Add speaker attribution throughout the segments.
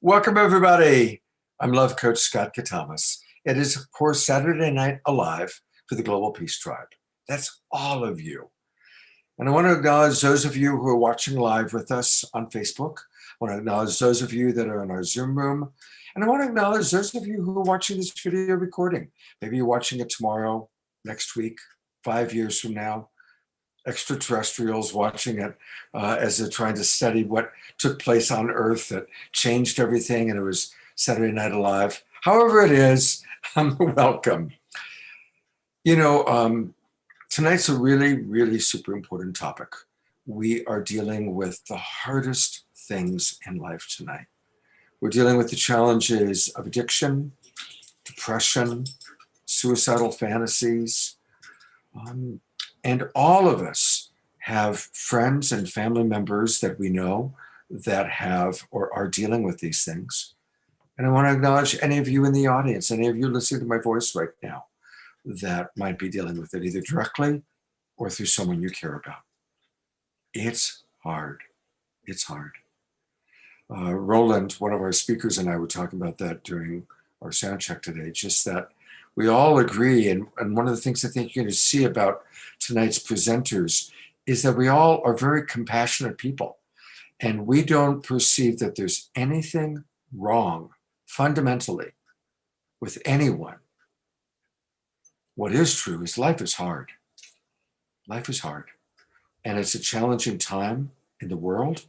Speaker 1: Welcome, everybody. I'm Love Coach Scott Katamas. It is, of course, Saturday Night Alive for the Global Peace Tribe. That's all of you. And I want to acknowledge those of you who are watching live with us on Facebook. I want to acknowledge those of you that are in our Zoom room. And I want to acknowledge those of you who are watching this video recording. Maybe you're watching it tomorrow, next week, 5 years from now. Extraterrestrials watching it as they're trying to study what took place on Earth that changed everything, and it was Saturday Night Alive. However it is, welcome. You know, tonight's a really, really super important topic. We are dealing with the hardest things in life tonight. We're dealing with the challenges of addiction, depression, suicidal fantasies, and all of us have friends and family members that we know that have or are dealing with these things. And I want to acknowledge any of you in the audience, any of you listening to my voice right now that might be dealing with it either directly or through someone you care about. It's hard. It's hard. Roland, one of our speakers, and I were talking about that during our sound check today, just that we all agree, and one of the things I think you're going to see about tonight's presenters is that we all are very compassionate people, and we don't perceive that there's anything wrong fundamentally with anyone. What is true is life is hard. Life is hard, and it's a challenging time in the world.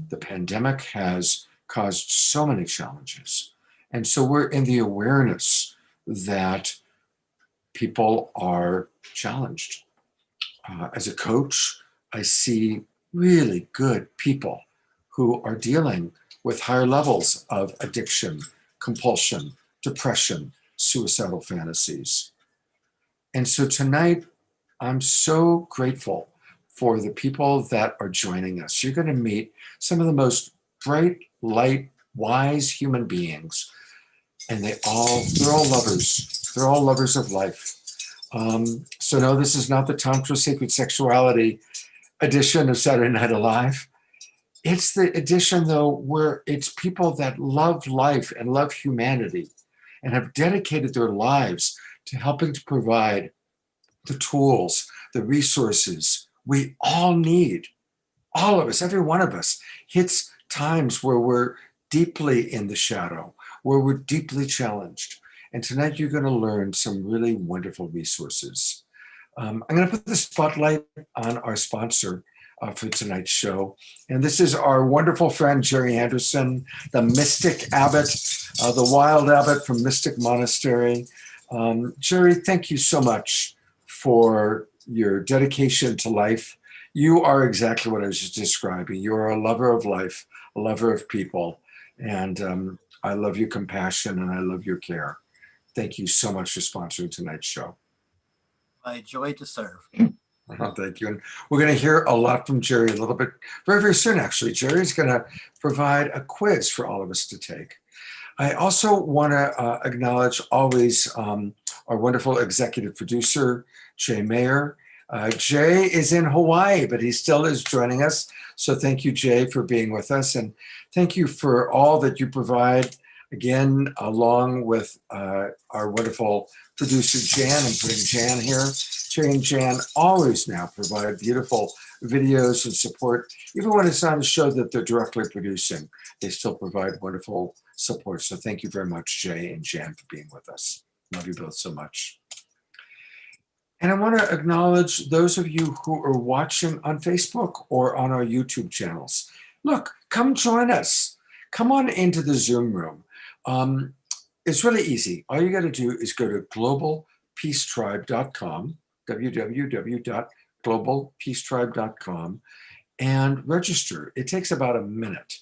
Speaker 1: The pandemic has caused so many challenges, and so we're in the awareness that people are challenged. As a coach, I see really good people who are dealing with higher levels of addiction, compulsion, depression, suicidal fantasies. And so tonight, I'm so grateful for the people that are joining us. You're going to meet some of the most bright, light, wise human beings, and they're all lovers. They're all lovers of life. So no, this is not the Tantra Sacred Sexuality edition of Saturday Night Alive. It's the edition, though, where it's people that love life and love humanity and have dedicated their lives to helping to provide the tools, the resources we all need. All of us, every one of us, hits times where we're deeply in the shadow, where we're deeply challenged. And tonight you're going to learn some really wonderful resources. I'm going to put the spotlight on our sponsor for tonight's show. And this is our wonderful friend, Jerry Anderson, the Mystic Abbot, the Wild Abbot from Mystic Monastery. Jerry, thank you so much for your dedication to life. You are exactly what I was just describing. You are a lover of life, a lover of people. And I love your compassion and I love your care. Thank you so much for sponsoring tonight's show.
Speaker 2: My joy to serve.
Speaker 1: Thank you. And we're going to hear a lot from Jerry a little bit very, very soon, actually. Jerry's going to provide a quiz for all of us to take. I also want to acknowledge always our wonderful executive producer, Jay Mayer. Jay is in Hawaii, but he still is joining us. So thank you, Jay, for being with us. And thank you for all that you provide, again, along with our wonderful producer, Jan. I'm putting Jan here. Jay and Jan always now provide beautiful videos and support. Even when it's not a show that they're directly producing, they still provide wonderful support. So thank you very much, Jay and Jan, for being with us. Love you both so much. And I want to acknowledge those of you who are watching on Facebook or on our YouTube channels. Look, come join us. Come on into the Zoom room. It's really easy. All you got to do is go to globalpeacetribe.com, www.globalpeacetribe.com, and register. It takes about a minute.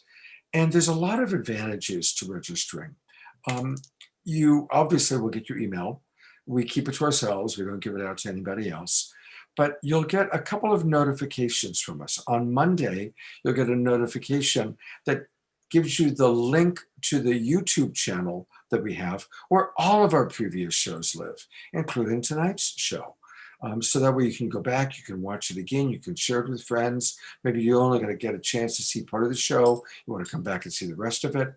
Speaker 1: And there's a lot of advantages to registering. You obviously will get your email. We keep it to ourselves. We don't give it out to anybody else. But you'll get a couple of notifications from us. On Monday, you'll get a notification that gives you the link to the YouTube channel that we have where all of our previous shows live, including tonight's show. So that way you can go back, you can watch it again, you can share it with friends. Maybe you're only going to get a chance to see part of the show. You want to come back and see the rest of it.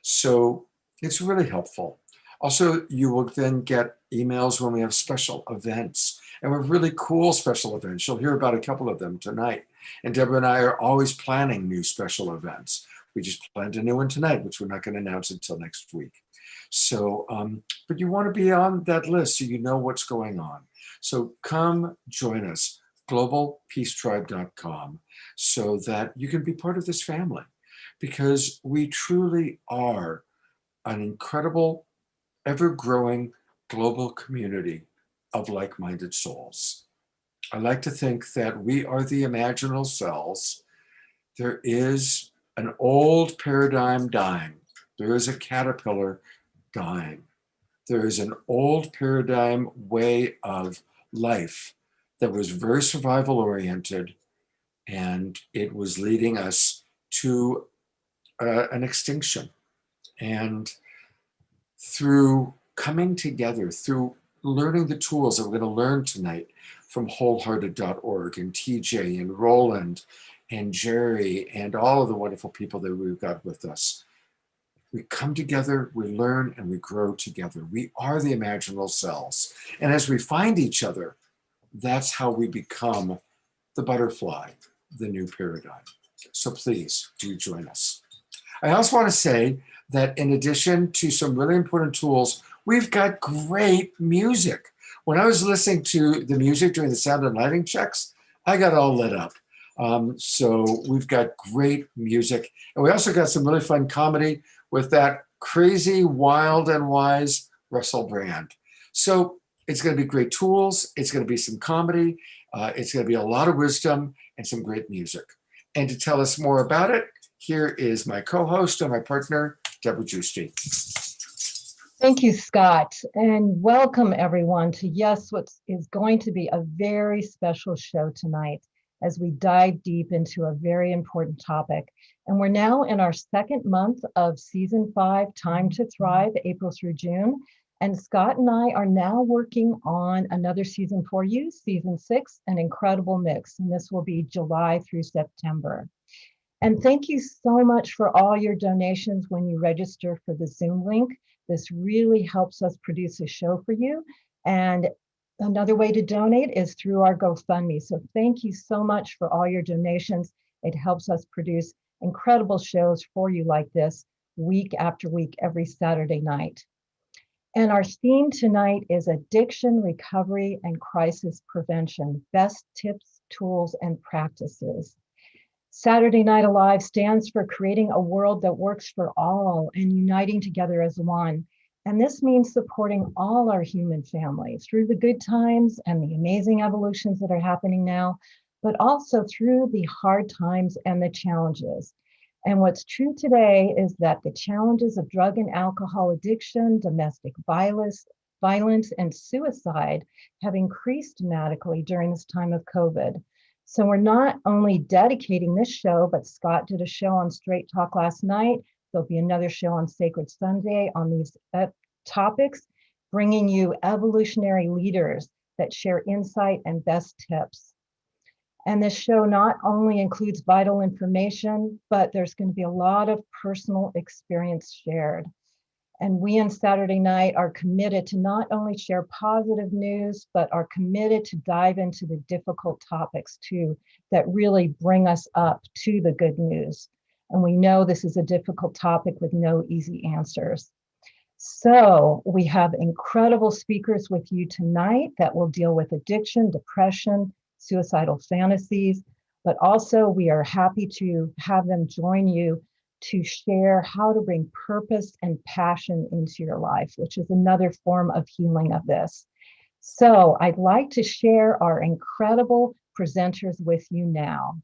Speaker 1: So it's really helpful. Also, you will then get emails when we have special events, and we have really cool special events. You'll hear about a couple of them tonight. And Deborah and I are always planning new special events. We just planned a new one tonight, which we're not going to announce until next week. So, but you want to be on that list so you know what's going on. So come join us, globalpeacetribe.com, so that you can be part of this family, because we truly are an incredible, ever-growing global community of like-minded souls. I like to think that we are the imaginal selves. There is an old paradigm dying. There is a caterpillar dying. There is an old paradigm way of life that was very survival oriented, and it was leading us to an extinction. And through coming together, through learning the tools that we're going to learn tonight from wholehearted.org and TJ and Roland and Jerry and all of the wonderful people that we've got with us, we come together, we learn, and we grow together. We are the imaginal selves. And as we find each other, that's how we become the butterfly, the new paradigm. So please do join us. I also want to say that in addition to some really important tools, we've got great music. When I was listening to the music during the sound and lighting checks, I got all lit up. So we've got great music. And we also got some really fun comedy with that crazy, wild, and wise Russell Brand. So it's going to be great tools. It's going to be some comedy. It's going to be a lot of wisdom and some great music. And to tell us more about it, here is my co-host and my partner, Deborah Giusti.
Speaker 3: Thank you, Scott, and welcome everyone to what is going to be a very special show tonight as we dive deep into a very important topic. And we're now in our second month of season 5, Time to Thrive, April through June. And Scott and I are now working on another season for you, season 6, an incredible mix. And this will be July through September. And thank you so much for all your donations when you register for the Zoom link. This really helps us produce a show for you. And another way to donate is through our GoFundMe. So thank you so much for all your donations. It helps us produce incredible shows for you like this week after week, every Saturday night. And our theme tonight is addiction, recovery, and crisis prevention, best tips, tools, and practices. Saturday Night Alive stands for creating a world that works for all and uniting together as one. And this means supporting all our human family through the good times and the amazing evolutions that are happening now, but also through the hard times and the challenges. And what's true today is that the challenges of drug and alcohol addiction, domestic violence, and suicide have increased dramatically during this time of COVID. So we're not only dedicating this show, but Scott did a show on Straight Talk last night. There'll be another show on Sacred Sunday on these topics, bringing you evolutionary leaders that share insight and best tips. And this show not only includes vital information, but there's going to be a lot of personal experience shared. And we on Saturday night are committed to not only share positive news, but are committed to dive into the difficult topics too, that really bring us up to the good news. And we know this is a difficult topic with no easy answers. So we have incredible speakers with you tonight that will deal with addiction, depression, suicidal fantasies, but also we are happy to have them join you to share how to bring purpose and passion into your life, which is another form of healing of this. So I'd like to share our incredible presenters with you now.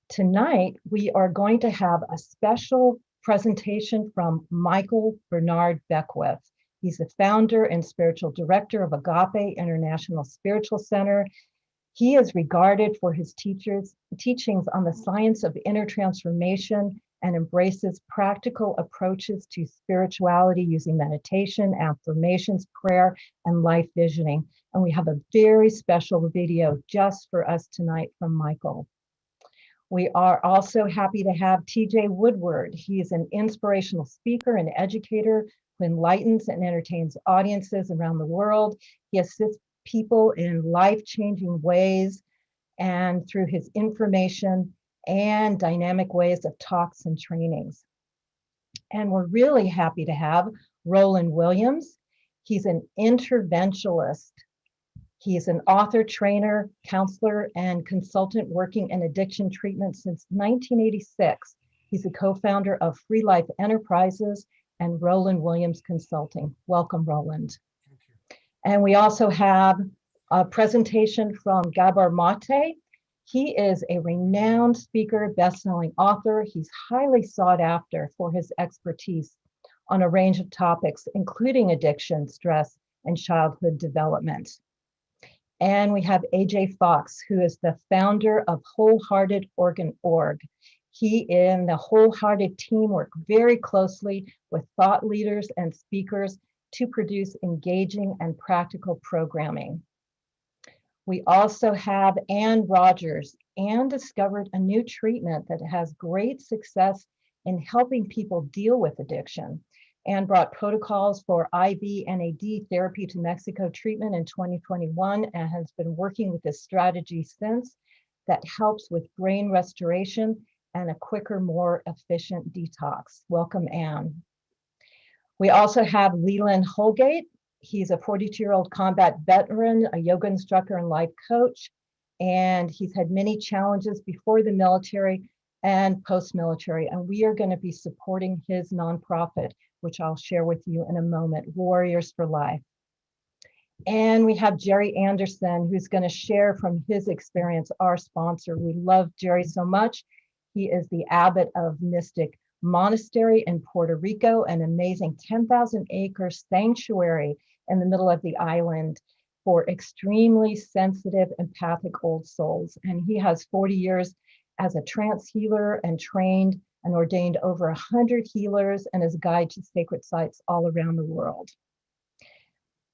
Speaker 3: Tonight, we are going to have a special presentation from Micheal Bernard Beckwith. He's the founder and spiritual director of Agape International Spiritual Center. He is regarded for his teachings on the science of inner transformation and embraces practical approaches to spirituality using meditation, affirmations, prayer, and life visioning. And we have a very special video just for us tonight from Micheal. We are also happy to have TJ Woodward. He is an inspirational speaker and educator who enlightens and entertains audiences around the world. He assists people in life-changing ways and through his information and dynamic ways of talks and trainings. And we're really happy to have Roland Williams. He's an interventionist. He is an author, trainer, counselor, and consultant working in addiction treatment since 1986. He's a co-founder of Free Life Enterprises and Roland Williams Consulting. Welcome, Roland.
Speaker 1: Thank you.
Speaker 3: And we also have a presentation from Gabor Mate. He is a renowned speaker, best-selling author. He's highly sought after for his expertise on a range of topics, including addiction, stress, and childhood development. And we have AJ Fox, who is the founder of Wholehearted.org. He and the Wholehearted team work very closely with thought leaders and speakers to produce engaging and practical programming. We also have Ann Rogers. Ann discovered a new treatment that has great success in helping people deal with addiction. Ann brought protocols for IV NAD therapy to Mexico treatment in 2021 and has been working with this strategy since that helps with brain restoration and a quicker, more efficient detox. Welcome, Ann. We also have Leland Holgate. He's a 42-year-old combat veteran, a yoga instructor and life coach, and he's had many challenges before the military and post-military, and we are going to be supporting his nonprofit, which I'll share with you in a moment, Warriors for Life. And we have Jerry Anderson, who's going to share from his experience, our sponsor. We love Jerry so much. He is the abbot of Mystic Monastery in Puerto Rico, an amazing 10,000-acre sanctuary in the middle of the island for extremely sensitive, empathic old souls. And he has 40 years as a trance healer and trained and ordained over 100 healers and is a guide to sacred sites all around the world.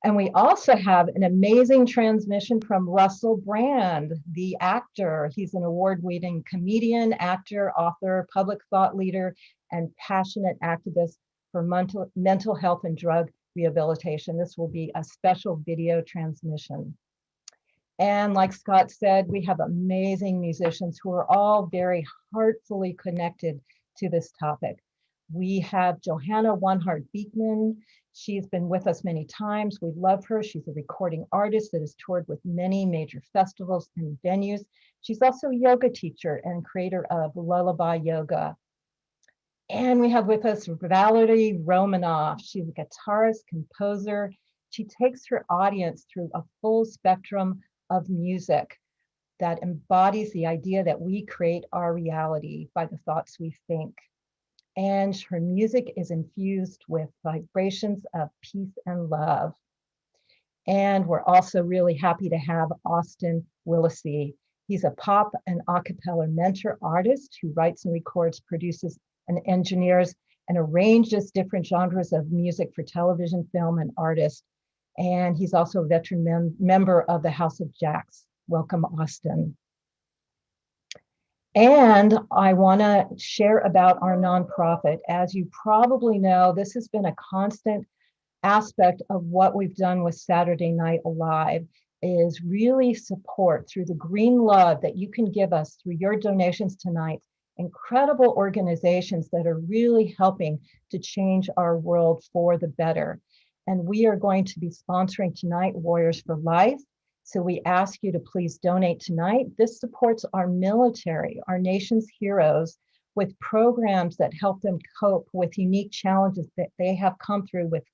Speaker 3: And we also have an amazing transmission from Russell Brand, the actor. He's an award-winning comedian, actor, author, public thought leader, and passionate activist for mental health and drug rehabilitation. This will be a special video transmission. And like Scott said, we have amazing musicians who are all very heartfully connected to this topic. We have Johanna One Heart Beekman. She's been with us many times. We love her. She's a recording artist that has toured with many major festivals and venues. She's also a yoga teacher and creator of Lullaby Yoga. And we have with us Valerie Romanoff. She's a guitarist, composer. She takes her audience through a full spectrum of music that embodies the idea that we create our reality by the thoughts we think. And her music is infused with vibrations of peace and love. And we're also really happy to have Austin Willisey. He's a pop and a cappella mentor artist who writes and records, produces and engineers and arranges different genres of music for television, film, and artists. And he's also a veteran member of the House of Jacks. Welcome, Austin. And I want to share about our nonprofit. As you probably know, this has been a constant aspect of what we've done with Saturday Night Alive, is really support through the green love that you can give us through your donations tonight. Incredible organizations that are really helping to change our world for the better. And we are going to be sponsoring tonight Warriors for Life. So we ask you to please donate tonight. This supports our military, our nation's heroes, with programs that help them cope with unique challenges that they have come through with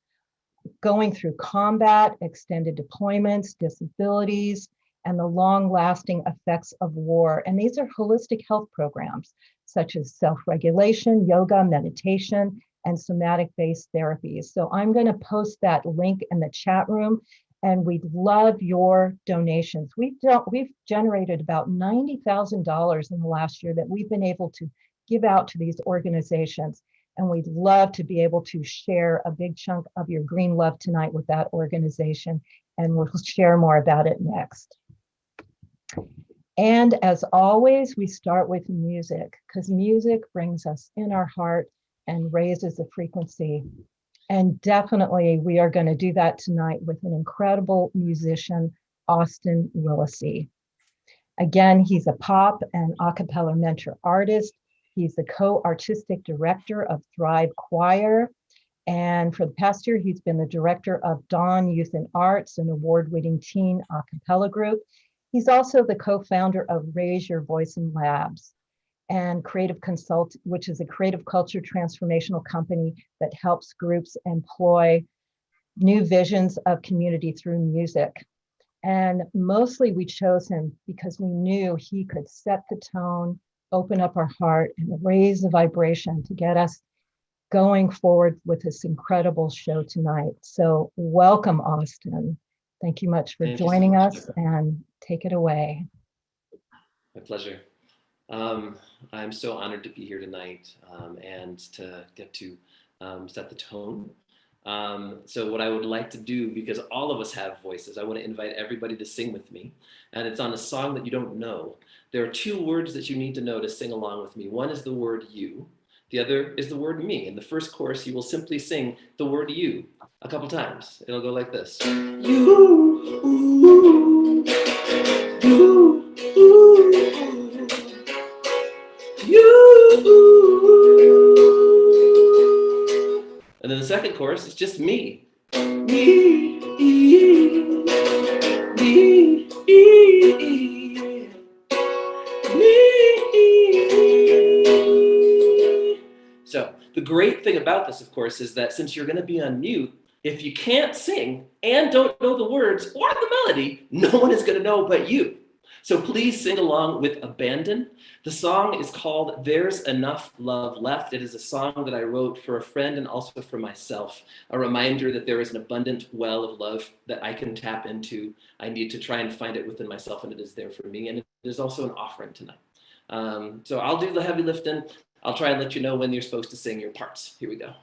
Speaker 3: going through combat, extended deployments, disabilities, and the long-lasting effects of war. And these are holistic health programs, such as self-regulation, yoga, meditation, and somatic-based therapies. So I'm going to post that link in the chat room, and we'd love your donations. We've generated about $90,000 in the last year that we've been able to give out to these organizations. And we'd love to be able to share a big chunk of your green love tonight with that organization. And we'll share more about it next. And as always, we start with music because music brings us in our heart and raises the frequency. And definitely we are going to do that tonight with an incredible musician, Austin Willisey. Again, he's a pop and a cappella mentor artist. He's the co-artistic director of Thrive Choir. And for the past year, he's been the director of Dawn Youth and Arts, an award-winning teen a cappella group. He's also the co-founder of Raise Your Voice in Labs and Creative Consult, which is a creative culture transformational company that helps groups employ new visions of community through music. And mostly we chose him because we knew he could set the tone, open up our heart, and raise the vibration to get us going forward with this incredible show tonight. So welcome, Austin. Thank you much for joining us, and take it away.
Speaker 4: My pleasure. I'm so honored to be here tonight and to get to set the tone. So what I would like to do, because all of us have voices, I want to invite everybody to sing with me. And it's on a song that you don't know. There are two words that you need to know to sing along with me. One is the word you. The other is the word me. In the first chorus, you will simply sing the word you a couple times. It'll go like this. You, ooh, you, ooh, you. And then the second chorus is just me. Me, me, me. So the great thing about this, of course, is that since you're going to be on mute, if you can't sing and don't know the words or the melody, no one is going to know but you. So please sing along with abandon. The song is called There's Enough Love Left. It is a song that I wrote for a friend and also for myself, a reminder that there is an abundant well of love that I can tap into. I need to try and find it within myself, and it is there for me. And it is also an offering tonight. So I'll do the heavy lifting. I'll try and let you know when you're supposed to sing your parts. Here we go.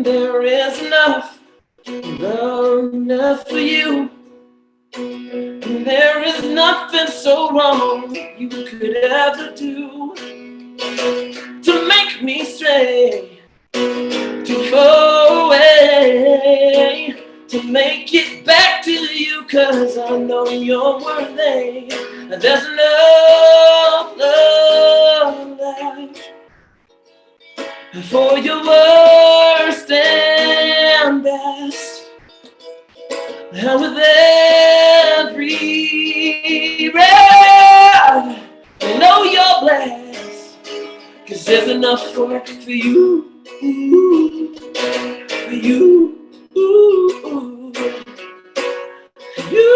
Speaker 4: There is enough for you. There is nothing so wrong you could ever do to make me stray too far away, to make it back to you, 'cause I know you're worthy. There's enough love left for your worst and best. And with every breath, I know you're blessed, 'cause there's enough for you. Ooh, for you, ooh, you,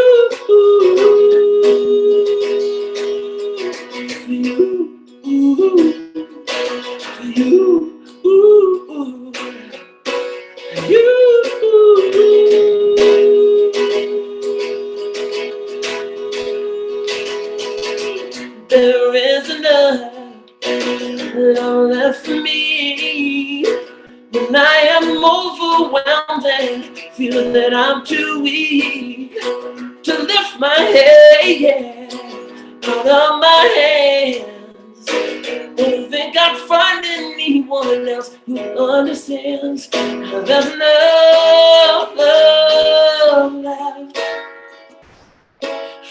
Speaker 4: for you, for you, you. There is enough love left for me. When I am overwhelmed and feel that I'm too weak to lift my head out of my hands, don't think I'd find anyone else who understands. There's enough love left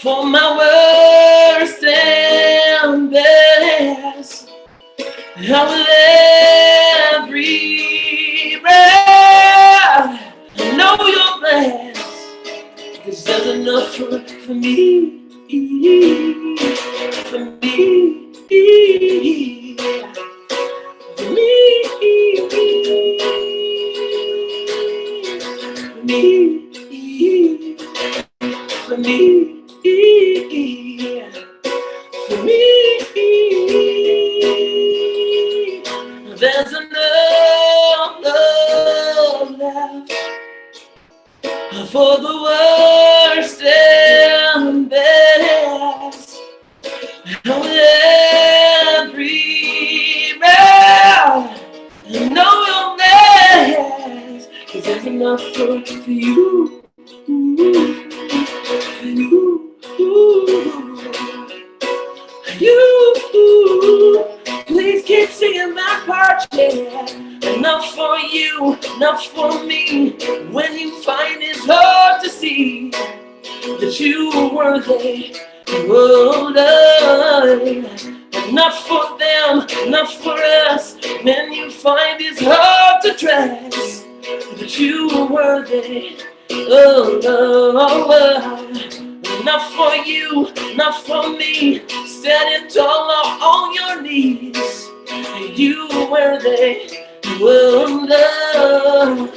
Speaker 4: for my worst and best. And with every breath, I know you're blessed, 'cause there's enough for me, for me, for me, for me, for me. For me, there's enough love left for the worst and best. And with every enough for you. For you. Please keep singing that part, yeah. Enough for you, enough for me. When you find it's hard to see that you are worthy. Oh, Lord. Enough for them, enough for us. When you find it's hard to trust that you are worthy. Oh, Lord. Enough for you, enough for me. Standing tall on your knees. You are worthy. Oh, Lord.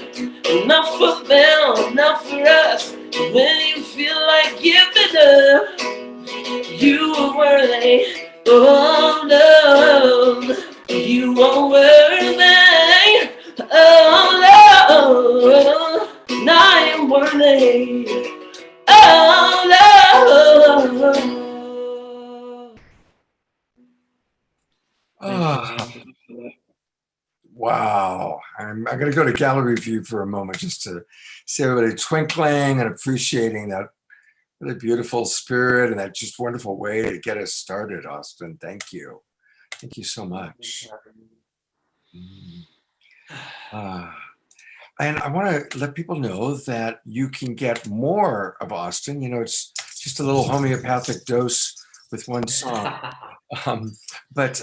Speaker 4: Enough for them, enough for us. When you feel like giving up, you are worthy. Oh, Lord. You are worthy. Oh, Lord. And I am worthy. Oh, Lord.
Speaker 1: Ah, wow. I'm going to go to gallery view for a moment just to see everybody twinkling and appreciating that really beautiful spirit and that just wonderful way to get us started, Austin. Thank you. Thank you so much. And I want to let people know that you can get more of Austin. You know, it's just a little homeopathic dose with one song. But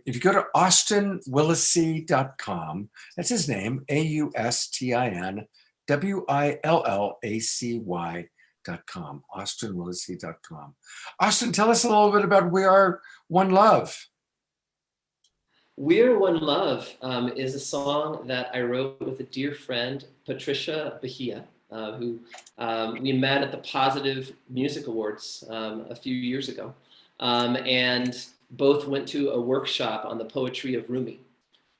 Speaker 1: if you go to austinwillacy.com, that's his name, AustinWillacy.com, austinwillacy.com. Austin, tell us a little bit about We Are One Love.
Speaker 4: We're One Love is a song that I wrote with a dear friend, Patricia Bahia, who we met at the Positive Music Awards a few years ago. And both went to a workshop on the poetry of Rumi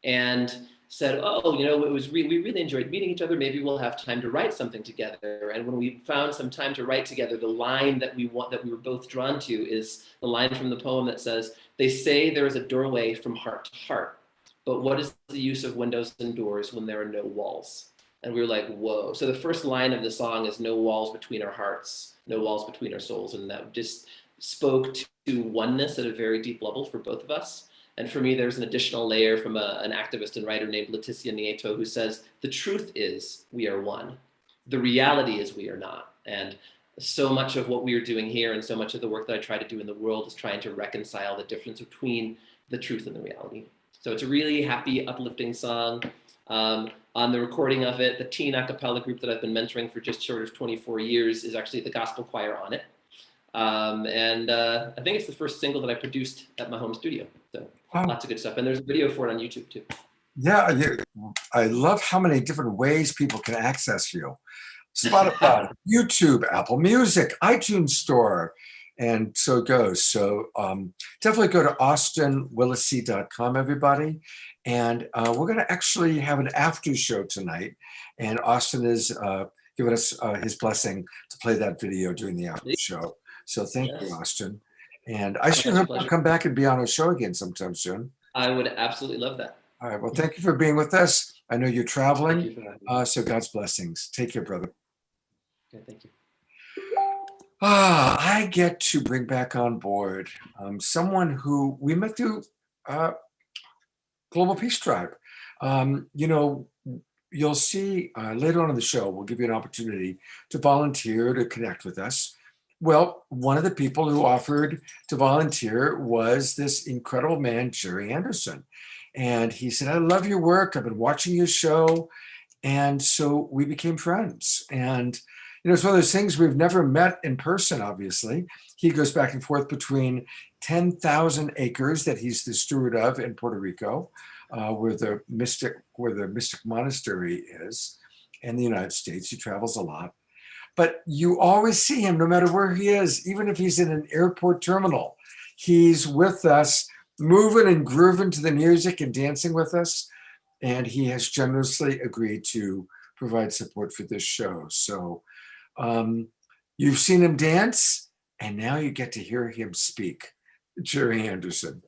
Speaker 4: and said, oh, you know, we really enjoyed meeting each other. Maybe we'll have time to write something together. And when we found some time to write together, the line that we were both drawn to is the line from the poem that says, they say there is a doorway from heart to heart, but what is the use of windows and doors when there are no walls? And we were like, whoa. So the first line of the song is no walls between our hearts, no walls between our souls. And that just spoke to oneness at a very deep level for both of us. And for me, there's an additional layer from an activist and writer named Leticia Nieto who says, the truth is we are one. The reality is we are not. And so much of what we are doing here and so much of the work that I try to do in the world is trying to reconcile the difference between the truth and the reality. So it's a really happy, uplifting song. On the recording of it, the teen a cappella group that I've been mentoring for just short of 24 years is actually the gospel choir on it. And I think it's the first single that I produced at my home studio. So lots of good stuff. And there's a video for it on YouTube too.
Speaker 1: Yeah, I love how many different ways people can access you. Spotify, YouTube, Apple Music, iTunes Store, and so it goes. So definitely go to austinwillacy.com, everybody. And we're going to actually have an after show tonight. And Austin is giving us his blessing to play that video during the after show. So thank you, Austin. And I sure hope you'll come back and be on our show again sometime soon.
Speaker 4: I would absolutely love that.
Speaker 1: All right. Well, thank you for being with us. I know you're traveling. So God's blessings. Take care, brother.
Speaker 4: Okay, thank you.
Speaker 1: I get to bring back on board someone who we met through Global Peace Tribe. You know, you'll see later on in the show, we'll give you an opportunity to volunteer to connect with us. Well, one of the people who offered to volunteer was this incredible man, Jerry Anderson. And he said, I love your work. I've been watching your show. And so we became friends. And, you know, it's one of those things we've never met in person, obviously. He goes back and forth between 10,000 acres that he's the steward of in Puerto Rico, where the Mystic Monastery is, in the United States. He travels a lot. But you always see him no matter where he is, even if he's in an airport terminal. He's with us, moving and grooving to the music and dancing with us. And he has generously agreed to provide support for this show. So you've seen him dance, and now you get to hear him speak. Jerry Anderson.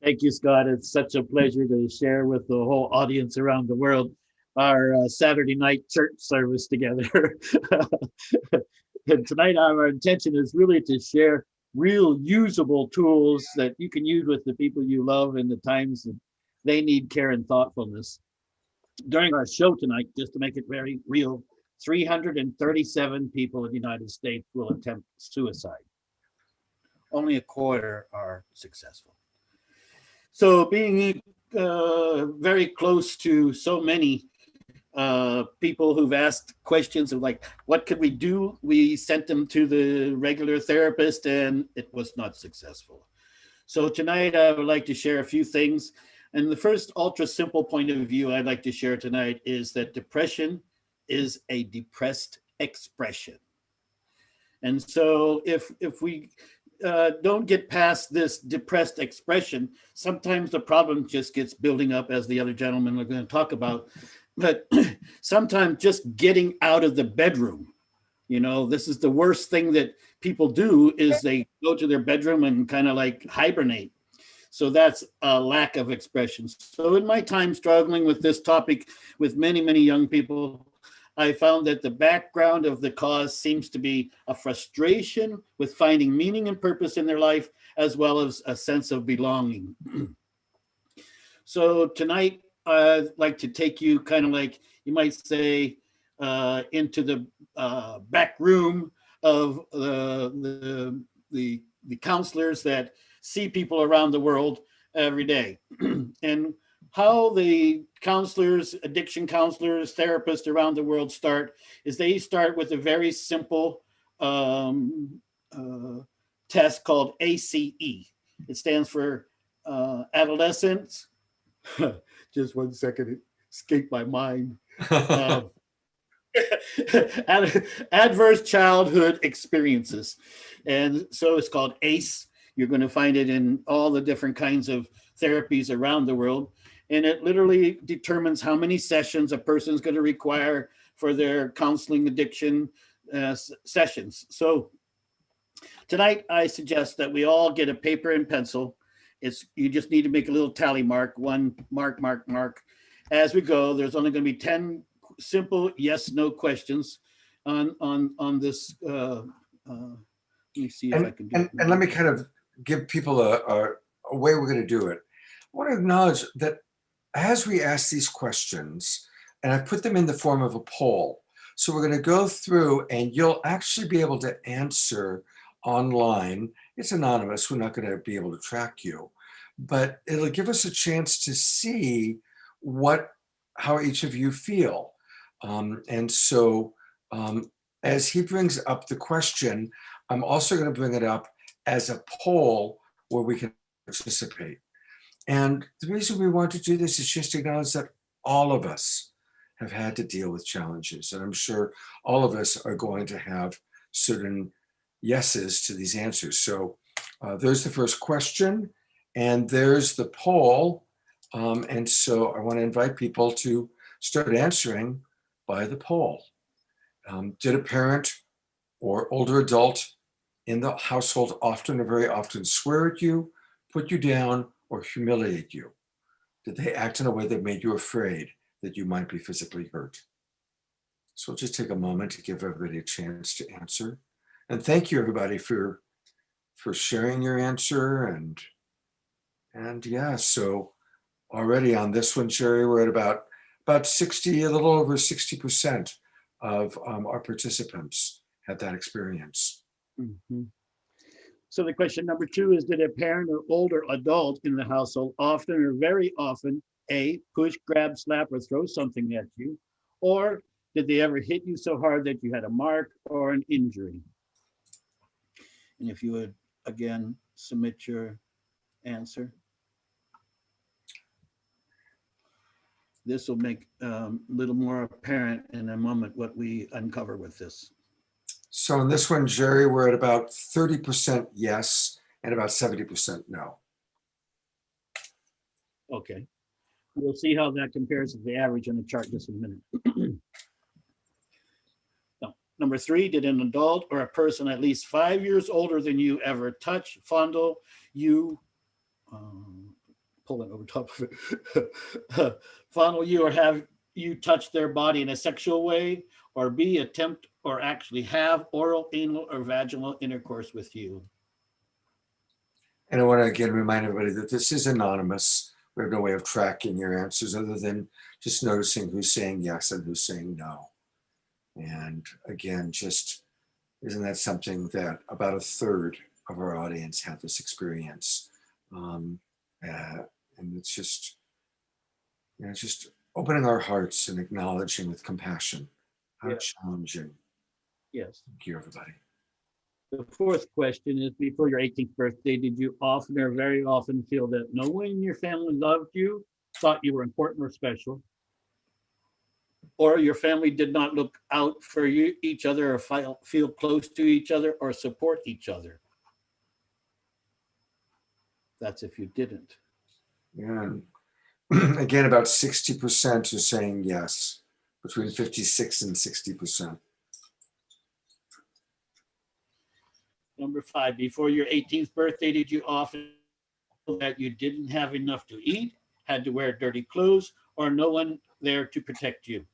Speaker 5: Thank you, Scott. It's such a pleasure to share with the whole audience around the world.
Speaker 2: our Saturday night church service together. And tonight our intention is really to share real usable tools that you can use with the people you love in the times that they need care and thoughtfulness. During our show tonight, just to make it very real, 337 people in the United States will attempt suicide. Only a quarter are successful. So being very close to so many people who've asked questions of like, what could we do? We sent them to the regular therapist and it was not successful. So tonight I would like to share a few things. And the first ultra simple point of view I'd like to share tonight is that depression is a depressed expression. And so if we don't get past this depressed expression, sometimes the problem just gets building up, as the other gentlemen are going to talk about. But sometimes just getting out of the bedroom, you know, this is the worst thing that people do, is they go to their bedroom and kind of like hibernate. So that's a lack of expression. So in my time struggling with this topic with many, many young people, I found that the background of the cause seems to be a frustration with finding meaning and purpose in their life, as well as a sense of belonging. So tonight, I'd like to take you kind of like, you might say, into the back room of the counselors that see people around the world every day. And how the counselors, addiction counselors, therapists around the world start is they start with a very simple test called ACE. It stands for adolescence. Just 1 second, it escaped my mind. Adverse childhood experiences. And so it's called ACE. You're going to find it in all the different kinds of therapies around the world. And it literally determines how many sessions a person's going to require for their counseling addiction sessions. So tonight, I suggest that we all get a paper and pencil. You just need to make a little tally mark, one mark, mark, mark. As we go, there's only going to be 10 simple yes, no questions on this. Let me see if I can do it.
Speaker 1: And let me kind of give people a way we're going to do it. I want to acknowledge that as we ask these questions, and I've put them in the form of a poll, so we're going to go through and you'll actually be able to answer online. It's anonymous. We're not going to be able to track you, but it'll give us a chance to see how each of you feel. And so as he brings up the question, I'm also going to bring it up as a poll where we can participate. And the reason we want to do this is just to acknowledge that all of us have had to deal with challenges. And I'm sure all of us are going to have certain yeses to these answers. So there's the first question, and there's the poll. And so I want to invite people to start answering by the poll. Did a parent or older adult in the household often or very often swear at you, put you down, or humiliate you? Did they act in a way that made you afraid that you might be physically hurt? So we'll just take a moment to give everybody a chance to answer. And thank you, everybody, for sharing your answer. And yeah, so already on this one, Jerry, we're at about 60, a little over 60% of our participants had that experience.
Speaker 2: Mm-hmm. So the question number 2 is, did a parent or older adult in the household often or very often, A, push, grab, slap, or throw something at you? Or did they ever hit you so hard that you had a mark or an injury? And if you would, again, submit your answer. This will make a little more apparent in a moment what we uncover with this.
Speaker 1: So in this one, Jerry, we're at about 30% yes and about 70% no.
Speaker 2: Okay. We'll see how that compares to the average on the chart just in a minute. Now, number 3, did an adult or a person at least 5 years older than you ever touch, fondle you, pull it over top of it, fondle you, or have you touch their body in a sexual way, or B, attempt or actually have oral, anal, or vaginal intercourse with you.
Speaker 1: And I want to again remind everybody that this is anonymous. We have no way of tracking your answers other than just noticing who's saying yes and who's saying no. And again, just isn't that something that about a third of our audience had this experience? And it's just, just opening our hearts and acknowledging with compassion how challenging.
Speaker 2: Yes.
Speaker 1: Thank you, everybody.
Speaker 2: The fourth question is, before your 18th birthday, did you often or very often feel that no one in your family loved you, thought you were important or special, or your family did not look out for you, each other, or feel close to each other or support each other? That's if you didn't.
Speaker 1: And again, about 60% are saying yes, between 56 and 60%.
Speaker 2: Number 5, before your 18th birthday, did you often feel that you didn't have enough to eat, had to wear dirty clothes, or no one there to protect you?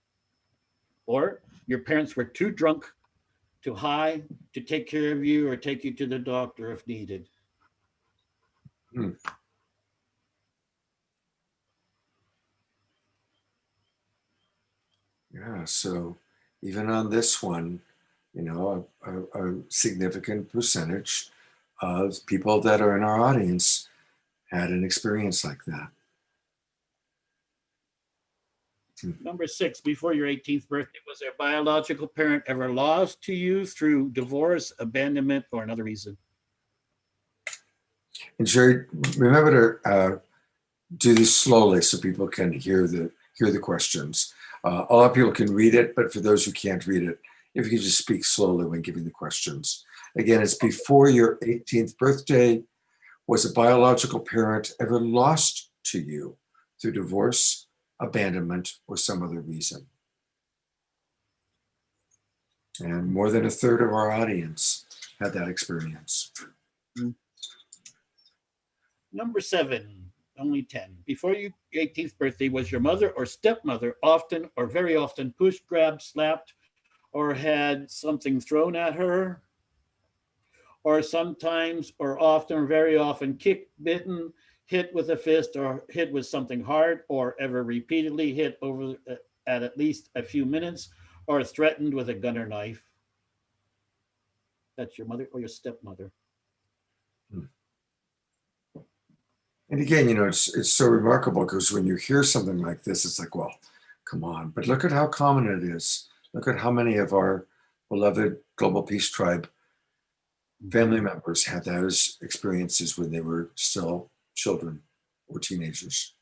Speaker 2: Or your parents were too drunk, too high to take care of you or take you to the doctor if needed?
Speaker 1: Yeah, so even on this one, a significant percentage of people that are in our audience had an experience like that.
Speaker 2: Number 6, before your 18th birthday, was their biological parent ever lost to you through divorce, abandonment, or another reason?
Speaker 1: And Jerry, remember to do this slowly so people can hear the questions. A lot of people can read it, but for those who can't read it, if you could just speak slowly when giving the questions. Again, it's before your 18th birthday. Was a biological parent ever lost to you through divorce, abandonment, or some other reason? And more than a third of our audience had that experience.
Speaker 2: Number 7, only 10. Before your 18th birthday, was your mother or stepmother often or very often pushed, grabbed, slapped, or had something thrown at her? Or sometimes or often or very often kicked, bitten, hit with a fist, or hit with something hard, or ever repeatedly hit over at least a few minutes, or threatened with a gun or knife? That's your mother or your stepmother.
Speaker 1: And again, it's so remarkable because when you hear something like this, it's like, well, come on. But look at how common it is. Look at how many of our beloved Global Peace Tribe family members had those experiences when they were still children or teenagers.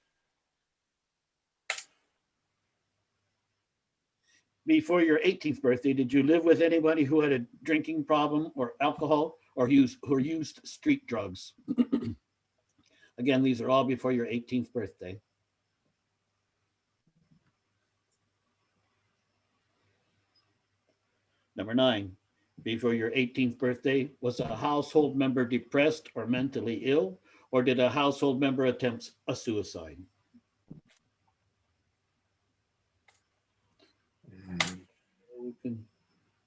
Speaker 2: Before your 18th birthday, did you live with anybody who had a drinking problem or alcohol or who used street drugs? Again, these are all before your 18th birthday. Number 9, before your 18th birthday, was a household member depressed or mentally ill, or did a household member attempt a suicide?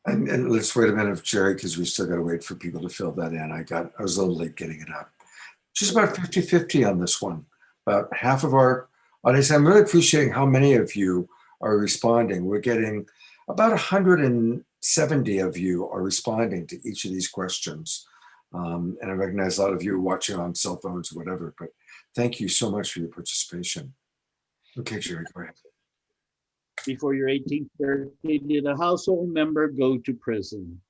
Speaker 1: And let's wait a minute, Jerry, because we still got to wait for people to fill that in. I was a little late getting it up. Just about 50-50 on this one. About half of our audience. I'm really appreciating how many of you are responding. We're getting about 170 of you are responding to each of these questions. And I recognize a lot of you are watching on cell phones or whatever, but thank you so much for your participation. Okay, Jerry, go ahead.
Speaker 2: Before your 18th birthday, did a household member go to prison?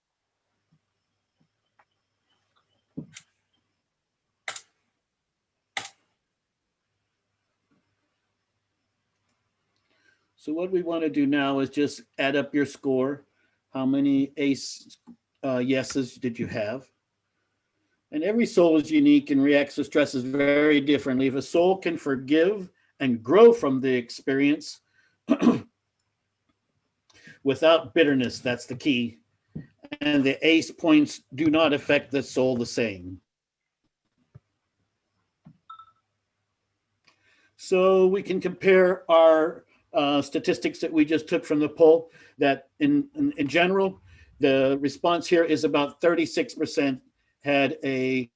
Speaker 2: So what we want to do now is just add up your score. How many ACE yeses did you have? And every soul is unique and reacts to stresses very differently. If a soul can forgive and grow from the experience without bitterness, that's the key. And the ACE points do not affect the soul the same. So we can compare our statistics that we just took from the poll, that in general, the response here is about 36% had a,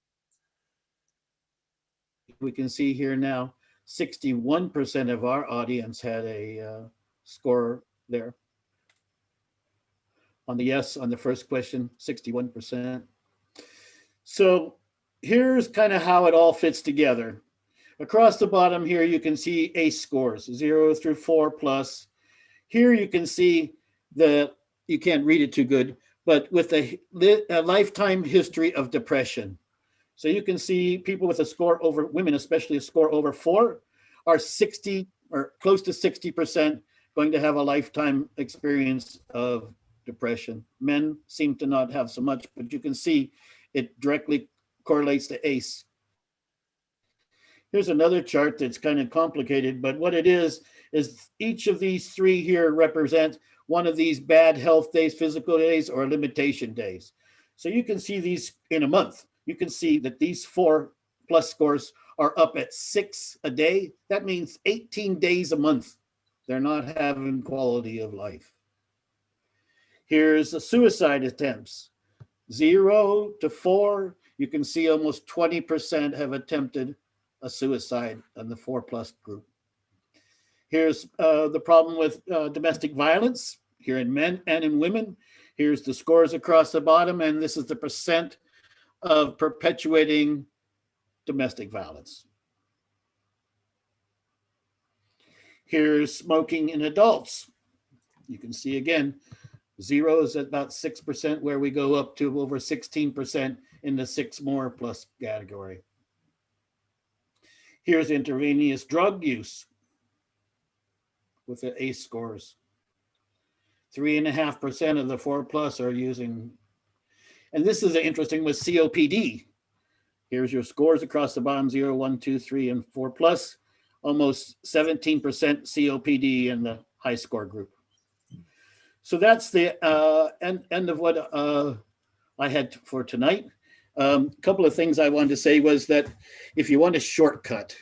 Speaker 2: we can see here now, 61% of our audience had a score there. On the yes, on the first question, 61%. So here's kind of how it all fits together. Across the bottom here, you can see ACE scores, 0 through 4 plus. Here you can see you can't read it too good, but with a lifetime history of depression. So you can see people with a score over, women especially, a score over 4 are 60 or close to 60% going to have a lifetime experience of depression. Men seem to not have so much, but you can see it directly correlates to ACE. Here's another chart that's kind of complicated, but what it is each of these 3 here represent one of these bad health days, physical days, or limitation days. So you can see these in a month. You can see that these 4 plus scores are up at 6 a day. That means 18 days a month. They're not having quality of life. Here's the suicide attempts, 0 to 4. You can see almost 20% have attempted a suicide in the 4 plus group. Here's the problem with domestic violence here in men and in women. Here's the scores across the bottom, and this is the percent of perpetuating domestic violence. Here's smoking in adults. You can see again, 0 is at about 6%, where we go up to over 16% in the 6 more plus category. Here's intravenous drug use with the ACE scores. 3.5% of the 4 plus are using, and this is interesting with COPD. Here's your scores across the bottom, 0, 1, 2, 3, and 4 plus. Almost 17% COPD in the high score group. So that's the end of what I had for tonight. A couple of things I wanted to say was that if you want a shortcut,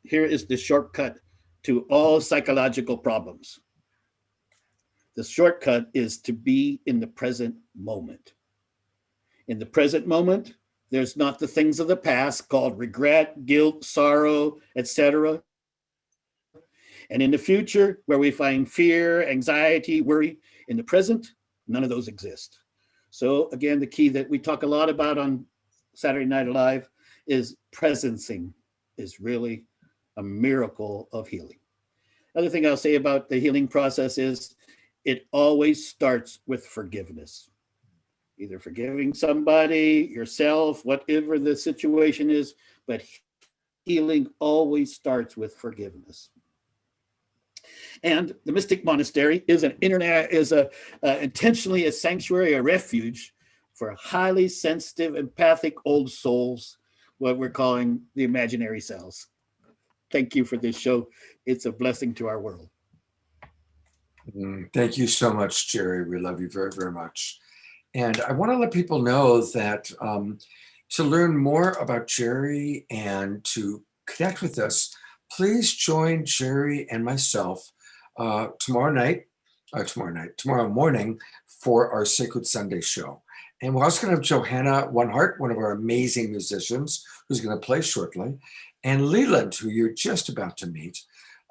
Speaker 2: here is the shortcut to all psychological problems. The shortcut is to be in the present moment. In the present moment, there's not the things of the past called regret, guilt, sorrow, etc. And in the future, where we find fear, anxiety, worry, in the present, none of those exist. So again, the key that we talk a lot about on Saturday Night Live is presencing is really a miracle of healing. Other thing I'll say about the healing process is it always starts with forgiveness. Either forgiving somebody, yourself, whatever the situation is, but healing always starts with forgiveness. And the Mystic Monastery is intentionally a sanctuary, a refuge for highly sensitive, empathic old souls, what we're calling the imaginary selves. Thank you for this show. It's a blessing to our world.
Speaker 1: Thank you so much, Jerry. We love you very, very much. And I want to let people know that to learn more about Jerry and to connect with us, please join Jerry and myself tomorrow morning for our Sacred Sunday show. And we're also going to have Johanna One-Heart, one of our amazing musicians, who's going to play shortly, and Leland, who you're just about to meet.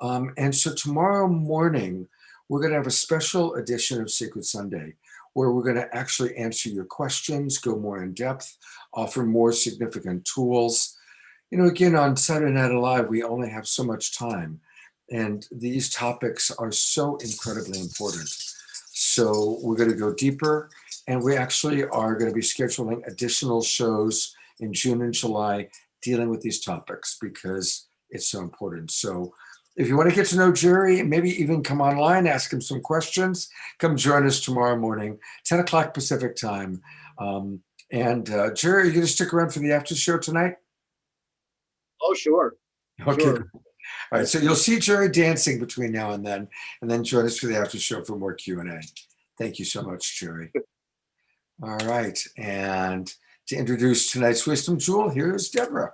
Speaker 1: And so tomorrow morning, we're going to have a special edition of Sacred Sunday, where we're going to actually answer your questions, go more in depth, offer more significant tools. You know, again, on Saturday Night Live, we only have so much time, and these topics are so incredibly important. So we're going to go deeper, and we actually are going to be scheduling additional shows in June and July dealing with these topics because it's so important. So if you want to get to know Jerry, maybe even come online, ask him some questions, come join us tomorrow morning, 10 o'clock Pacific time. And Jerry, are you going to stick around for the after show tonight?
Speaker 2: Oh, sure.
Speaker 1: Okay.
Speaker 2: Sure.
Speaker 1: All right. So you'll see Jerry dancing between now and then join us for the after show for more Q&A. Thank you so much, Jerry. All right. And to introduce tonight's Wisdom Jewel, here's Deborah.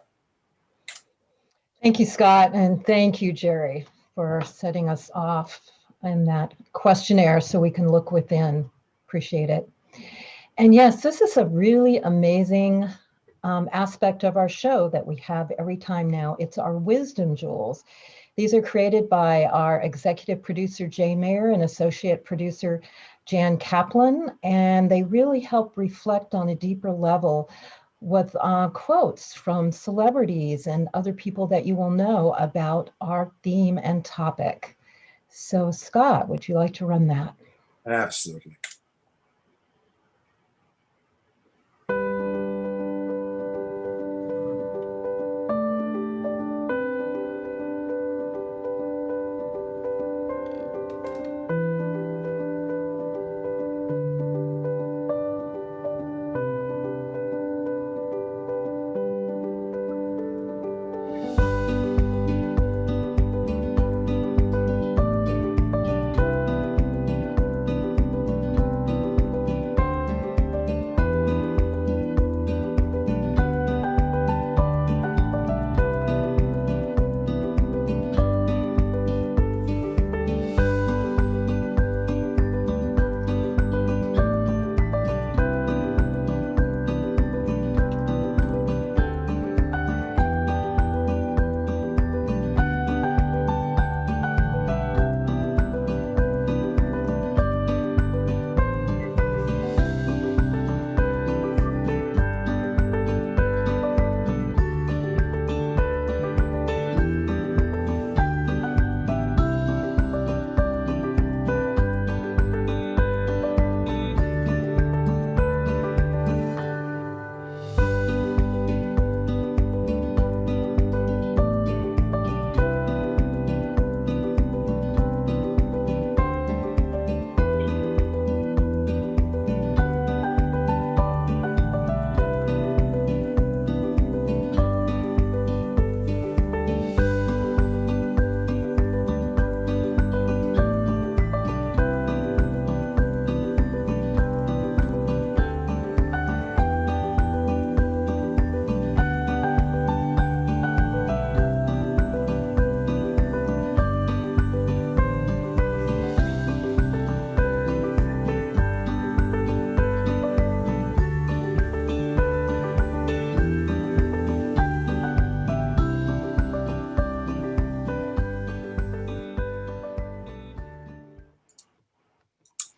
Speaker 3: Thank you, Scott, and thank you, Jerry. for setting us off in that questionnaire so we can look within. Appreciate it. And yes, this is a really amazing aspect of our show that we have every time now. It's our wisdom jewels. These are created by our executive producer, Jay Mayer, and associate producer, Jan Kaplan, and they really help reflect on a deeper level with quotes from celebrities and other people that you will know about our theme and topic. So Scott, would you like to run that?
Speaker 1: Absolutely.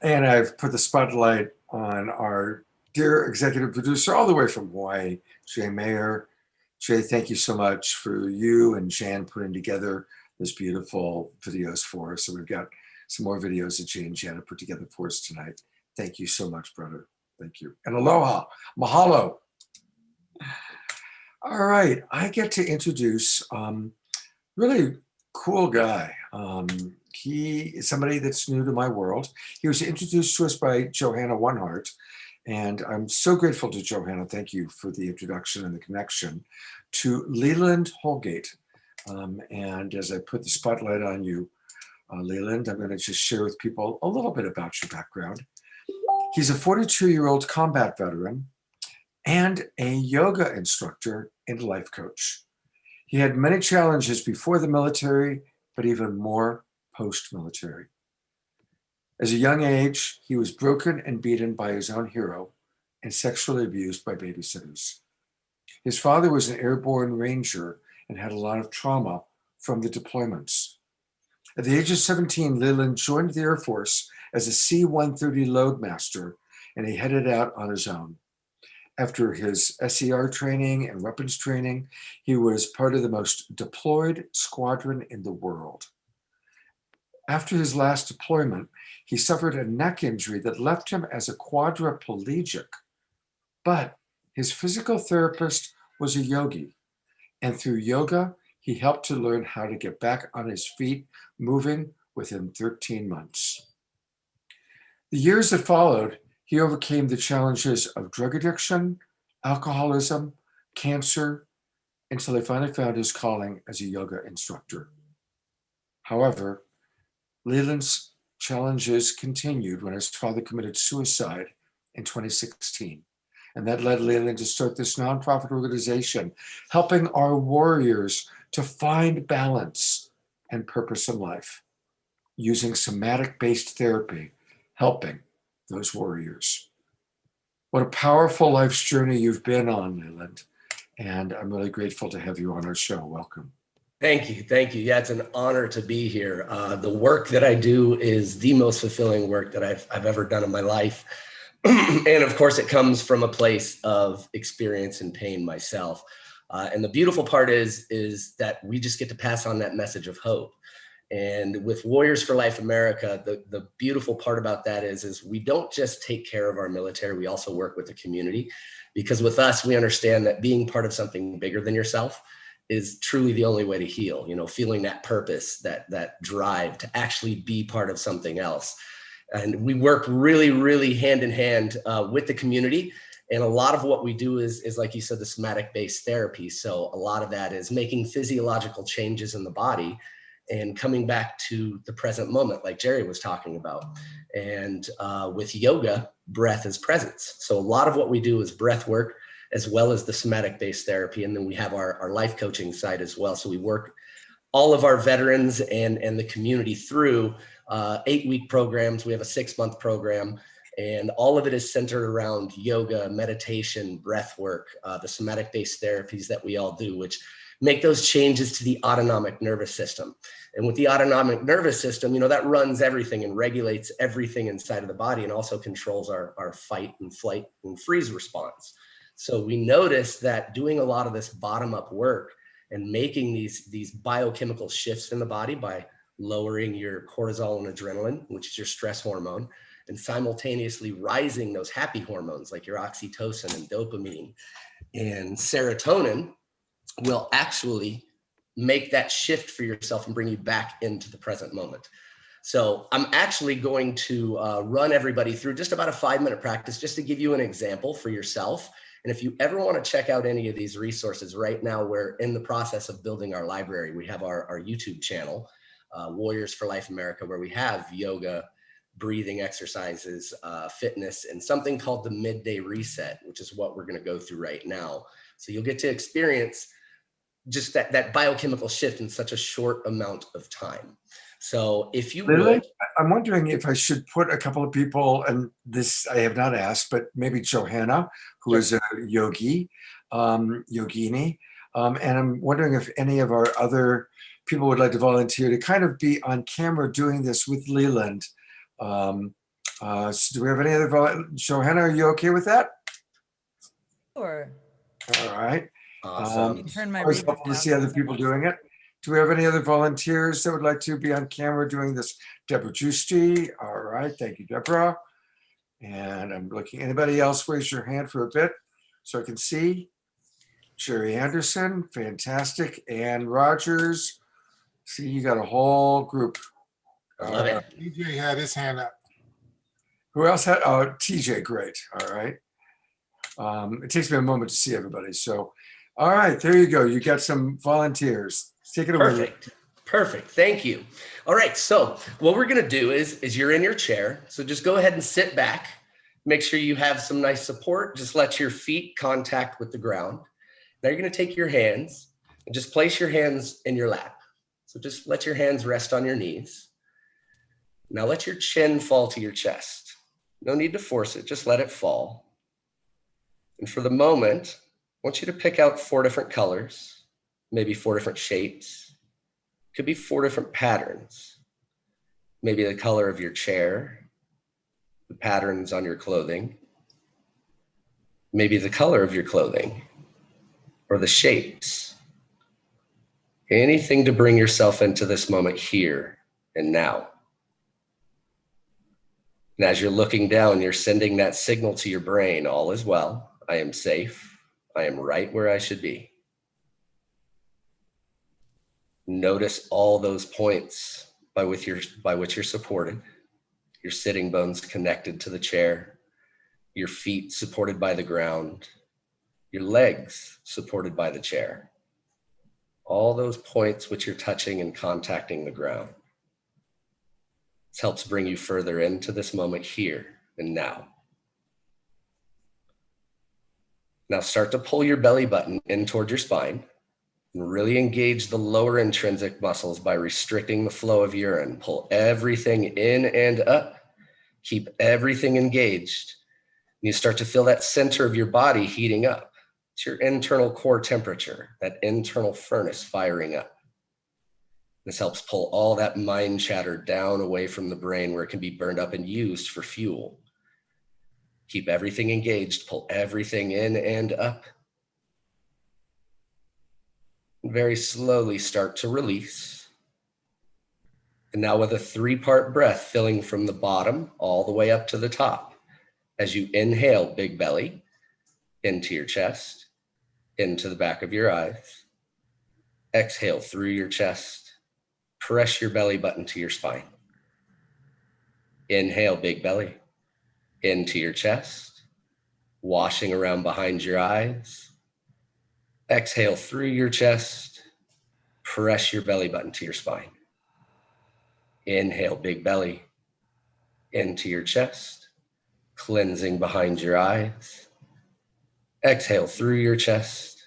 Speaker 1: And I've put the spotlight on our dear executive producer all the way from Hawaii, Jay Mayer. Jay, thank you so much for you and Jan putting together this beautiful videos for us. So we've got some more videos that Jay and Jan have put together for us tonight. Thank you so much, brother. Thank you. And aloha, mahalo. All right, I get to introduce really cool guy. He is somebody that's new to my world. He was introduced to us by Johanna Onehart, and I'm so grateful to Johanna. Thank you for the introduction and the connection to Leland Holgate. And as I put the spotlight on you, Leland, I'm going to just share with people a little bit about your background. He's a 42-year-old combat veteran and a yoga instructor and life coach. He had many challenges before the military, but even more post-military. As a young age, he was broken and beaten by his own hero and sexually abused by babysitters. His father was an airborne ranger and had a lot of trauma from the deployments. At the age of 17, Leland joined the Air Force as a C-130 loadmaster, and he headed out on his own. After his SER training and weapons training, he was part of the most deployed squadron in the world. After his last deployment, he suffered a neck injury that left him as a quadriplegic. But his physical therapist was a yogi, and through yoga, he helped to learn how to get back on his feet, moving within 13 months. The years that followed, he overcame the challenges of drug addiction, alcoholism, cancer, until he finally found his calling as a yoga instructor. However, Leland's challenges continued when his father committed suicide in 2016. And that led Leland to start this nonprofit organization, helping our warriors to find balance and purpose in life, using somatic-based therapy, helping those warriors. What a powerful life's journey you've been on, Leland. And I'm really grateful to have you on our show. Welcome.
Speaker 5: Thank you. Thank you. Yeah, it's an honor to be here. The work that I do is the most fulfilling work that I've ever done in my life. And of course, it comes from a place of experience and pain myself. And the beautiful part is that we just get to pass on that message of hope. And with Warriors for Life America, the beautiful part about that is we don't just take care of our military, we also work with the community. Because with us, we understand that being part of something bigger than yourself is truly the only way to heal, you know, feeling that purpose, that drive to actually be part of something else. And we work really, really hand in hand with the community. And a lot of what we do is like you said, the somatic-based therapy. So a lot of that is making physiological changes in the body and coming back to the present moment, like Jerry was talking about. And with yoga, breath is presence. So a lot of what we do is breath work, as well as the somatic-based therapy. And then we have our life coaching side as well. So we work all of our veterans and the community through 8-week programs. We have a 6-month program, and all of it is centered around yoga, meditation, breath work, the somatic-based therapies that we all do, which make those changes to the autonomic nervous system. And with the autonomic nervous system, you know, that runs everything and regulates everything inside of the body, and also controls our fight and flight and freeze response. So we noticed that doing a lot of this bottom-up work and making these biochemical shifts in the body by lowering your cortisol and adrenaline, which is your stress hormone, and simultaneously rising those happy hormones like your oxytocin and dopamine and serotonin, will actually make that shift for yourself and bring you back into the present moment. So I'm actually going to run everybody through just about a 5-minute practice, just to give you an example for yourself. And if you ever want to check out any of these resources, right now we're in the process of building our library. We have our YouTube channel, Warriors for Life America, where we have yoga, breathing exercises, fitness, and something called the midday reset, which is what we're going to go through right now. So you'll get to experience just that biochemical shift in such a short amount of time. So if you would.
Speaker 1: I'm wondering if I should put a couple of people, and this I have not asked, but maybe Johanna, who is a yogi, yogini. And I'm wondering if any of our other people would like to volunteer to kind of be on camera doing this with Leland. So do we have any other Johanna, are you okay with that?
Speaker 6: Sure.
Speaker 1: All right.
Speaker 5: Awesome.
Speaker 6: Turn my
Speaker 1: Always
Speaker 6: reader
Speaker 1: helpful to
Speaker 6: down
Speaker 1: see other people doing it. Do we have any other volunteers that would like to be on camera doing this? Deborah Giusti. All right. Thank you, Deborah. And I'm looking. Anybody else raise your hand for a bit so I can see? Jerry Anderson. Fantastic. Ann Rogers. See, you got a whole group.
Speaker 5: I love it.
Speaker 7: TJ had his hand up.
Speaker 1: Who else had? Oh, TJ. Great. All right. It takes me a moment to see everybody. So, all right, there you go. You got some volunteers. Take it away.
Speaker 5: Perfect. Perfect. Thank you. All right. So what we're going to do is you're in your chair. So just go ahead and sit back. Make sure you have some nice support. Just let your feet contact with the ground. Now you're going to take your hands and just place your hands in your lap. So just let your hands rest on your knees. Now let your chin fall to your chest. No need to force it. Just let it fall. And for the moment, I want you to pick out 4 different colors, maybe 4 different shapes. Could be 4 different patterns. Maybe the color of your chair, the patterns on your clothing, maybe the color of your clothing, or the shapes. Anything to bring yourself into this moment here and now. And as you're looking down, you're sending that signal to your brain, all is well. I am safe. I am right where I should be. Notice all those points by which you're supported. Your sitting bones connected to the chair, your feet supported by the ground, your legs supported by the chair. All those points which you're touching and contacting the ground. This helps bring you further into this moment here and now. Now start to pull your belly button in toward your spine. And really engage the lower intrinsic muscles by restricting the flow of urine. Pull everything in and up. Keep everything engaged. You start to feel that center of your body heating up. It's your internal core temperature, that internal furnace firing up. This helps pull all that mind chatter down away from the brain where it can be burned up and used for fuel. Keep everything engaged, pull everything in and up. And very slowly start to release. And now with a 3-part breath filling from the bottom all the way up to the top. As you inhale, big belly, into your chest, into the back of your eyes. Exhale through your chest. Press your belly button to your spine. Inhale, big belly, into your chest, washing around behind your eyes. Exhale through your chest. Press your belly button to your spine. Inhale, big belly, into your chest, cleansing behind your eyes. Exhale through your chest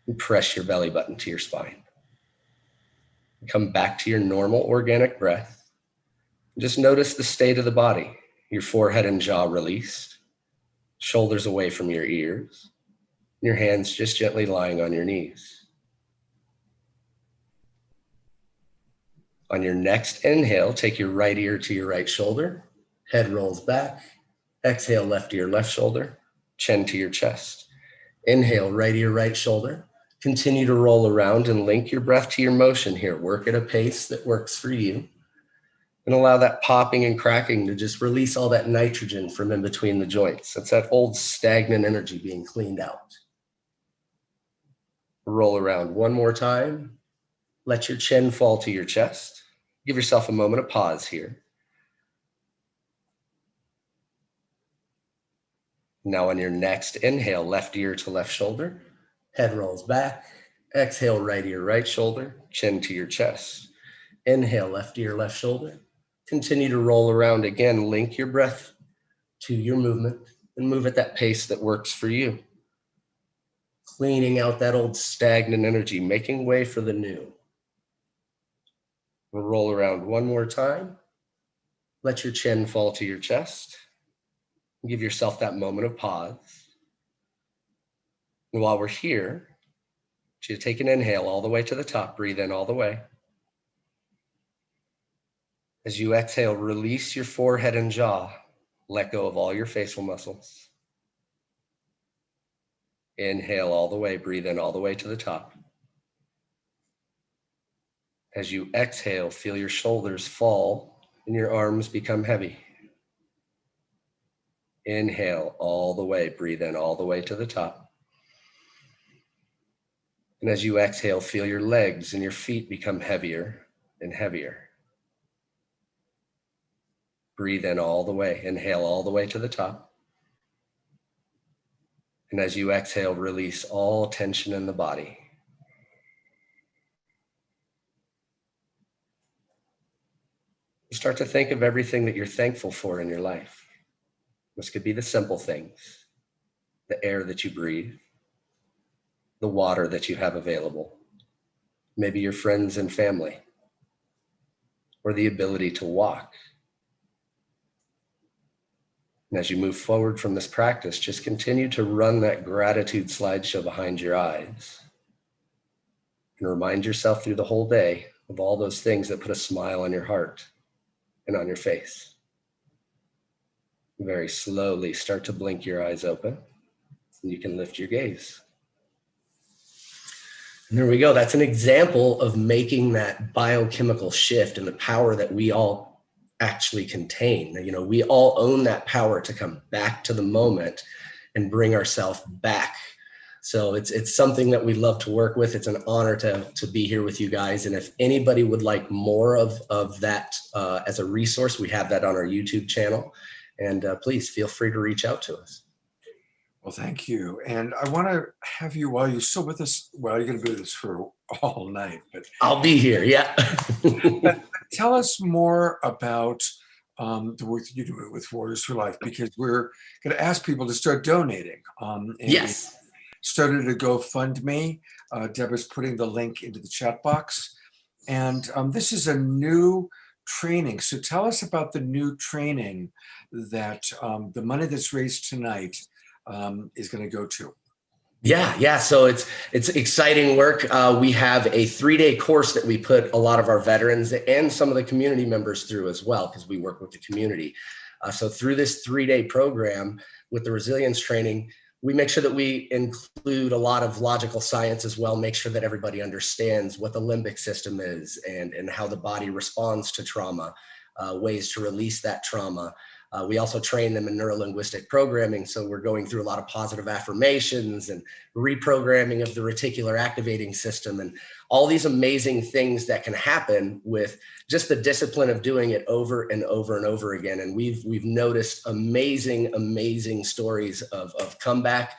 Speaker 5: and press your belly button to your spine. Come back to your normal organic breath. Just notice the state of the body, your forehead and jaw released, shoulders away from your ears, your hands just gently lying on your knees. On your next inhale, take your right ear to your right shoulder, head rolls back. Exhale, left ear, left shoulder, chin to your chest. Inhale, right ear, right shoulder. Continue to roll around and link your breath to your motion here. Work at a pace that works for you. And allow that popping and cracking to just release all that nitrogen from in between the joints. That's that old stagnant energy being cleaned out. Roll around one more time. Let your chin fall to your chest. Give yourself a moment of pause here. Now on your next inhale, left ear to left shoulder, head rolls back. Exhale, right ear, right shoulder, chin to your chest. Inhale, left ear, left shoulder. Continue to roll around again. Link your breath to your movement and move at that pace that works for you. Cleaning out that old stagnant energy, making way for the new. We'll roll around one more time. Let your chin fall to your chest. Give yourself that moment of pause. And while we're here, you take an inhale all the way to the top. Breathe in all the way. As you exhale, release your forehead and jaw. Let go of all your facial muscles. Inhale all the way. Breathe in all the way to the top. As you exhale, feel your shoulders fall and your arms become heavy. Inhale all the way. Breathe in all the way to the top. And as you exhale, feel your legs and your feet become heavier and heavier. Breathe in all the way. Inhale all the way to the top. And as you exhale, release all tension in the body. You start to think of everything that you're thankful for in your life. This could be the simple things, the air that you breathe, the water that you have available, maybe your friends and family, or the ability to walk. And as you move forward from this practice, just continue to run that gratitude slideshow behind your eyes and remind yourself through the whole day of all those things that put a smile on your heart and on your face. Very slowly start to blink your eyes open and you can lift your gaze. And there we go. That's an example of making that biochemical shift and the power that we all actually contain. You know, we all own that power to come back to the moment and bring ourselves back. So it's something that we love to work with. It's an honor to be here with you guys. And if anybody would like more of that as a resource, we have that on our YouTube channel. And please feel free to reach out to us.
Speaker 1: Well, thank you. And I want to have you, while you're still with us, well, you're going to be with us for all night, but
Speaker 5: I'll be here. Yeah.
Speaker 1: but tell us more about the work that you do with Warriors for Life, because we're going to ask people to start donating. And
Speaker 5: Yes.
Speaker 1: started a GoFundMe. Deborah's putting the link into the chat box. And this is a new training. So tell us about the new training that the money that's raised tonight is going to go to.
Speaker 5: Yeah. So it's exciting work. We have a 3-day course that we put a lot of our veterans and some of the community members through as well, because we work with the community. So through this 3-day program with the resilience training, we make sure that we include a lot of logical science as well, make sure that everybody understands what the limbic system is and how the body responds to trauma, ways to release that trauma. We also train them in neuro-linguistic programming. So we're going through a lot of positive affirmations and reprogramming of the reticular activating system and all these amazing things that can happen with just the discipline of doing it over and over and over again. And we've noticed amazing stories of comeback.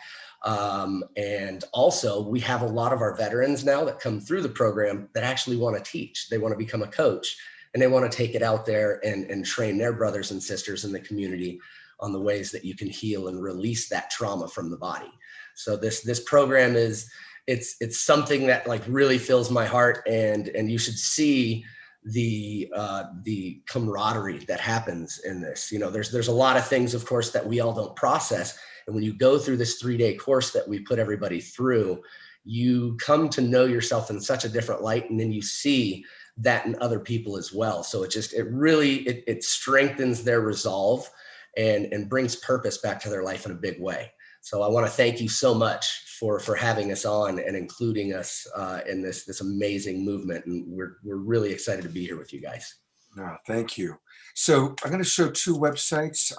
Speaker 5: And also we have a lot of our veterans now that come through the program that actually want to teach. They want to become a coach. And they want to take it out there and train their brothers and sisters in the community on the ways that you can heal and release that trauma from the body. So this program it's something that like really fills my heart, and you should see the camaraderie that happens in this. You know, there's a lot of things, of course, that we all don't process. And when you go through this 3-day course that we put everybody through, you come to know yourself in such a different light, and then you see that in other people as well. So it really strengthens their resolve and brings purpose back to their life in a big way. So I want to thank you so much for having us on and including us in this amazing movement. And we're really excited to be here with you guys.
Speaker 1: No, thank you. So I'm going to show 2 websites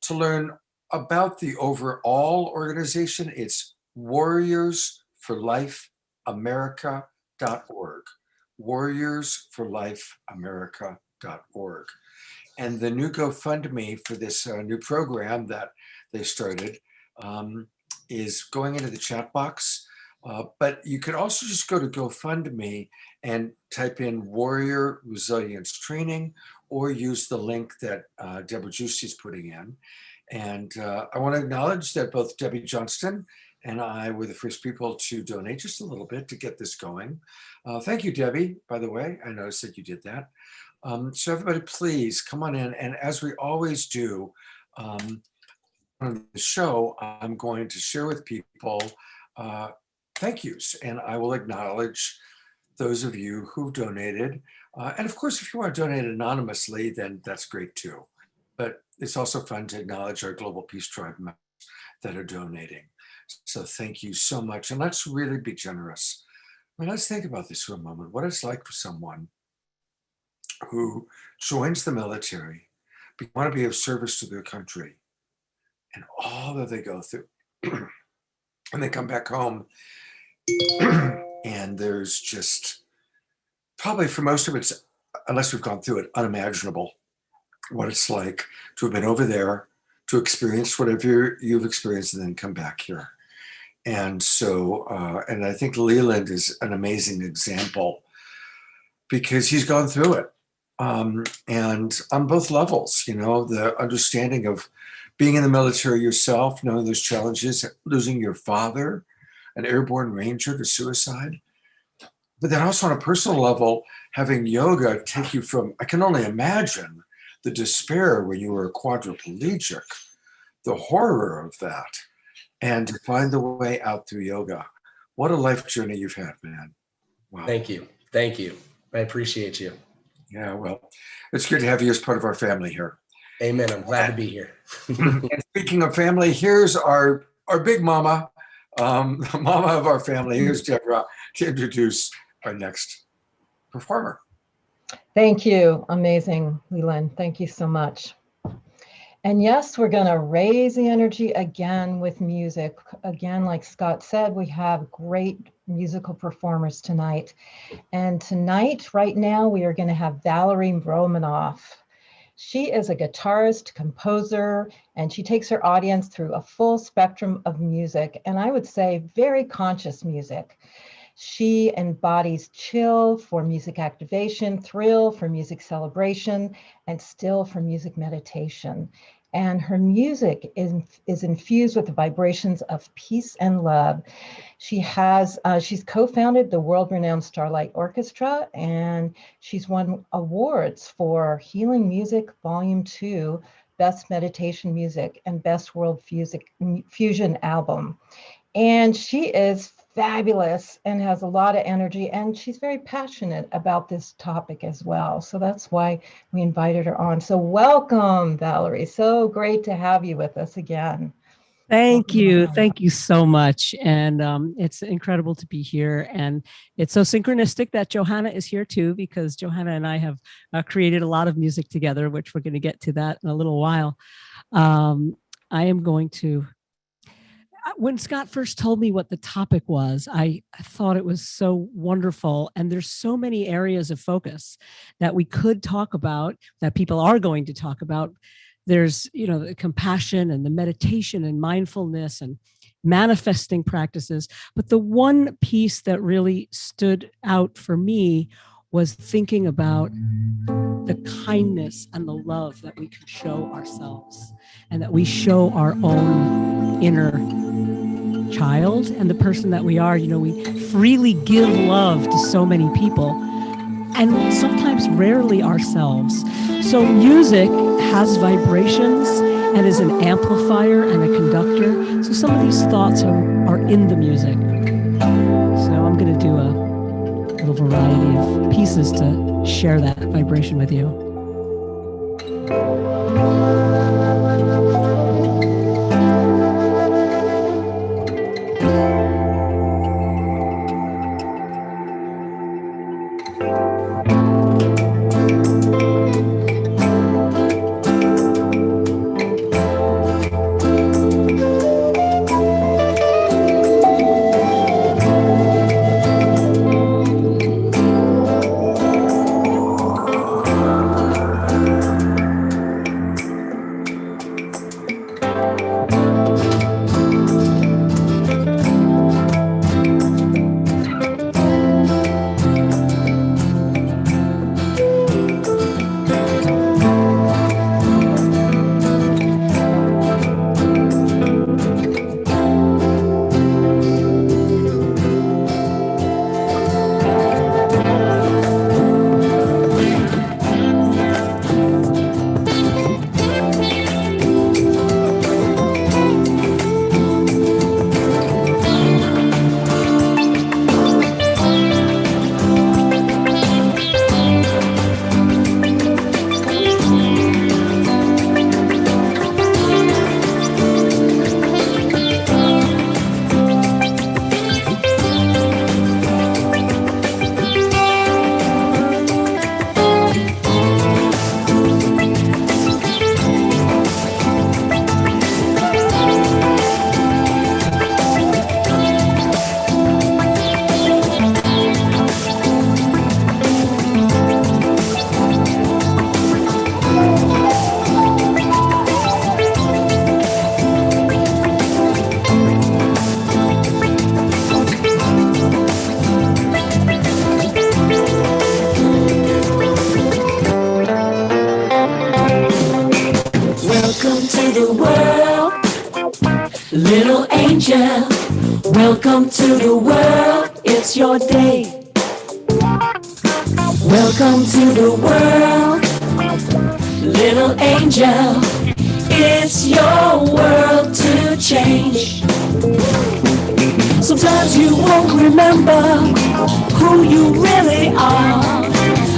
Speaker 1: to learn about the overall organization. It's warriorsforlifeamerica.org. warriorsforlifeamerica.org. And the new GoFundMe for this new program that they started is going into the chat box. But you could also just go to GoFundMe and type in Warrior Resilience Training, or use the link that Deborah Juicy is putting in. And I want to acknowledge that both Debbie Johnston and I were the first people to donate just a little bit to get this going. Thank you, Debbie, by the way. I noticed that you did that. So everybody, please come on in. And as we always do on the show, I'm going to share with people thank yous. And I will acknowledge those of you who've donated. And of course, if you want to donate anonymously, then that's great too. But it's also fun to acknowledge our Global Peace Tribe members that are donating. So thank you so much. And let's really be generous. I mean, let's think about this for a moment. What it's like for someone who joins the military, want to be of service to their country, and all that they go through. And they come back home and there's just, probably for most of it, unless we've gone through it, unimaginable what it's like to have been over there, to experience whatever you've experienced, and then come back here. And so, and I think Leland is an amazing example because he's gone through it. And on both levels, you know, the understanding of being in the military yourself, knowing those challenges, losing your father, an airborne ranger, to suicide. But then also on a personal level, having yoga take you from, I can only imagine the despair when you were a quadriplegic, the horror of that, and to find the way out through yoga. What a life journey you've had, man. Wow.
Speaker 5: Thank you. Thank you. I appreciate you.
Speaker 1: Yeah, well, it's good to have you as part of our family here.
Speaker 5: Amen. I'm glad to be here.
Speaker 1: And speaking of family, here's our big mama, the mama of our family. Here's Deborah to introduce our next performer.
Speaker 3: Thank you. Amazing, Leland. Thank you so much. And yes, we're going to raise the energy again with music. Again, like Scott said, we have great musical performers tonight. And tonight, right now, we are going to have Valerie Romanoff. She is a guitarist, composer, and she takes her audience through a full spectrum of music, and I would say very conscious music. She embodies chill for music activation, thrill for music celebration, and still for music meditation. and her music is infused with the vibrations of peace and love. She's co-founded the world-renowned Starlight Orchestra, and she's won awards for Healing Music Volume 2, Best Meditation Music, and Best World Fusion Album. And she is fabulous and has a lot of energy, and she's very passionate about this topic as well. So that's why we invited her on. So welcome, Valerie. So great to have you with us again.
Speaker 7: Thank you. Thank you so much. And it's incredible to be here. And it's so synchronistic that Johanna is here too, because Johanna and I have created a lot of music together, which we're going to get to that in a little while. I am going to, when Scott first told me what the topic was, I thought it was so wonderful. And there's so many areas of focus that we could talk about, that people are going to talk about. There's, the compassion and the meditation and mindfulness and manifesting practices. But the one piece that really stood out for me was thinking about the kindness and the love that we can show ourselves, and that we show our own inner child and the person that we are. We freely give love to so many people, and sometimes rarely ourselves. So music has vibrations and is an amplifier and a conductor. So some of these thoughts are in the music. So I'm going to do a little variety of pieces to share that vibration with you.
Speaker 8: Welcome to the world, it's your day. Welcome to the world, little angel. It's your world to change. Sometimes you won't remember who you really are,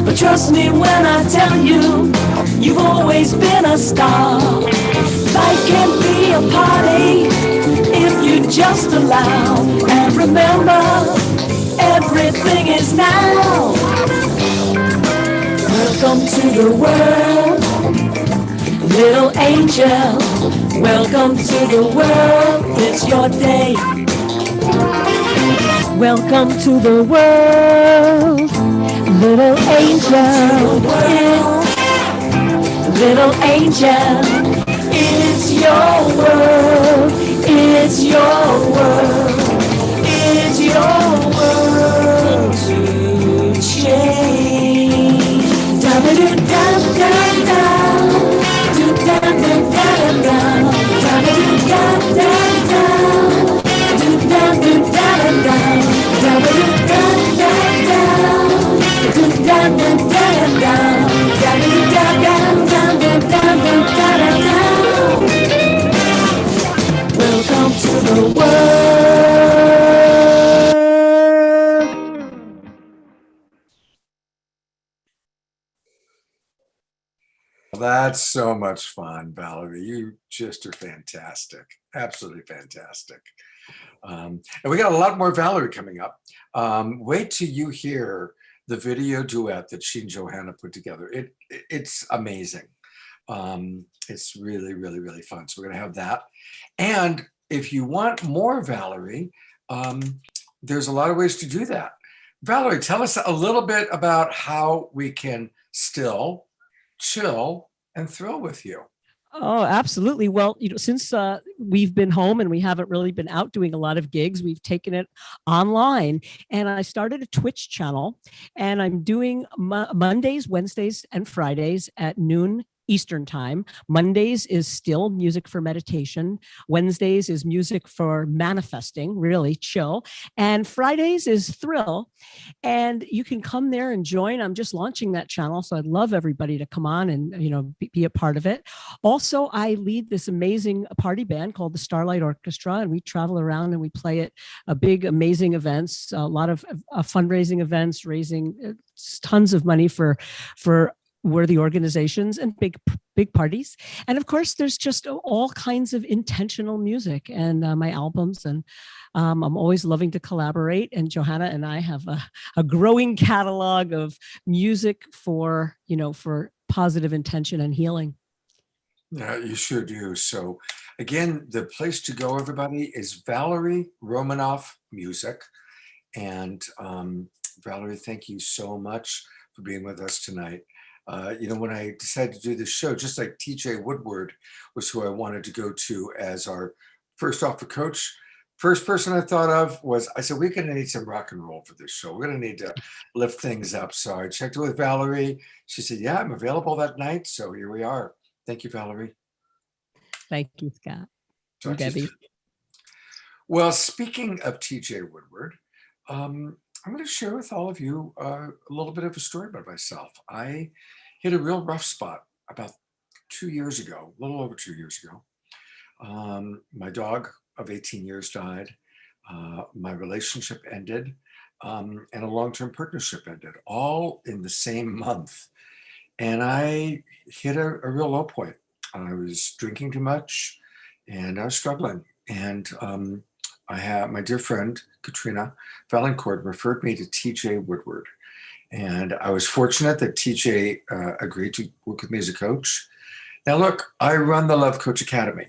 Speaker 8: but trust me when I tell you, you've always been a star. Life can be a party if you just allow, and remember, everything is now. Welcome to the world, little angel. Welcome to the world, it's your day.
Speaker 7: Welcome to the world, little angel.
Speaker 8: Little angel, it's your world, it's your world, it's your world to change. Da da da da da da da da da da.
Speaker 1: That's so much fun, Valerie. You just are fantastic. Absolutely fantastic. And we got a lot more Valerie coming up. Wait till you hear the video duet that she and Johanna put together. It's amazing. It's really, really, really fun. So we're going to have that. And if you want more Valerie, there's a lot of ways to do that. Valerie, tell us a little bit about how we can still chill and thrill with you.
Speaker 7: Oh, absolutely. Well, since we've been home and we haven't really been out doing a lot of gigs, we've taken it online. And I started a Twitch channel, and I'm doing Mondays, Wednesdays, and Fridays at noon Eastern time. Mondays is still music for meditation. Wednesdays is music for manifesting, really chill. And Fridays is thrill. And you can come there and join. I'm just launching that channel, so I'd love everybody to come on and be a part of it. Also, I lead this amazing party band called the Starlight Orchestra, and we travel around and we play at big, amazing events, a lot of fundraising events, raising tons of money for worthy organizations and big parties. And of course, there's just all kinds of intentional music and my albums. And I'm always loving to collaborate. And Johanna and I have a growing catalog of music for positive intention and healing.
Speaker 1: Yeah, you sure do. So again, the place to go, everybody, is Valerie Romanoff Music. And Valerie, thank you so much for being with us tonight. When I decided to do this show, just like TJ Woodward was who I wanted to go to as our first offer coach, first person I thought of was, I said, we're going to need some rock and roll for this show. We're going to need to lift things up. So I checked with Valerie. She said, yeah, I'm available that night. So here we are. Thank you, Valerie.
Speaker 7: Thank you, Scott. And Debbie.
Speaker 1: Well, speaking of TJ Woodward, I'm going to share with all of you a little bit of a story about myself. I hit a real rough spot about 2 years ago, a little over 2 years ago. My dog of 18 years died. My relationship ended, and a long-term partnership ended, all in the same month. And I hit a real low point. I was drinking too much, and I was struggling. And I had my dear friend, Katrina Valancourt, referred me to TJ Woodward. And I was fortunate that TJ agreed to work with me as a coach. Now, look, I run the Love Coach Academy.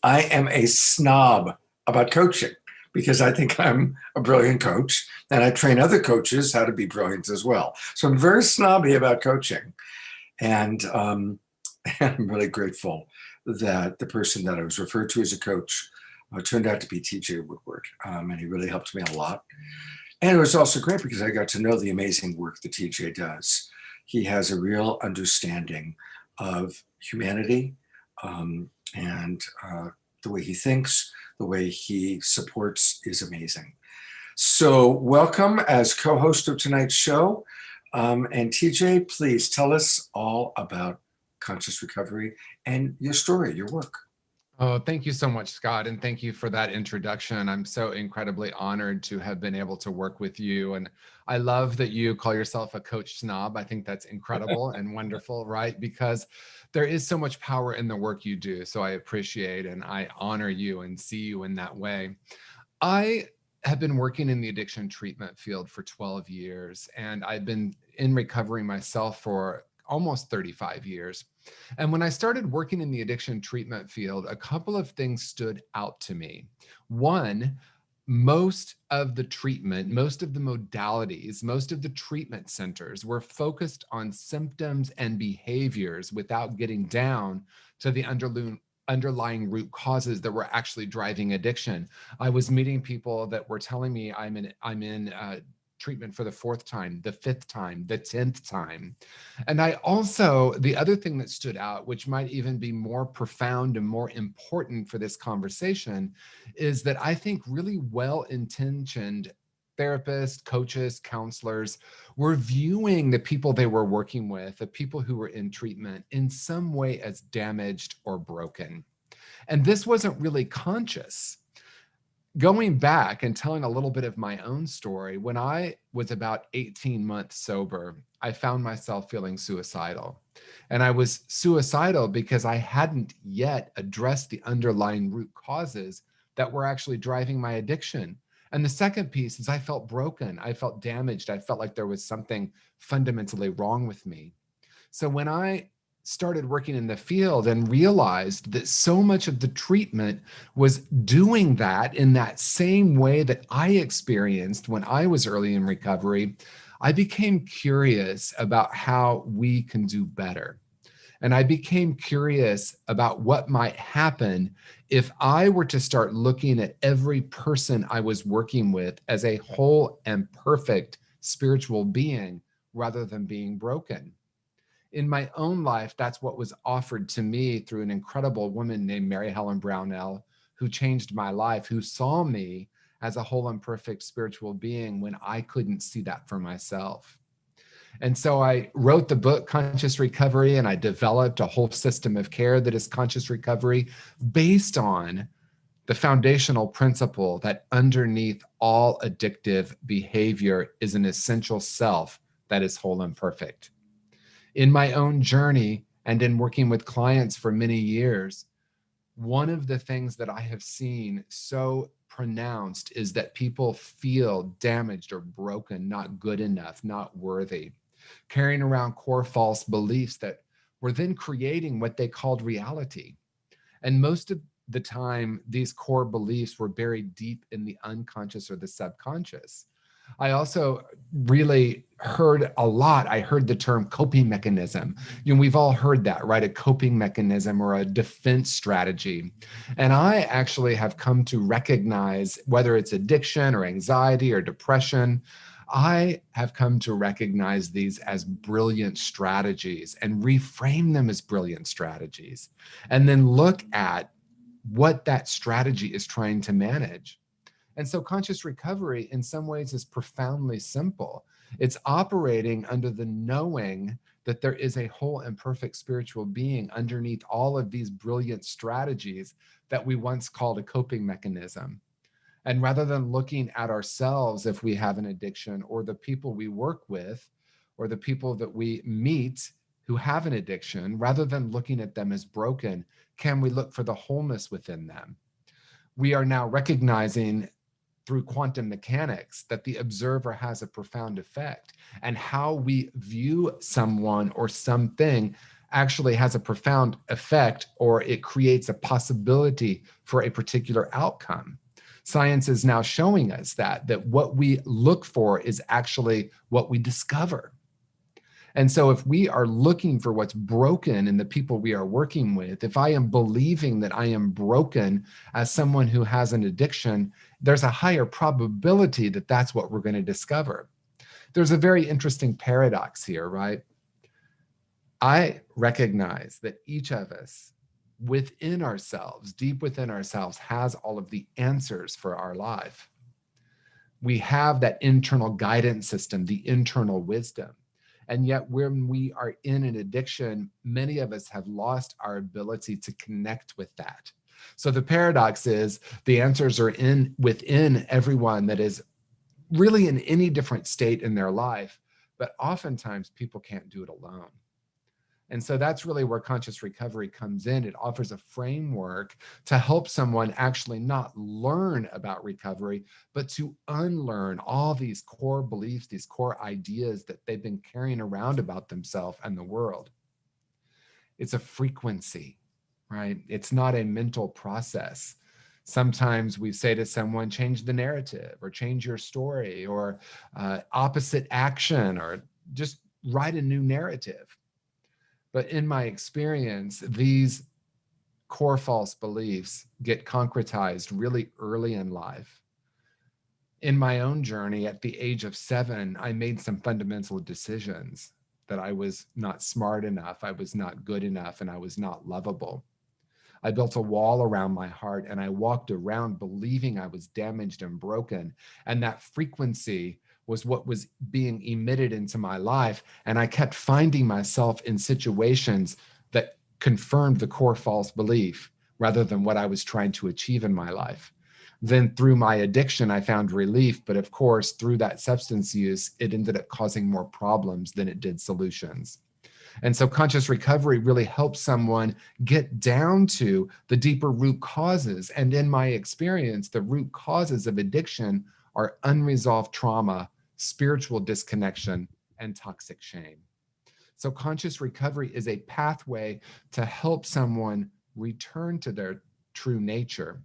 Speaker 1: I am a snob about coaching because I think I'm a brilliant coach, and I train other coaches how to be brilliant as well. So I'm very snobby about coaching. And I'm really grateful that the person that I was referred to as a coach turned out to be TJ Woodward, and he really helped me a lot. And it was also great because I got to know the amazing work that TJ does. He has a real understanding of humanity and the way he thinks, the way he supports is amazing. So welcome as co-host of tonight's show. And TJ, please tell us all about conscious recovery and your story, your work.
Speaker 9: Oh, thank you so much, Scott. And thank you for that introduction. I'm so incredibly honored to have been able to work with you. And I love that you call yourself a coach snob. I think that's incredible and wonderful, right? Because there is so much power in the work you do. So I appreciate and I honor you and see you in that way. I have been working in the addiction treatment field for 12 years, and I've been in recovery myself for almost 35 years. And when I started working in the addiction treatment field, a couple of things stood out to me. One, most of the treatment, most of the modalities, most of the treatment centers were focused on symptoms and behaviors without getting down to the underlying root causes that were actually driving addiction. I was meeting people that were telling me I'm in treatment for the 4th time, the 5th time, the 10th time. And the other thing that stood out, which might even be more profound and more important for this conversation, is that I think really well-intentioned therapists, coaches, counselors were viewing the people they were working with, the people who were in treatment, in some way as damaged or broken. And this wasn't really conscious. going back and telling a little bit of my own story, when I was about 18 months sober, I found myself feeling suicidal. And I was suicidal because I hadn't yet addressed the underlying root causes that were actually driving my addiction. And the second piece is I felt broken. I felt damaged. I felt like there was something fundamentally wrong with me. So when I started working in the field and realized that so much of the treatment was doing that in that same way that I experienced when I was early in recovery, I became curious about how we can do better. And I became curious about what might happen if I were to start looking at every person I was working with as a whole and perfect spiritual being rather than being broken. In my own life, that's what was offered to me through an incredible woman named Mary Helen Brownell, who changed my life, who saw me as a whole and perfect spiritual being when I couldn't see that for myself. And so I wrote the book, Conscious Recovery, and I developed a whole system of care that is conscious recovery based on the foundational principle that underneath all addictive behavior is an essential self that is whole and perfect. In my own journey and in working with clients for many years, one of the things that I have seen so pronounced is that people feel damaged or broken, not good enough, not worthy, carrying around core false beliefs that were then creating what they called reality. And most of the time, these core beliefs were buried deep in the unconscious or the subconscious. I also really heard a lot. I heard the term coping mechanism. We've all heard that, right? A coping mechanism or a defense strategy. And I actually have come to recognize, whether it's addiction or anxiety or depression, I have come to recognize these as brilliant strategies and reframe them as brilliant strategies. And then look at what that strategy is trying to manage. And so conscious recovery in some ways is profoundly simple. It's operating under the knowing that there is a whole and perfect spiritual being underneath all of these brilliant strategies that we once called a coping mechanism. And rather than looking at ourselves if we have an addiction, or the people we work with, or the people that we meet who have an addiction, rather than looking at them as broken, can we look for the wholeness within them? We are now recognizing through quantum mechanics that the observer has a profound effect, and how we view someone or something actually has a profound effect, or it creates a possibility for a particular outcome. Science is now showing us that what we look for is actually what we discover. And so if we are looking for what's broken in the people we are working with, if I am believing that I am broken as someone who has an addiction, there's a higher probability that that's what we're going to discover. There's a very interesting paradox here, right? I recognize that each of us within ourselves, deep within ourselves, has all of the answers for our life. We have that internal guidance system, the internal wisdom. And yet when we are in an addiction, many of us have lost our ability to connect with that. So the paradox is the answers are within everyone that is really in any different state in their life, but oftentimes people can't do it alone. And so that's really where conscious recovery comes in. It offers a framework to help someone actually not learn about recovery, but to unlearn all these core beliefs, these core ideas that they've been carrying around about themselves and the world. It's a frequency, right? It's not a mental process. Sometimes we say to someone, change the narrative, or change your story, or opposite action, or just write a new narrative. But in my experience, these core false beliefs get concretized really early in life. In my own journey, at the age of 7, I made some fundamental decisions that I was not smart enough, I was not good enough, and I was not lovable. I built a wall around my heart, and I walked around believing I was damaged and broken. And that frequency was what was being emitted into my life. And I kept finding myself in situations that confirmed the core false belief rather than what I was trying to achieve in my life. Then through my addiction, I found relief. But of course, through that substance use, it ended up causing more problems than it did solutions. And so conscious recovery really helps someone get down to the deeper root causes. And in my experience, the root causes of addiction are unresolved trauma, spiritual disconnection, and toxic shame. So conscious recovery is a pathway to help someone return to their true nature,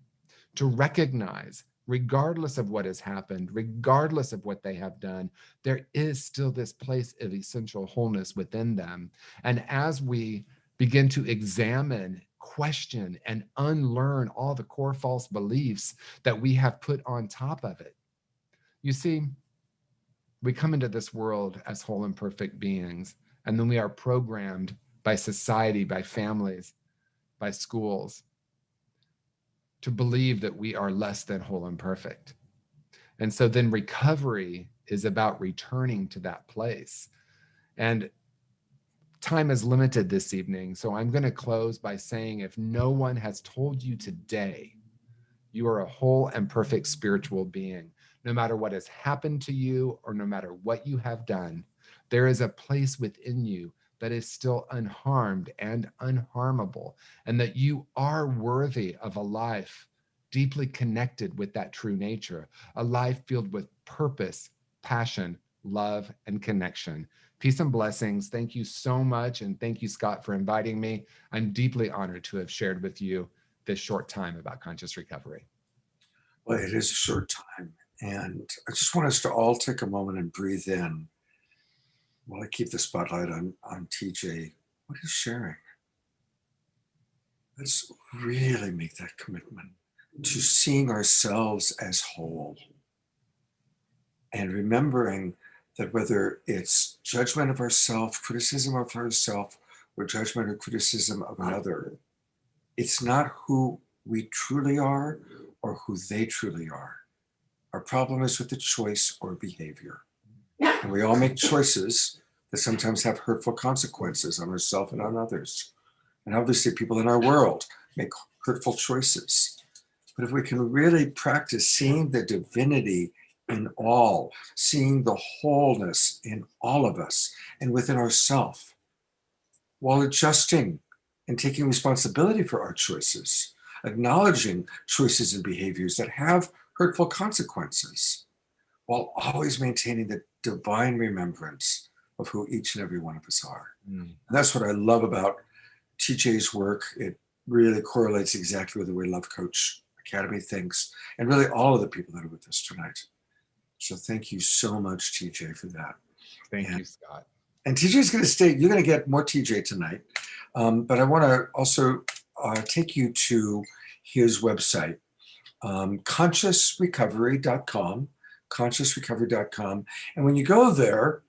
Speaker 9: to recognize, regardless of what has happened, regardless of what they have done, there is still this place of essential wholeness within them. And as we begin to examine, question, and unlearn all the core false beliefs that we have put on top of it, you see, we come into this world as whole and perfect beings, and then we are programmed by society, by families, by schools, to believe that we are less than whole and perfect. And so then recovery is about returning to that place. And time is limited this evening, so I'm going to close by saying, if no one has told you today, you are a whole and perfect spiritual being, no matter what has happened to you or no matter what you have done, there is a place within you that is still unharmed and unharmable, and that you are worthy of a life deeply connected with that true nature, a life filled with purpose, passion, love, and connection. Peace and blessings. Thank you so much. And thank you, Scott, for inviting me. I'm deeply honored to have shared with you this short time about conscious recovery.
Speaker 1: Well, it is a short time. And I just want us to all take a moment and breathe in while I keep the spotlight on TJ. What he's sharing. Let's really make that commitment to seeing ourselves as whole. And remembering that whether it's judgment of ourselves, criticism of ourselves, or judgment or criticism of another, it's not who we truly are or who they truly are. Our problem is with the choice or behavior. And we all make choices that sometimes have hurtful consequences on ourselves and on others. And obviously people in our world make hurtful choices. But if we can really practice seeing the divinity in all, seeing the wholeness in all of us and within ourselves, while adjusting and taking responsibility for our choices, acknowledging choices and behaviors that have hurtful consequences, while always maintaining the divine remembrance of who each and every one of us are. And that's what I love about TJ's work. It really correlates exactly with the way Love Coach Academy thinks, and really all of the people that are with us tonight. So thank you so much, TJ, for that.
Speaker 9: Thank you, Scott.
Speaker 1: And TJ's going to stay, you're going to get more TJ tonight. But I want to also take you to his website, consciousrecovery.com, consciousrecovery.com. And when you go there,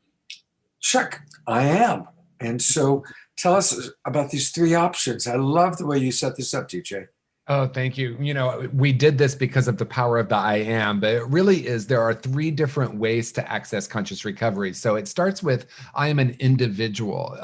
Speaker 1: check I am. And so tell us about these three options. I love the way you set this up, TJ.
Speaker 9: Oh, thank you. You know, we did this because of the power of the I am, but it really is, there are three different ways to access conscious recovery. So it starts with, I am an individual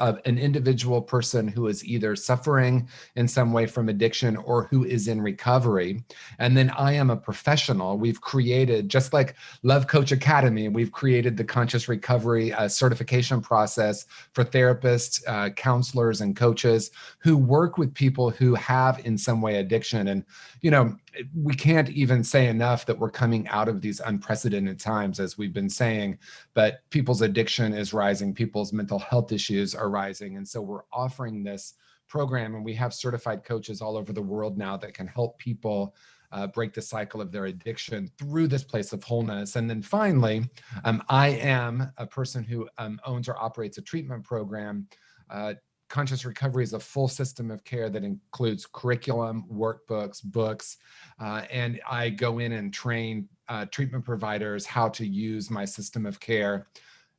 Speaker 9: person who is either suffering in some way from addiction or who is in recovery. And then I am a professional. We've created, just like Love Coach Academy, we've created the conscious recovery certification process for therapists, counselors, and coaches who work with people who have in some way addiction. And, you know, we can't even say enough that we're coming out of these unprecedented times, as we've been saying, but people's addiction is rising, people's mental health issues are rising. And so we're offering this program, and we have certified coaches all over the world now that can help people break the cycle of their addiction through this place of wholeness. And then finally, I am a person who owns or operates a treatment program. Conscious recovery is a full system of care that includes curriculum, workbooks, books, and I go in and train treatment providers how to use my system of care.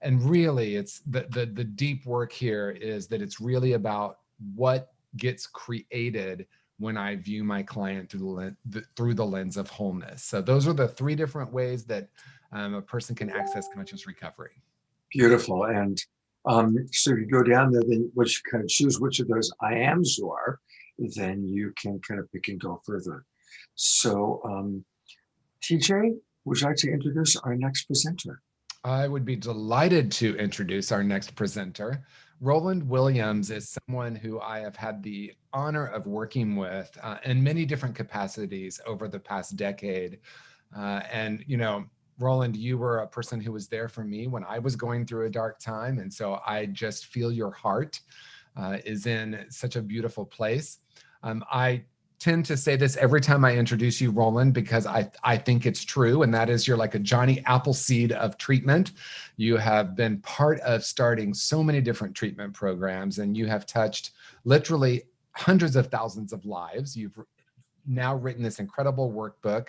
Speaker 9: And really, it's the deep work here is that it's really about what gets created when I view my client through the lens of wholeness. So those are the three different ways that a person can access conscious recovery.
Speaker 1: Beautiful. And so if you go down there, then once you kind of choose which of those I ams you are, then you can kind of pick and go further. So TJ, would you like to introduce our next presenter?
Speaker 9: I would be delighted to introduce our next presenter. Roland Williams is someone who I have had the honor of working with in many different capacities over the past decade. And, you know, Roland, you were a person who was there for me when I was going through a dark time. And so I just feel your heart is in such a beautiful place. I tend to say this every time I introduce you, Roland, because I think it's true. And that is, you're like a Johnny Appleseed of treatment. You have been part of starting so many different treatment programs, and you have touched literally hundreds of thousands of lives. You've now written this incredible workbook.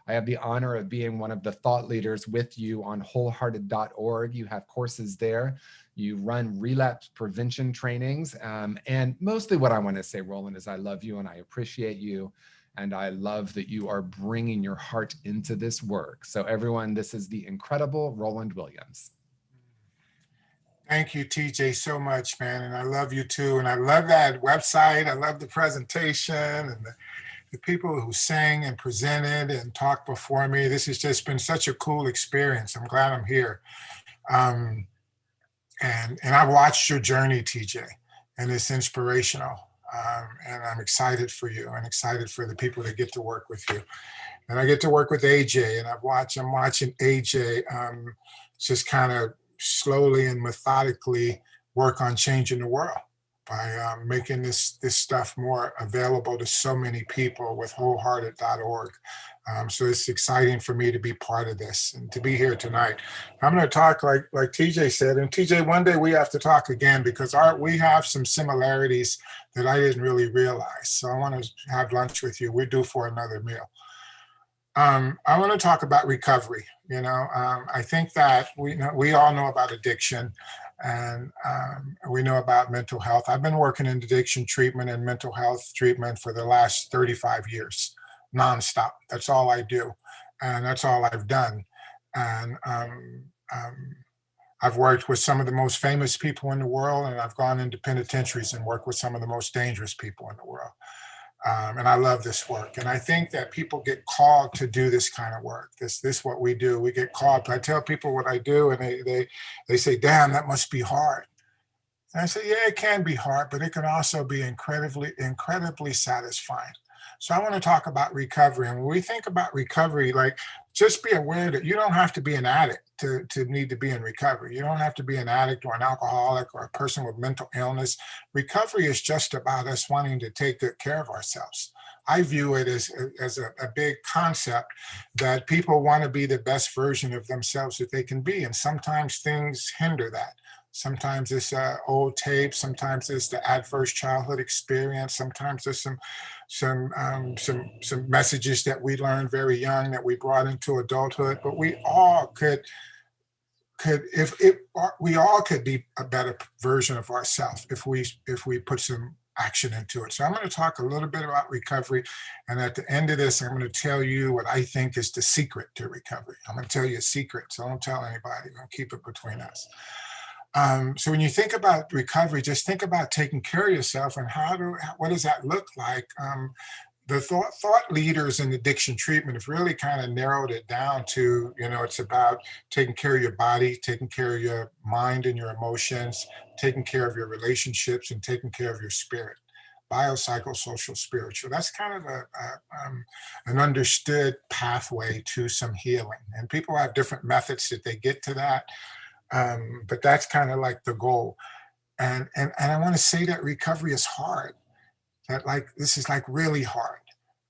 Speaker 9: I have the honor of being one of the thought leaders with you on wholehearted.org. You have courses there. You run relapse prevention trainings. And mostly what I want to say, Roland, is I love you and I appreciate you. And I love that you are bringing your heart into this work. So everyone, this is the incredible Roland Williams.
Speaker 10: Thank you, TJ, so much, man. And I love you too. And I love that website. I love the presentation and the people who sang and presented and talked before me. This has just been such a cool experience. I'm glad I'm here. And I've watched your journey, TJ, and it's inspirational. And I'm excited for you and excited for the people that get to work with you. And I get to work with AJ, and I'm watching AJ just kind of slowly and methodically work on changing the world by making this stuff more available to so many people with wholehearted.org. So it's exciting for me to be part of this and to be here tonight. I'm going to talk like TJ said, and TJ, one day we have to talk again because we have some similarities that I didn't really realize. So I want to have lunch with you. We're due for another meal. I want to talk about recovery. You know, I think that we all know about addiction, and we know about mental health. I've been working in addiction treatment and mental health treatment for the last 35 years, nonstop. That's all I do, and that's all I've done. And I've worked with some of the most famous people in the world, and I've gone into penitentiaries and worked with some of the most dangerous people in the world. And I love this work. And I think that people get called to do this kind of work. This what we do. We get called. I tell people what I do, and they say, damn, that must be hard. And I say, yeah, it can be hard, but it can also be incredibly satisfying. So I want to talk about recovery. And when we think about recovery, like, just be aware that you don't have to be an addict to need to be in recovery. You don't have to be an addict or an alcoholic or a person with mental illness. Recovery is just about us wanting to take good care of ourselves. I view it as a big concept that people want to be the best version of themselves that they can be. And sometimes things hinder that. Sometimes it's old tape. Sometimes it's the adverse childhood experience. Sometimes there's some messages that we learned very young that we brought into adulthood. But we all could be a better version of ourselves if we put some action into it. So I'm going to talk a little bit about recovery, and at the end of this, I'm going to tell you what I think is the secret to recovery. I'm going to tell you a secret, so don't tell anybody. I'm going to keep it between us. So when you think about recovery, just think about taking care of yourself and what does that look like? The thought leaders in addiction treatment have really kind of narrowed it down to, it's about taking care of your body, taking care of your mind and your emotions, taking care of your relationships, and taking care of your spirit. Biopsychosocial spiritual. That's kind of an understood pathway to some healing. And people have different methods that they get to that. But that's kind of like the goal. And I want to say that recovery is hard. That this is really hard.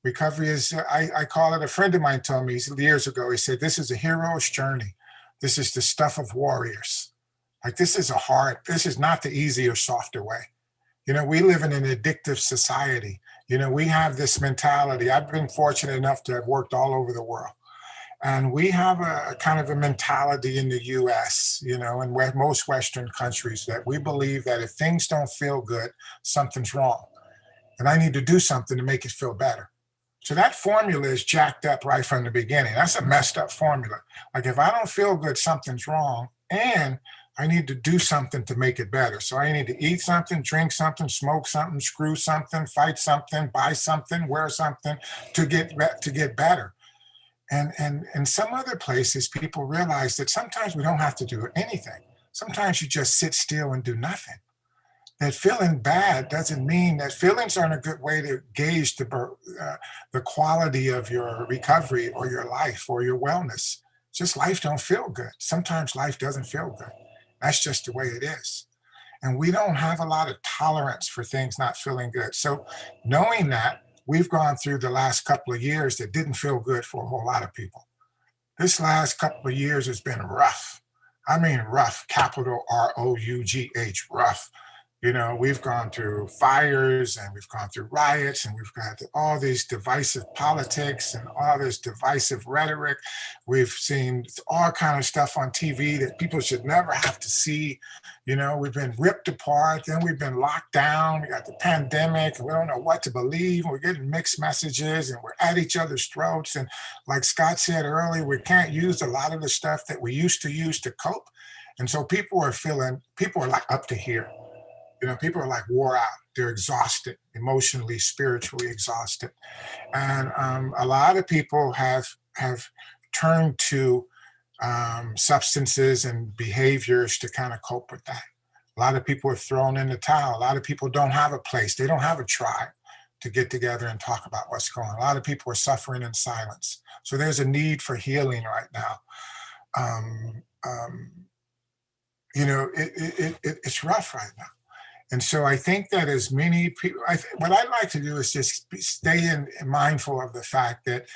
Speaker 10: Recovery is, I call it, a friend of mine told me years ago, he said, this is a hero's journey. This is the stuff of warriors. This is not the easy or softer way. We live in an addictive society. We have this mentality. I've been fortunate enough to have worked all over the world. And we have a kind of a mentality in the US, and most Western countries, that we believe that if things don't feel good, something's wrong. And I need to do something to make it feel better. So that formula is jacked up right from the beginning. That's a messed up formula. If I don't feel good, something's wrong, and I need to do something to make it better. So I need to eat something, drink something, smoke something, screw something, fight something, buy something, wear something to get better. And in some other places, people realize that sometimes we don't have to do anything. Sometimes you just sit still and do nothing. That feeling bad doesn't mean that feelings aren't a good way to gauge the quality of your recovery or your life or your wellness. Just life don't feel good. Sometimes life doesn't feel good. That's just the way it is. And we don't have a lot of tolerance for things not feeling good. So knowing that, we've gone through the last couple of years that didn't feel good for a whole lot of people. This last couple of years has been rough. I mean rough, capital R-O-U-G-H, rough. You know, we've gone through fires and we've gone through riots and we've got all these divisive politics and all this divisive rhetoric. We've seen all kind of stuff on TV that people should never have to see. You know, we've been ripped apart, then we've been locked down. We got the pandemic. We don't know what to believe. We're getting mixed messages and we're at each other's throats. And like Scott said earlier, we can't use a lot of the stuff that we used to use to cope. And so people are like up to here. You know, people are like wore out. They're exhausted, emotionally, spiritually exhausted. And a lot of people have turned to substances and behaviors to kind of cope with that. A lot of people have thrown in the towel. A lot of people don't have a place. They don't have a tribe to get together and talk about what's going on. A lot of people are suffering in silence. So there's a need for healing right now. You know, it's rough right now. And so I think that as many people, what I'd like to do is just stay mindful of the fact that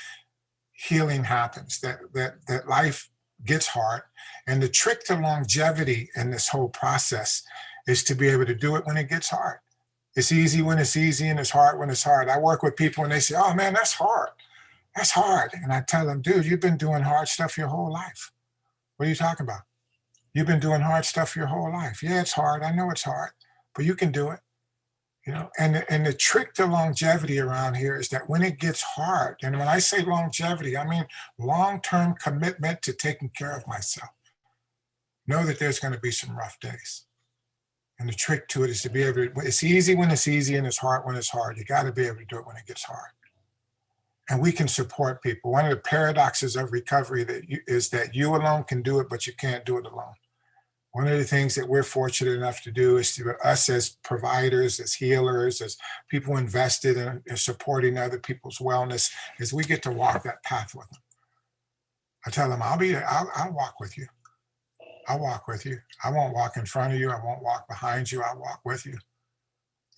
Speaker 10: healing happens, that life gets hard. And the trick to longevity in this whole process is to be able to do it when it gets hard. It's easy when it's easy and it's hard when it's hard. I work with people and they say, oh man, that's hard. That's hard. And I tell them, dude, you've been doing hard stuff your whole life. What are you talking about? You've been doing hard stuff your whole life. Yeah, it's hard. I know it's hard. But you can do it, you know. And the trick to longevity around here is that when it gets hard, and when I say longevity, I mean long-term commitment to taking care of myself. Know that there's going to be some rough days. And the trick to it is to be able to, it's easy when it's easy and it's hard when it's hard. You got to be able to do it when it gets hard. And we can support people. One of the paradoxes of recovery is that you alone can do it, but you can't do it alone. One of the things that we're fortunate enough to do is to us as providers, as healers, as people invested in supporting other people's wellness, is we get to walk that path with them. I tell them, I'll walk with you. I'll walk with you. I won't walk in front of you. I won't walk behind you. I'll walk with you.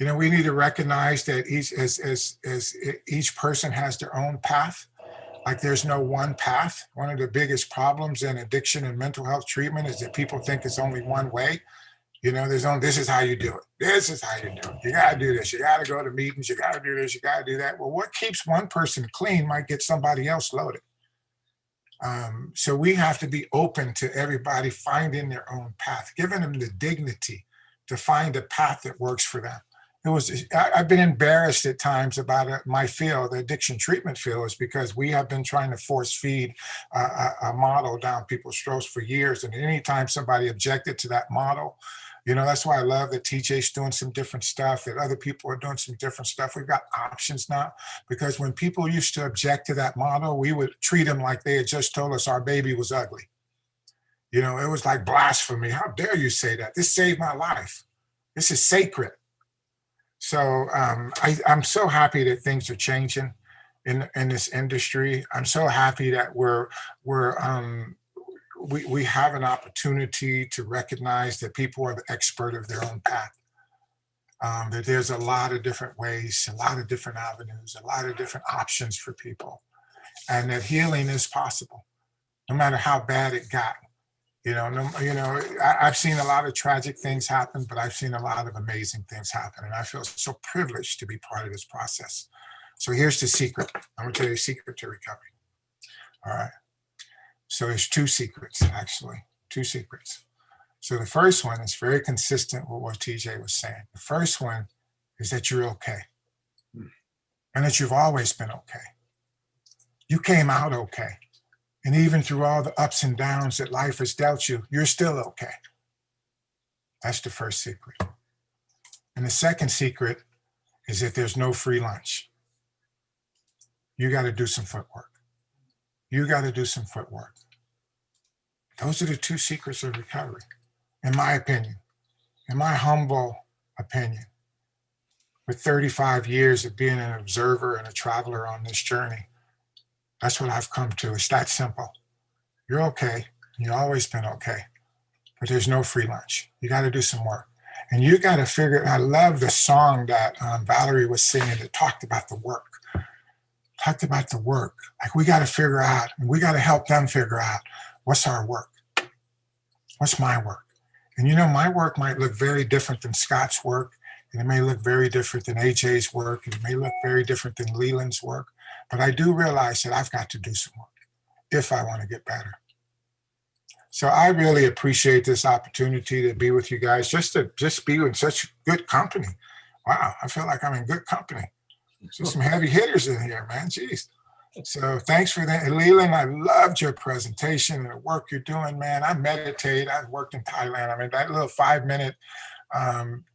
Speaker 10: You know, we need to recognize that each person has their own path. Like there's no one path. One of the biggest problems in addiction and mental health treatment is that people think it's only one way. You know, this is how you do it. This is how you do it. You got to do this. You got to go to meetings. You got to do this. You got to do that. Well, what keeps one person clean might get somebody else loaded. So we have to be open to everybody finding their own path, giving them the dignity to find a path that works for them. I've been embarrassed at times about my field, the addiction treatment field, is because we have been trying to force feed a model down people's throats for years. And anytime somebody objected to that model, you know, that's why I love that TJ's doing some different stuff, that other people are doing some different stuff. We've got options now, because when people used to object to that model, we would treat them like they had just told us our baby was ugly. You know, it was like blasphemy. How dare you say that? This saved my life. This is sacred. So I'm so happy that things are changing in this industry. I'm so happy that we have an opportunity to recognize that people are the expert of their own path. That there's a lot of different ways, a lot of different avenues, a lot of different options for people, and that healing is possible, no matter how bad it got. I've seen a lot of tragic things happen, but I've seen a lot of amazing things happen. And I feel so privileged to be part of this process. So here's the secret. I'm gonna tell you a secret to recovery. All right. So there's two secrets, actually, two secrets. So the first one is very consistent with what TJ was saying. The first one is that you're okay. And that you've always been okay. You came out okay. And even through all the ups and downs that life has dealt you, you're still okay. That's the first secret. And the second secret is that there's no free lunch. You got to do some footwork. you got to do some footwork. Those are the two secrets of recovery, in my opinion, in my humble opinion. With 35 years of being an observer and a traveler on this journey, that's what I've come to. It's that simple. You're okay. You've always been okay. But there's no free lunch. You got to do some work. And you got to figure, I love the song that Valerie was singing that talked about the work. Talked about the work. Like we got to figure out, and we got to help them figure out what's our work. What's my work? And you know, my work might look very different than Scott's work. And it may look very different than AJ's work. And it may look very different than Leland's work. But I do realize that I've got to do some work if I want to get better. So I really appreciate this opportunity to be with you guys, just be in such good company. Wow, I feel like I'm in good company. There's some heavy hitters in here, man. Jeez. So thanks for that. And Leland, I loved your presentation and the work you're doing, man. I meditate. I've worked in Thailand. I mean, that little 5-minute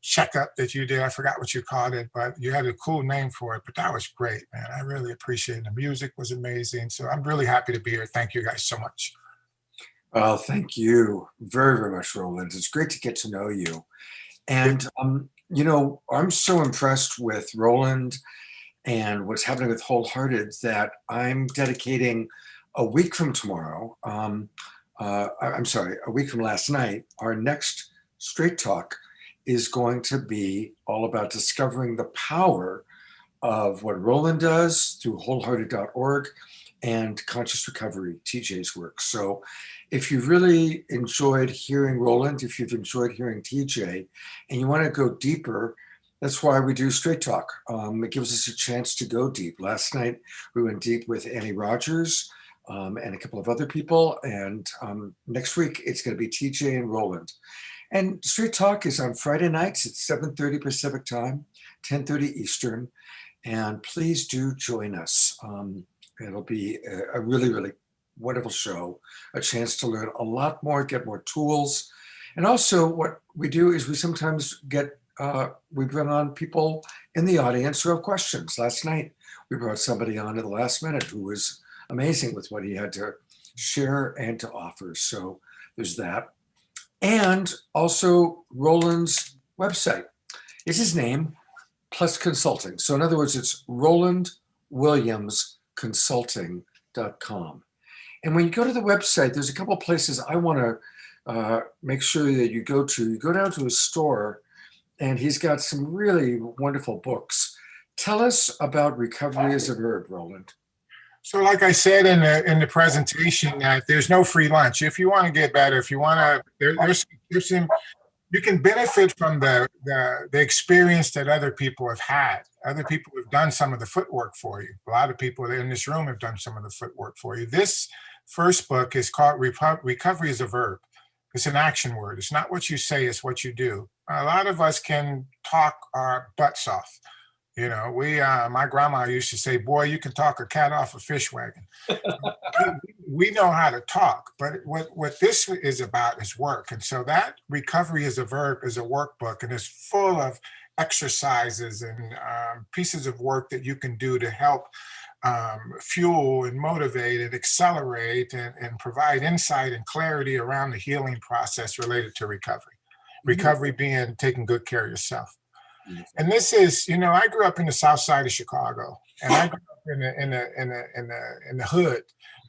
Speaker 10: checkup that you did, I forgot what you called it, but you had a cool name for it. But that was great, man. I really appreciate it. The music was amazing. So I'm really happy to be here. Thank you guys so much.
Speaker 1: Well, thank you very, very much, Roland. It's great to get to know you. And, you know, I'm so impressed with Roland and what's happening with Wholehearted that I'm dedicating a week from tomorrow, I'm sorry, a week from last night, our next Straight Talk is going to be all about discovering the power of what Roland does through wholehearted.org and Conscious Recovery, TJ's work. So if you've really enjoyed hearing Roland, if you've enjoyed hearing TJ, and you want to go deeper, that's why we do Straight Talk. It gives us a chance to go deep. Last night, we went deep with Annie Rogers and a couple of other people. And next week, it's going to be TJ and Roland. And Straight Talk is on Friday nights at 7:30 Pacific time, 10:30 Eastern. And please do join us. It'll be a really, really wonderful show, a chance to learn a lot more, get more tools. And also what we do is we sometimes we bring on people in the audience who have questions. Last night, we brought somebody on at the last minute who was amazing with what he had to share and to offer. So there's that. And also Roland's website is his name plus consulting. So in other words, it's rolandwilliamsconsulting.com. And when you go to the website, there's a couple of places I want to make sure that you go to. You go down to his store, and he's got some really wonderful books. Tell us about Recovery as a Verb, Roland.
Speaker 10: So like I said in the presentation, that there's no free lunch. If you want to get better, if you want to, there's some, you can benefit from the experience that other people have had. Other people have done some of the footwork for you. A lot of people in this room have done some of the footwork for you. This first book is called Recovery as a Verb. It's an action word. It's not what you say, it's what you do. A lot of us can talk our butts off. You know, my grandma used to say, boy, you can talk a cat off a fish wagon. we know how to talk, but what this is about is work. And so that Recovery as a Verb is a workbook, and it's full of exercises and pieces of work that you can do to help fuel and motivate and accelerate and provide insight and clarity around the healing process related to recovery. Recovery being taking good care of yourself. And this is, you know, I grew up in the South Side of Chicago, and I grew up in the hood.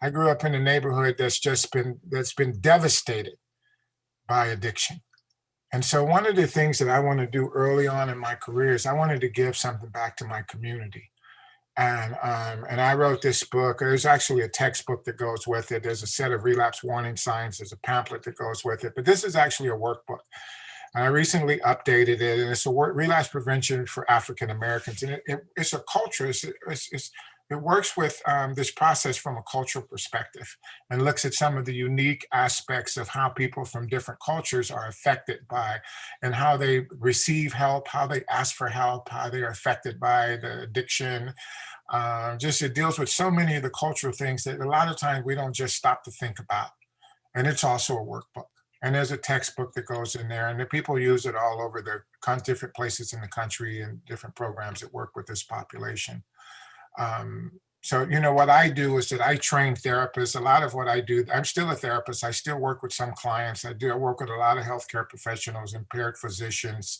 Speaker 10: I grew up in a neighborhood that's been devastated by addiction. And so one of the things that I want to do early on in my career is I wanted to give something back to my community. And I wrote this book. There's actually a textbook that goes with it. There's a set of relapse warning signs. There's a pamphlet that goes with it. But this is actually a workbook. I recently updated it, and it's a relapse prevention for African Americans. And it's a culture. It works with this process from a cultural perspective and looks at some of the unique aspects of how people from different cultures are affected by, and how they receive help, how they ask for help, how they are affected by the addiction. It deals with so many of the cultural things that a lot of times we don't just stop to think about. And it's also a workbook. And there's a textbook that goes in there, and the people use it all over the different places in the country and different programs that work with this population. So, you know, what I do is that I train therapists. A lot of what I do, I'm still a therapist. I still work with some clients. I work with a lot of healthcare professionals, impaired physicians,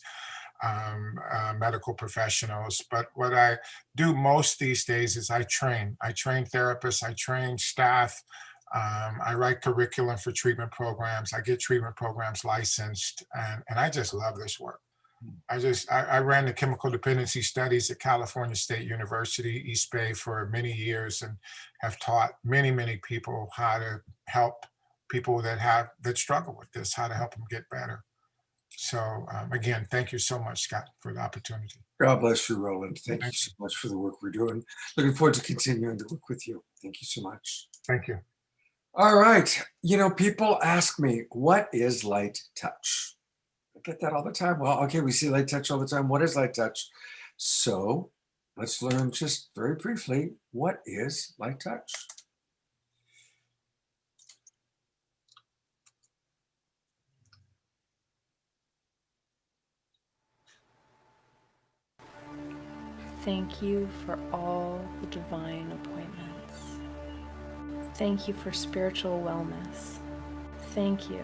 Speaker 10: medical professionals. But what I do most these days is I train. I train therapists, I train staff. I write curriculum for treatment programs. I get treatment programs licensed, and I just love this work. I ran the chemical dependency studies at California State University, East Bay, for many years, and have taught many, many people how to help people that struggle with this, how to help them get better. So again, thank you so much, Scott, for the opportunity.
Speaker 1: God bless you, Roland. Thank you so much for the work we're doing. Looking forward to continuing to work with you. Thank you so much.
Speaker 10: Thank you.
Speaker 1: All right. You know, people ask me, what is light touch? I get that all the time. Well, okay, we see light touch all the time. What is light touch? So let's learn just very briefly, what is light touch?
Speaker 11: Thank you for all the divine appointments. Thank you for spiritual wellness. Thank you,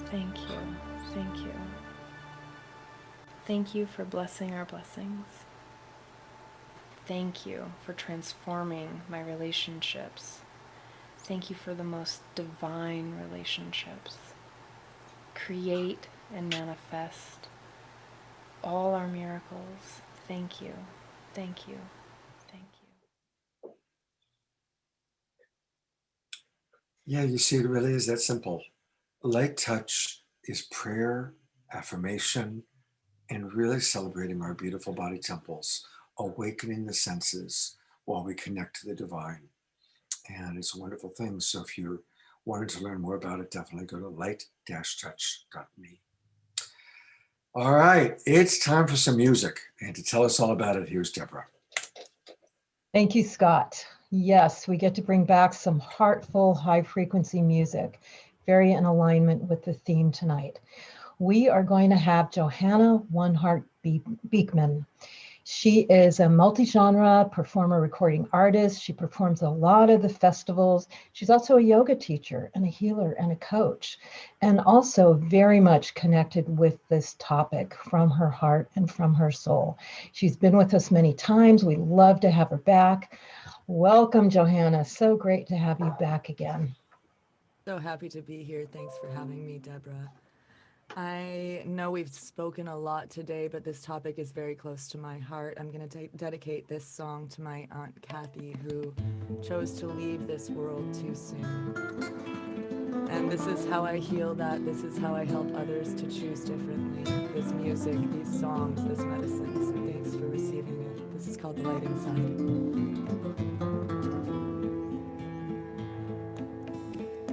Speaker 11: thank you, thank you. Thank you for blessing our blessings. Thank you for transforming my relationships. Thank you for the most divine relationships. Create and manifest all our miracles. Thank you, thank you, thank you.
Speaker 1: Yeah, you see, it really is that simple. Light touch is prayer, affirmation, and really celebrating our beautiful body temples, awakening the senses while we connect to the divine. And it's a wonderful thing. So if you're wanting to learn more about it, definitely go to light-touch.me. All right, it's time for some music. And to tell us all about it, here's Deborah.
Speaker 3: Thank you, Scott. Yes, we get to bring back some heartful, high-frequency music, very in alignment with the theme tonight. We are going to have Johanna One Heart Beekman. She is a multi-genre performer, recording artist. She performs a lot of the festivals. She's also a yoga teacher and a healer and a coach, and also very much connected with this topic from her heart and from her soul. She's been with us many times. We love to have her back. Welcome, Johanna. So great to have you back again.
Speaker 6: So happy to be here. Thanks for having me, Deborah. I know we've spoken a lot today, but this topic is very close to my heart. I'm going to dedicate this song to my Aunt Kathy, who chose to leave this world too soon. And this is how I heal that. This is how I help others to choose differently. This music, these songs, this medicine. So thanks for receiving it. This is called The Light Inside.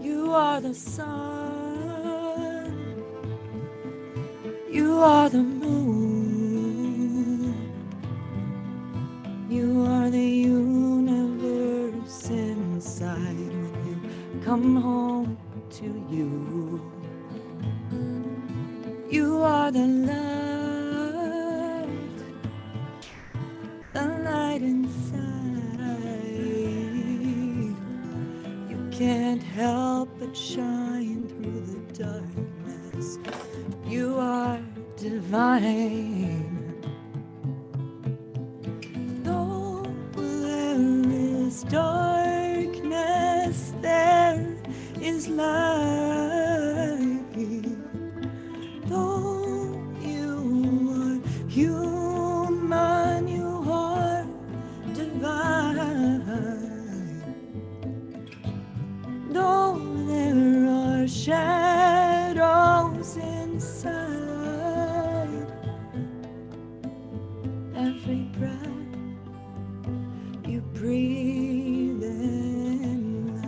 Speaker 6: You are the sun. You are the moon. You are the universe inside when you come home to you. You are the light inside. You can't help but shine through the darkness. You are divine. Though there is darkness, there is light. Though you are human, you are divine. Though there are shadows inside, every breath you breathe in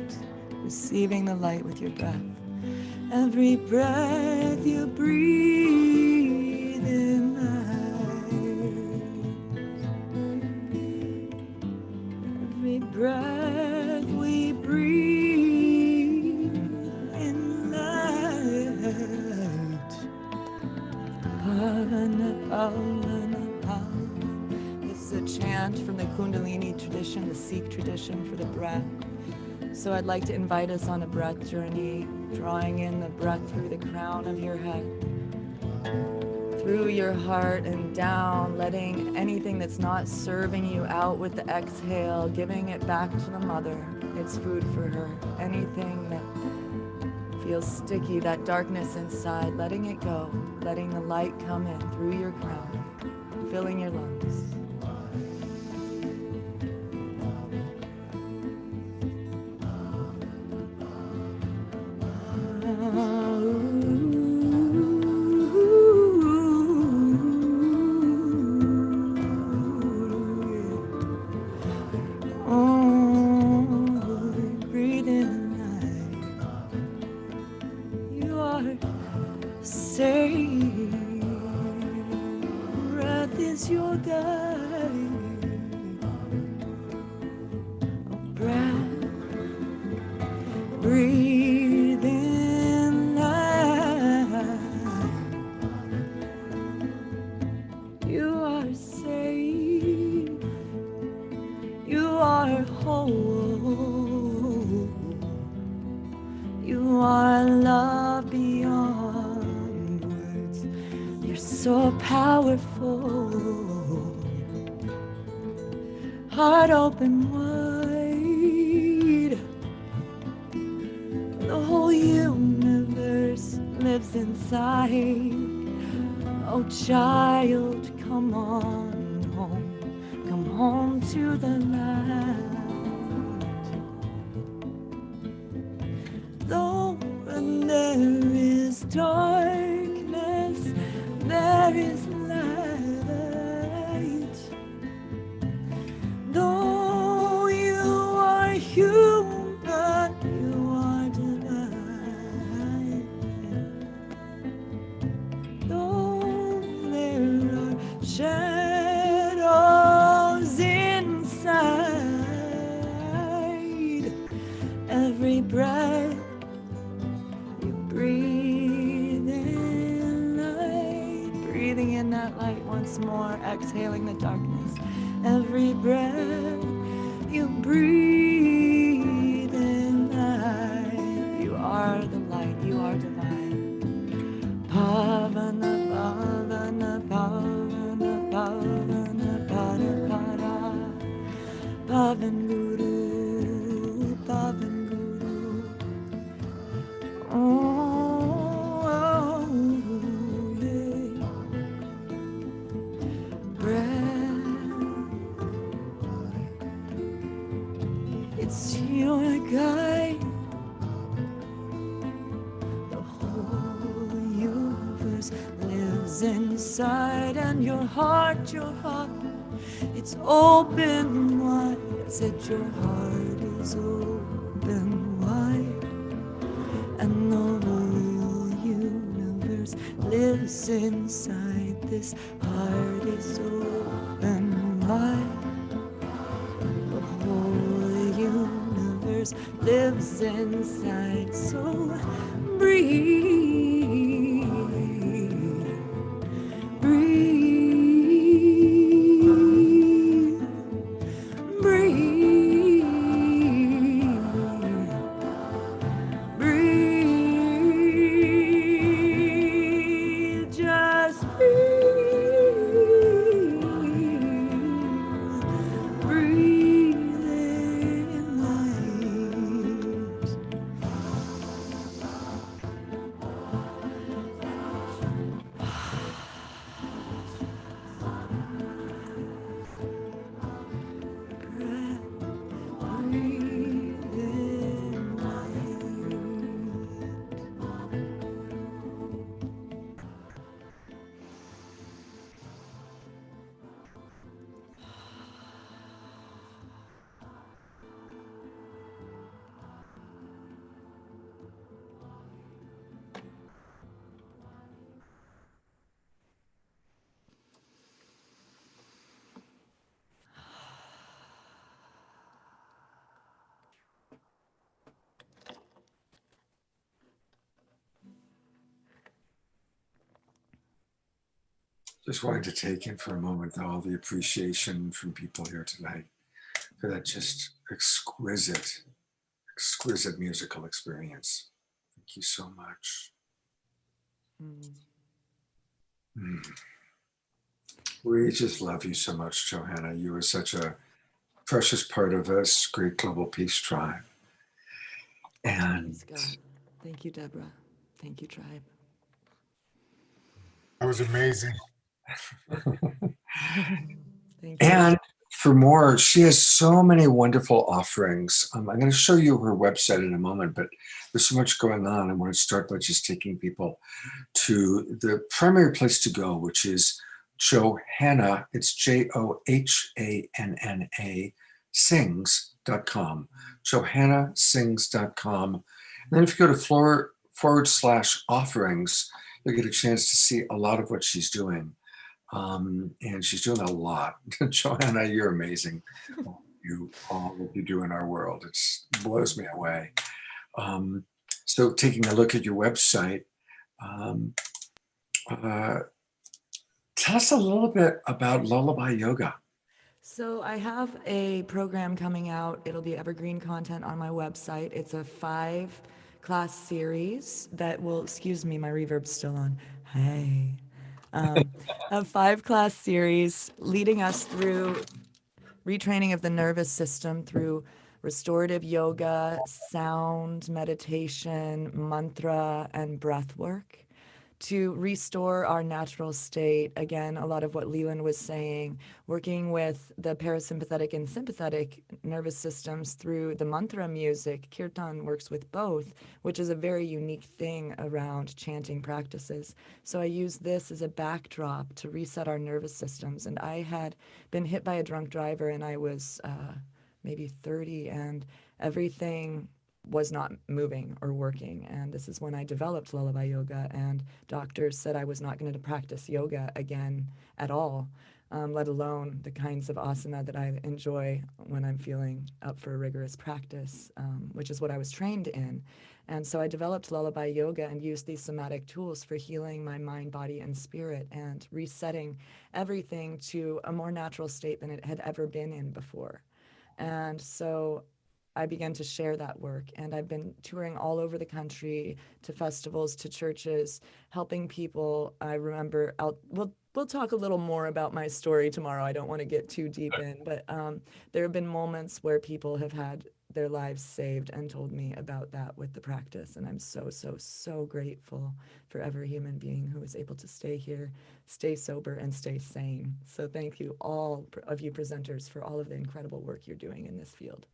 Speaker 6: light, receiving the light with your breath. Every breath you breathe in light. Every breath we breathe in light. Pavana, pavana, pavana. It's a chant chant from the Kundalini tradition, the Sikh tradition for the breath. So I'd like to invite us on a breath journey, drawing in the breath through the crown of your head, through your heart and down, letting anything that's not serving you out with the exhale, giving it back to the mother. It's food for her. Anything that feels sticky, that darkness inside, letting it go, letting the light come in through your crown, filling your lungs. Breathe in. You are safe. Breath is your guide. Breath. Breathe in. You are safe. You are whole. You are love beyond words. You're so powerful. Heart open wide. The whole universe lives inside. Oh child, come on home. Come home to the light. Though when there is darkness, there is light. Though you are human, you are divine. Though there are shadows inside, every breath you breathe in light, breathing in that light once more, exhaling the darkness. Every breath you breathe in light, you are the light, you are divine. Pavana, pavana, pavana, pavana, pada, pada. Pavan Guru, Pavan Guru. Oh, yeah. Breath, it's your guide. The whole universe lives inside, and your heart, it's open wide. I said your heart is open wide, and the whole universe lives inside. This heart is open wide. The whole universe lives inside. So breathe, breathe.
Speaker 1: Just wanted to take in for a moment all the appreciation from people here tonight for that just exquisite, exquisite musical experience. Thank you so much. Mm. We just love you so much, Johanna. You are such a precious part of this great global peace tribe. And
Speaker 6: Scott. Thank you, Deborah. Thank you, tribe.
Speaker 10: That was amazing.
Speaker 6: Thank you.
Speaker 1: And for more, she has so many wonderful offerings. I'm going to show you her website in a moment, but there's so much going on. I want to start by just taking people to the primary place to go, which is Johanna, it's JOHANNA, sings.com, johannasings.com. And then if you go to /offerings, you'll get a chance to see a lot of what she's doing. And she's doing a lot. Johanna, you're amazing. All what you do in our world, it blows me away. So taking a look at your website, tell us a little bit about Lullaby Yoga.
Speaker 6: So I have a program coming out. It'll be evergreen content on my website. It's a 5-class series that will, excuse me, my reverb's still on. Hey. A 5-class series leading us through retraining of the nervous system through restorative yoga, sound, meditation, mantra, and breath work to restore our natural state. Again, a lot of what Leland was saying, working with the parasympathetic and sympathetic nervous systems through the mantra music. Kirtan works with both, which is a very unique thing around chanting practices. So I use this as a backdrop to reset our nervous systems. And I had been hit by a drunk driver, and I was maybe 30, and everything was not moving or working. And this is when I developed Lullaby Yoga, and doctors said I was not going to practice yoga again at all, let alone the kinds of asana that I enjoy when I'm feeling up for a rigorous practice, which is what I was trained in. And so I developed Lullaby Yoga and used these somatic tools for healing my mind, body, and spirit, and resetting everything to a more natural state than it had ever been in before. And so I began to share that work, and I've been touring all over the country to festivals, to churches, helping people. I remember, we'll talk a little more about my story tomorrow. I don't want to get too deep in, but there have been moments where people have had their lives saved and told me about that with the practice. And I'm so, so, so grateful for every human being who is able to stay here, stay sober, and stay sane. So thank you, all of you presenters, for all of the incredible work you're doing in this field.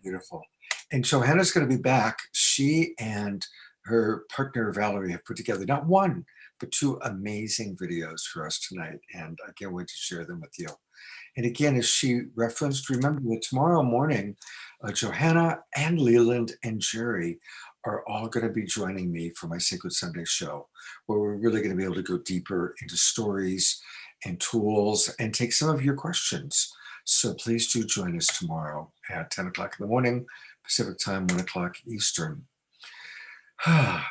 Speaker 1: Beautiful. And Johanna's going to be back. She and her partner Valerie have put together not one, but 2 amazing videos for us tonight. And I can't wait to share them with you. And again, as she referenced, remember that tomorrow morning, Johanna and Leland and Jerry are all going to be joining me for my Sacred Sunday show, where we're really going to be able to go deeper into stories and tools and take some of your questions. So please do join us tomorrow at 10 o'clock in the morning, Pacific time, 1 o'clock Eastern. I'm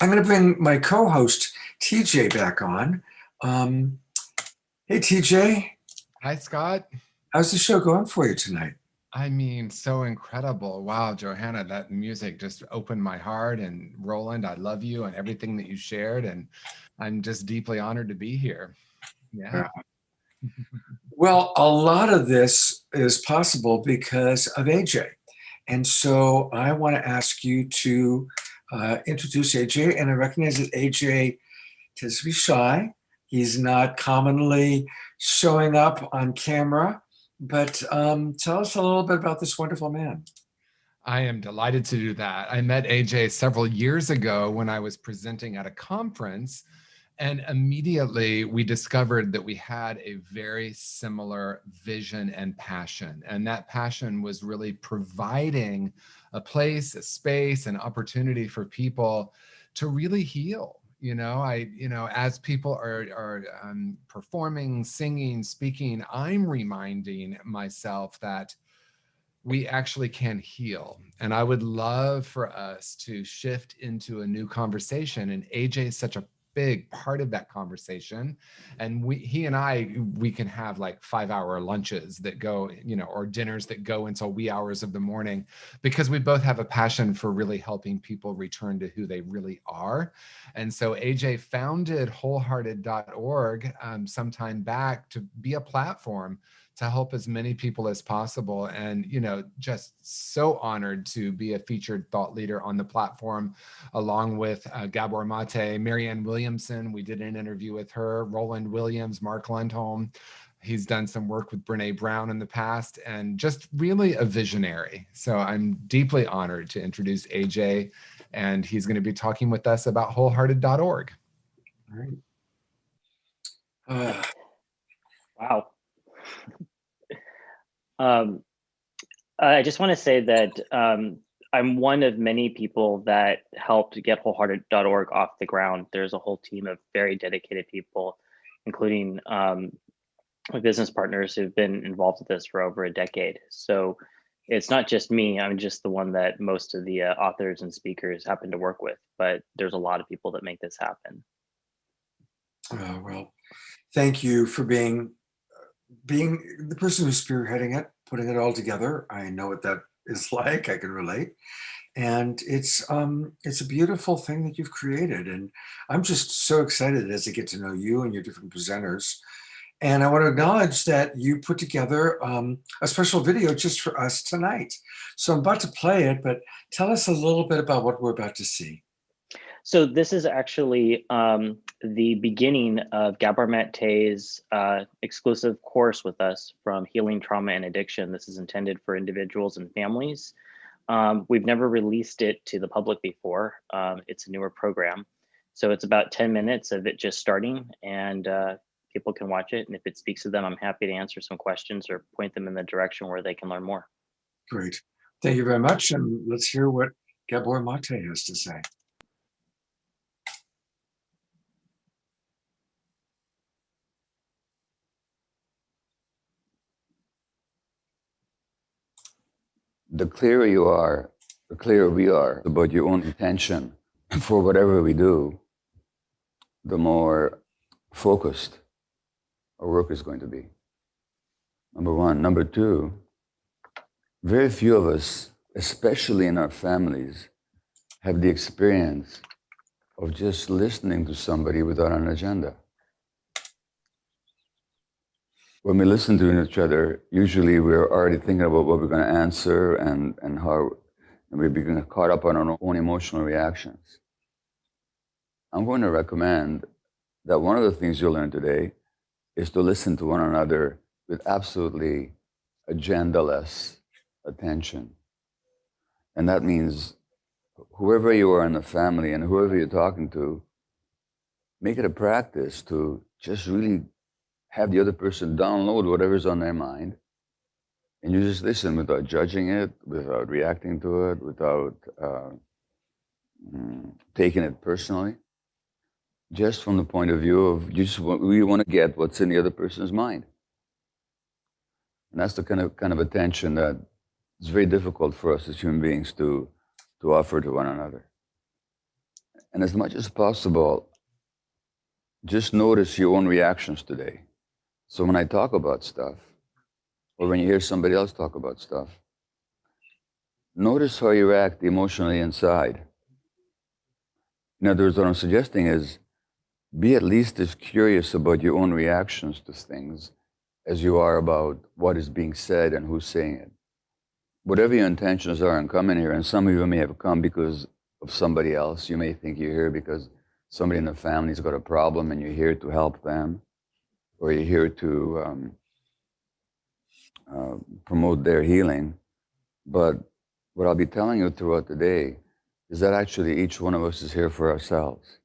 Speaker 1: going to bring my co-host, TJ, back on. Hey, TJ.
Speaker 9: Hi, Scott.
Speaker 1: How's the show going for you tonight?
Speaker 9: I mean, so incredible. Wow, Johanna, that music just opened my heart. And Roland, I love you and everything that you shared. And I'm just deeply honored to be here. Yeah.
Speaker 1: Well, a lot of this is possible because of AJ. And so I want to ask you to introduce AJ. And I recognize that AJ tends to be shy. He's not commonly showing up on camera, but tell us a little bit about this wonderful man.
Speaker 9: I am delighted to do that. I met AJ several years ago when I was presenting at a conference, and immediately we discovered that we had a very similar vision and passion. And that passion was really providing a place, a space, an opportunity for people to really heal. As people are performing, singing, speaking, I'm reminding myself that we actually can heal. And I would love for us to shift into a new conversation. And AJ is such a big part of that conversation. And we can have like 5-hour lunches that go, or dinners that go until wee hours of the morning, because we both have a passion for really helping people return to who they really are. And so AJ founded wholehearted.org sometime back to be a platform to help as many people as possible. And, just so honored to be a featured thought leader on the platform, along with Gabor Mate, Marianne Williamson. We did an interview with her, Roland Williams, Mark Lundholm. He's done some work with Brene Brown in the past, and just really a visionary. So I'm deeply honored to introduce AJ, and he's going to be talking with us about wholehearted.org.
Speaker 1: All right.
Speaker 12: Wow. I just want to say that I'm one of many people that helped get wholehearted.org off the ground. There's a whole team of very dedicated people, including my business partners who've been involved with this for over a decade. So it's not just me. I'm just the one that most of the authors and speakers happen to work with, but there's a lot of people that make this happen.
Speaker 1: Well, thank you for being the person who's spearheading it, putting it all together. I know what that is like. I can relate. And it's a beautiful thing that you've created. And I'm just so excited as I get to know you and your different presenters. And I want to acknowledge that you put together a special video just for us tonight. So I'm about to play it, but tell us a little bit about what we're about to see.
Speaker 12: So this is actually the beginning of Gabor Mate's exclusive course with us from Healing Trauma and Addiction. This is intended for individuals and families. We've never released it to the public before. It's a newer program. So it's about 10 minutes of it just starting, and people can watch it. And if it speaks to them, I'm happy to answer some questions or point them in the direction where they can learn more.
Speaker 1: Great. Thank you very much. And let's hear what Gabor Mate has to say.
Speaker 13: The clearer you are, the clearer we are about your own intention for whatever we do, the more focused our work is going to be. Number one. Number two, very few of us, especially in our families, have the experience of just listening to somebody without an agenda. When we listen to each other, usually we're already thinking about what we're going to answer and how, and we become caught up on our own emotional reactions. I'm going to recommend that one of the things you'll learn today is to listen to one another with absolutely agenda-less attention. And that means whoever you are in the family and whoever you're talking to, make it a practice to just really have the other person download whatever's on their mind, and you just listen without judging it, without reacting to it, without taking it personally, just from the point of view of we want to get what's in the other person's mind. And that's the kind of attention that is very difficult for us as human beings to offer to one another. And as much as possible, just notice your own reactions today. So when I talk about stuff, or when you hear somebody else talk about stuff, notice how you react emotionally inside. In other words, what I'm suggesting is, be at least as curious about your own reactions to things as you are about what is being said and who's saying it. Whatever your intentions are in coming here, and some of you may have come because of somebody else. You may think you're here because somebody in the family's got a problem and you're here to help them, or you're here to promote their healing. But what I'll be telling you throughout the day is that actually each one of us is here for ourselves.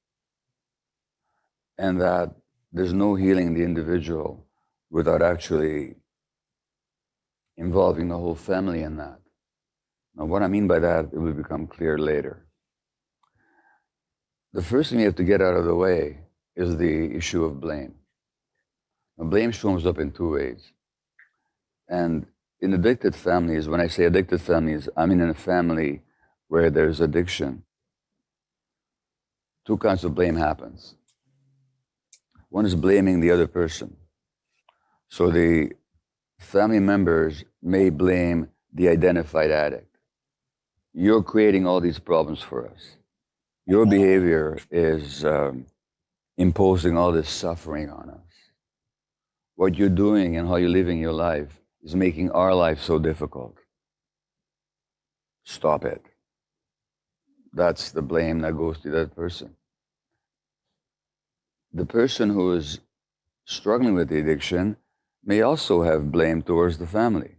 Speaker 13: And that there's no healing in the individual without actually involving the whole family in that. Now, what I mean by that, it will become clear later. The first thing you have to get out of the way is the issue of blame. Now, blame shows up in two ways. And in addicted families, when I say addicted families, I mean in a family where there's addiction, two kinds of blame happens. One is blaming the other person. So the family members may blame the identified addict. You're creating all these problems for us. Your behavior is imposing all this suffering on us. What you're doing and how you're living your life is making our life so difficult. Stop it. That's the blame that goes to that person. The person who is struggling with the addiction may also have blame towards the family.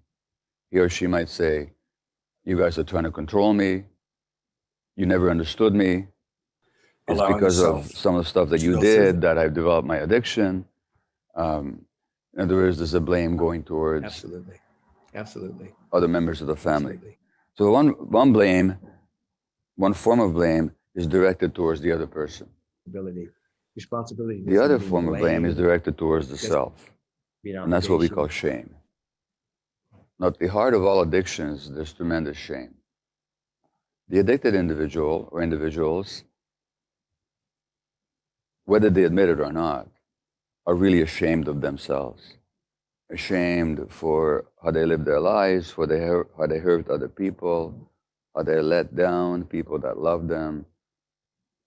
Speaker 13: He or she might say, you guys are trying to control me. You never understood me. It's because of some of the stuff that you did that I've developed my addiction. In other words, there's a blame going towards
Speaker 14: Absolutely.
Speaker 13: other members of the family.
Speaker 14: Absolutely.
Speaker 13: So one blame, one form of blame is directed towards the other person.
Speaker 14: Responsibility.
Speaker 13: The other form of blame is directed towards the self. And that's what we call shame. Now, at the heart of all addictions, there's tremendous shame. The addicted individual or individuals, whether they admit it or not, are really ashamed of themselves. Ashamed for how they live their lives, how they hurt other people, how they let down people that love them,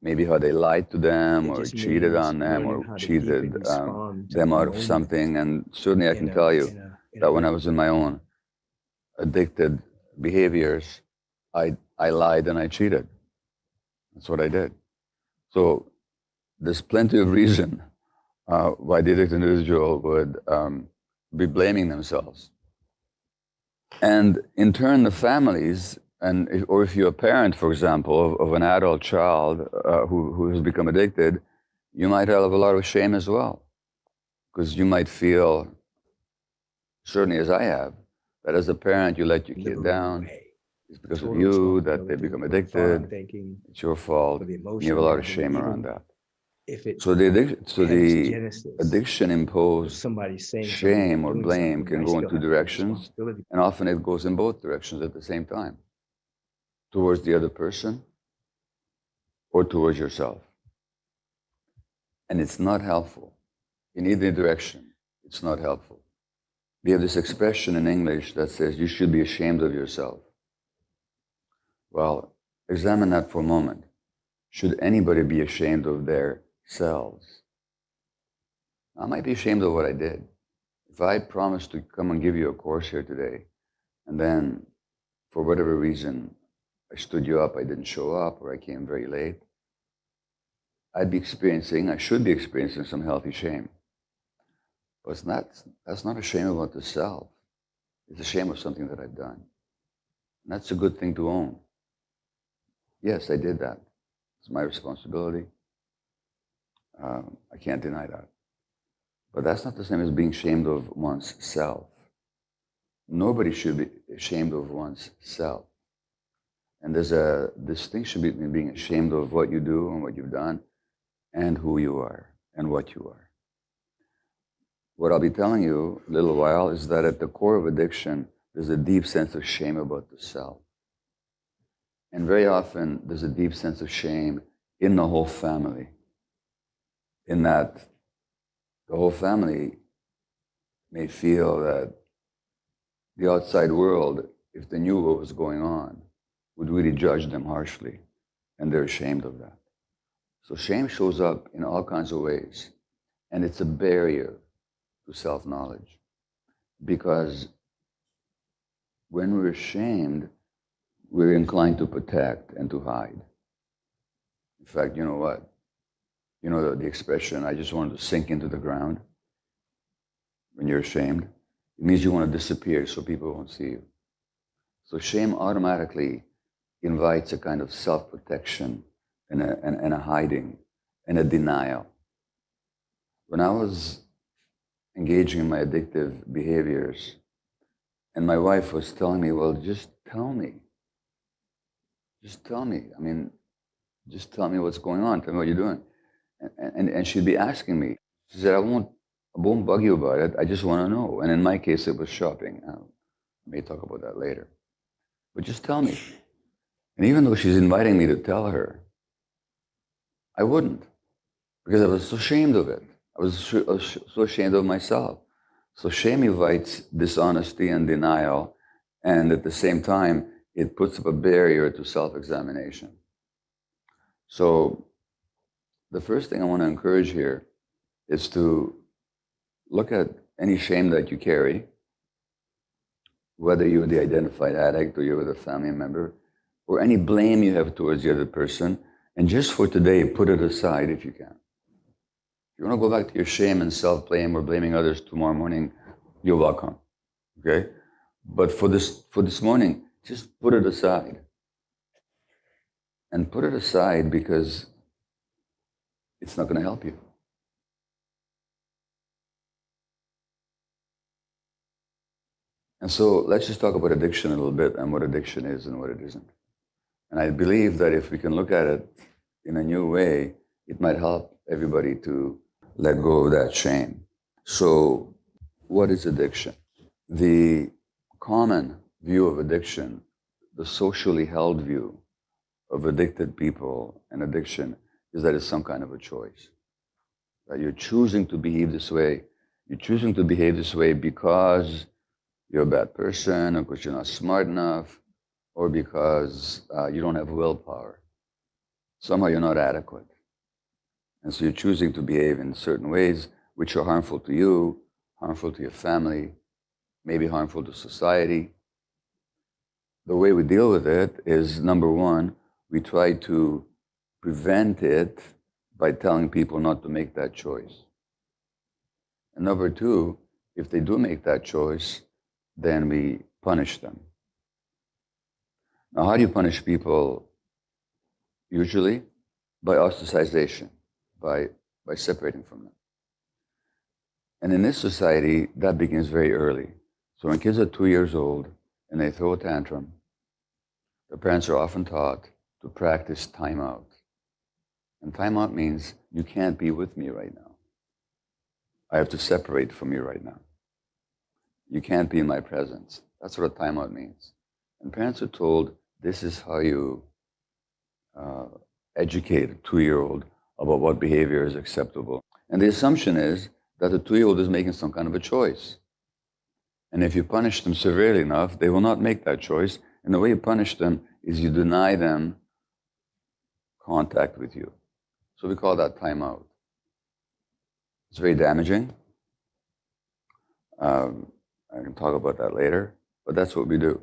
Speaker 13: maybe how they lied to them or cheated on them or cheated them out of something. And certainly I can tell you that when I was in my own addicted behaviors, I lied and I cheated. That's what I did. So there's plenty of reason why the addicted individual would be blaming themselves. And in turn, the families, or if you're a parent, for example, of an adult child who has become addicted, you might have a lot of shame as well. Because you might feel, certainly as I have, that as a parent, you let your kid down. It's because of you that they become addicted. It's your fault. You have a lot of shame around that. So the addiction imposed shame or blame can go in two directions, and often it goes in both directions at the same time, towards the other person or towards yourself. And it's not helpful. In either direction, it's not helpful. We have this expression in English that says, you should be ashamed of yourself. Well, examine that for a moment. Should anybody be ashamed of their selves? I might be ashamed of what I did. If I promised to come and give you a course here today, and then for whatever reason, I stood you up, I didn't show up, or I came very late, I should be experiencing some healthy shame. But that's not a shame about the self. It's a shame of something that I've done. And that's a good thing to own. Yes, I did that. It's my responsibility. I can't deny that. But that's not the same as being ashamed of one's self. Nobody should be ashamed of one's self. And there's a distinction between being ashamed of what you do and what you've done and who you are and what you are. What I'll be telling you a little while is that at the core of addiction, there's a deep sense of shame about the self. And very often, there's a deep sense of shame in the whole family, in that the whole family may feel that the outside world, if they knew what was going on, would really judge them harshly, and they're ashamed of that. So shame shows up in all kinds of ways, and it's a barrier to self-knowledge, because when we're ashamed, we're inclined to protect and to hide. In fact, you know what? You know the expression, I just wanted to sink into the ground. When you're ashamed, it means you want to disappear so people won't see you. So shame automatically invites a kind of self-protection and a hiding and a denial. When I was engaging in my addictive behaviors, and my wife was telling me, well, just tell me. Just tell me. I mean, just tell me what's going on. Tell me what you're doing. And she'd be asking me. She said, I won't bug you about it. I just want to know. And in my case, it was shopping. I may talk about that later. But just tell me. And even though she's inviting me to tell her, I wouldn't, because I was so ashamed of it. I was so ashamed of myself. So shame invites dishonesty and denial, and at the same time, it puts up a barrier to self-examination. So the first thing I want to encourage here is to look at any shame that you carry, whether you're the identified addict or you're with a family member, or any blame you have towards the other person, and just for today, put it aside if you can. If you want to go back to your shame and self-blame or blaming others tomorrow morning, you're welcome, okay? But for this morning, just put it aside. And put it aside because it's not going to help you. And so let's just talk about addiction a little bit and what addiction is and what it isn't. And I believe that if we can look at it in a new way, it might help everybody to let go of that shame. So what is addiction? The common view of addiction, the socially held view of addicted people and addiction, is that it's some kind of a choice. That you're choosing to behave this way. You're choosing to behave this way because you're a bad person, or because you're not smart enough, or because you don't have willpower. Somehow you're not adequate. And so you're choosing to behave in certain ways which are harmful to you, harmful to your family, maybe harmful to society. The way we deal with it is, number one, we try to prevent it by telling people not to make that choice. And number two, if they do make that choice, then we punish them. Now, how do you punish people? Usually by ostracization, by separating from them. And in this society, that begins very early. So when kids are 2 years old and they throw a tantrum, the parents are often taught to practice timeout. And timeout means you can't be with me right now. I have to separate from you right now. You can't be in my presence. That's what a timeout means. And parents are told this is how you educate a 2-year-old about what behavior is acceptable. And the assumption is that the 2-year-old is making some kind of a choice. And if you punish them severely enough, they will not make that choice. And the way you punish them is you deny them contact with you. So we call that timeout. It's very damaging. I can talk about that later, but that's what we do.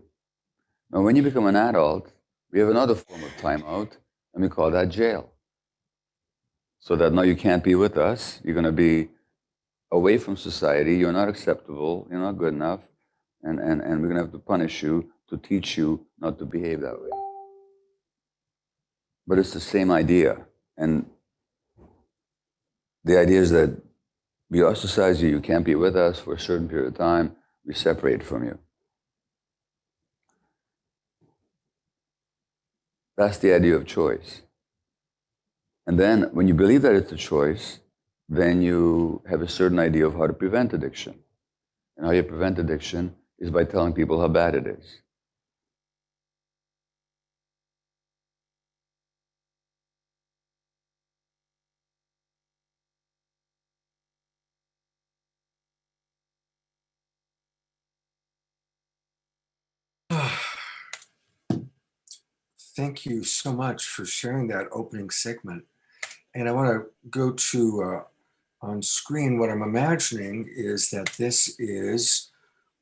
Speaker 13: Now, when you become an adult, we have another form of timeout, and we call that jail. So that now you can't be with us. You're going to be away from society. You're not acceptable. You're not good enough. And we're going to have to punish you to teach you not to behave that way. But it's the same idea. And the idea is that we ostracize you. You can't be with us for a certain period of time. We separate from you. That's the idea of choice. And then when you believe that it's a choice, then you have a certain idea of how to prevent addiction. And how you prevent addiction is by telling people how bad it is.
Speaker 1: Thank you so much for sharing that opening segment. And I want to go to on screen. What I'm imagining is that this is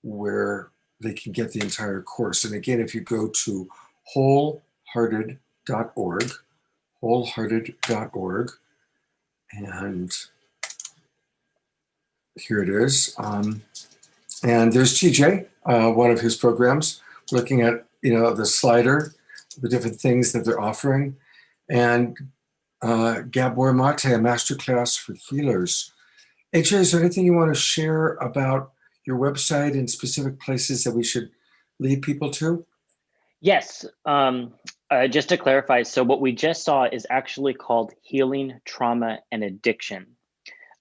Speaker 1: where they can get the entire course. And again, if you go to wholehearted.org, wholehearted.org, and here it is. And there's TJ, one of his programs, looking at the slider, the different things that they're offering, and Gabor Mate, a masterclass for healers. AJ, is there anything you want to share about your website and specific places that we should lead people to?
Speaker 12: Yes. Just to clarify, so what we just saw is actually called Healing, Trauma, and Addiction.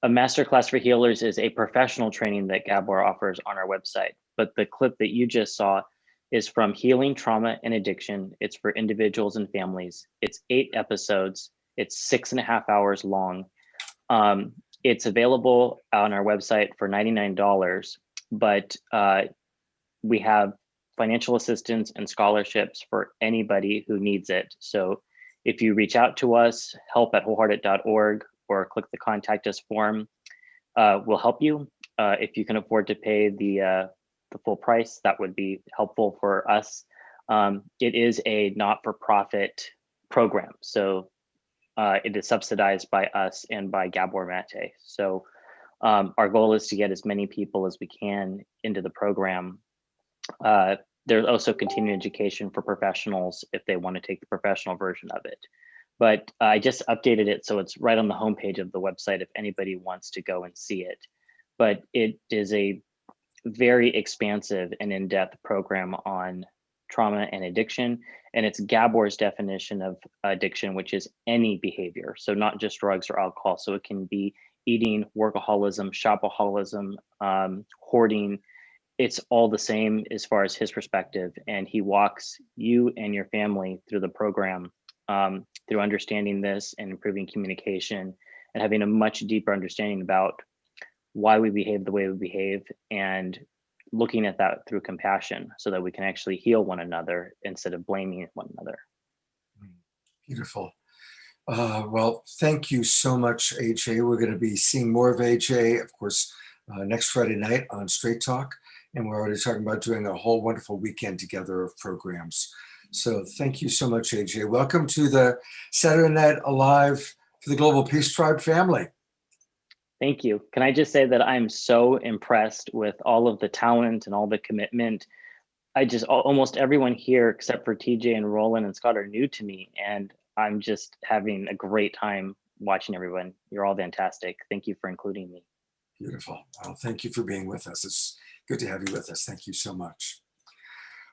Speaker 12: A masterclass for healers is a professional training that Gabor offers on our website. But the clip that you just saw is from Healing, Trauma, and Addiction. It's for individuals and families. It's 8 episodes. It's 6.5 hours long. It's available on our website for $99, but we have financial assistance and scholarships for anybody who needs it. So if you reach out to us, help@wholehearted.org, or click the contact us form, we'll help you. If you can afford to pay the full price, that would be helpful for us. It is a not-for-profit program, so it is subsidized by us and by Gabor Mate. So our goal is to get as many people as we can into the program. There's also continuing education for professionals if they want to take the professional version of it. But I just updated it so it's right on the homepage of the website if anybody wants to go and see it. But it is a very expansive and in-depth program on trauma and addiction. And it's Gabor's definition of addiction, which is any behavior. So not just drugs or alcohol. So it can be eating, workaholism, shopaholism, hoarding. It's all the same as far as his perspective. And he walks you and your family through the program, through understanding this and improving communication and having a much deeper understanding about why we behave the way we behave, and looking at that through compassion so that we can actually heal one another instead of blaming one another.
Speaker 1: Beautiful. Well, thank you so much, AJ. We're going to be seeing more of AJ, of course, next Friday night on Straight Talk. And we're already talking about doing a whole wonderful weekend together of programs. So thank you so much, AJ. Welcome to the Saturday Night Alive for the Global Peace Tribe family.
Speaker 12: Thank you. Can I just say that I'm so impressed with all of the talent and all the commitment. Almost everyone here except for TJ and Roland and Scott are new to me, and I'm just having a great time watching everyone. You're all fantastic. Thank you for including me.
Speaker 1: Beautiful. Well, thank you for being with us. It's good to have you with us. Thank you so much.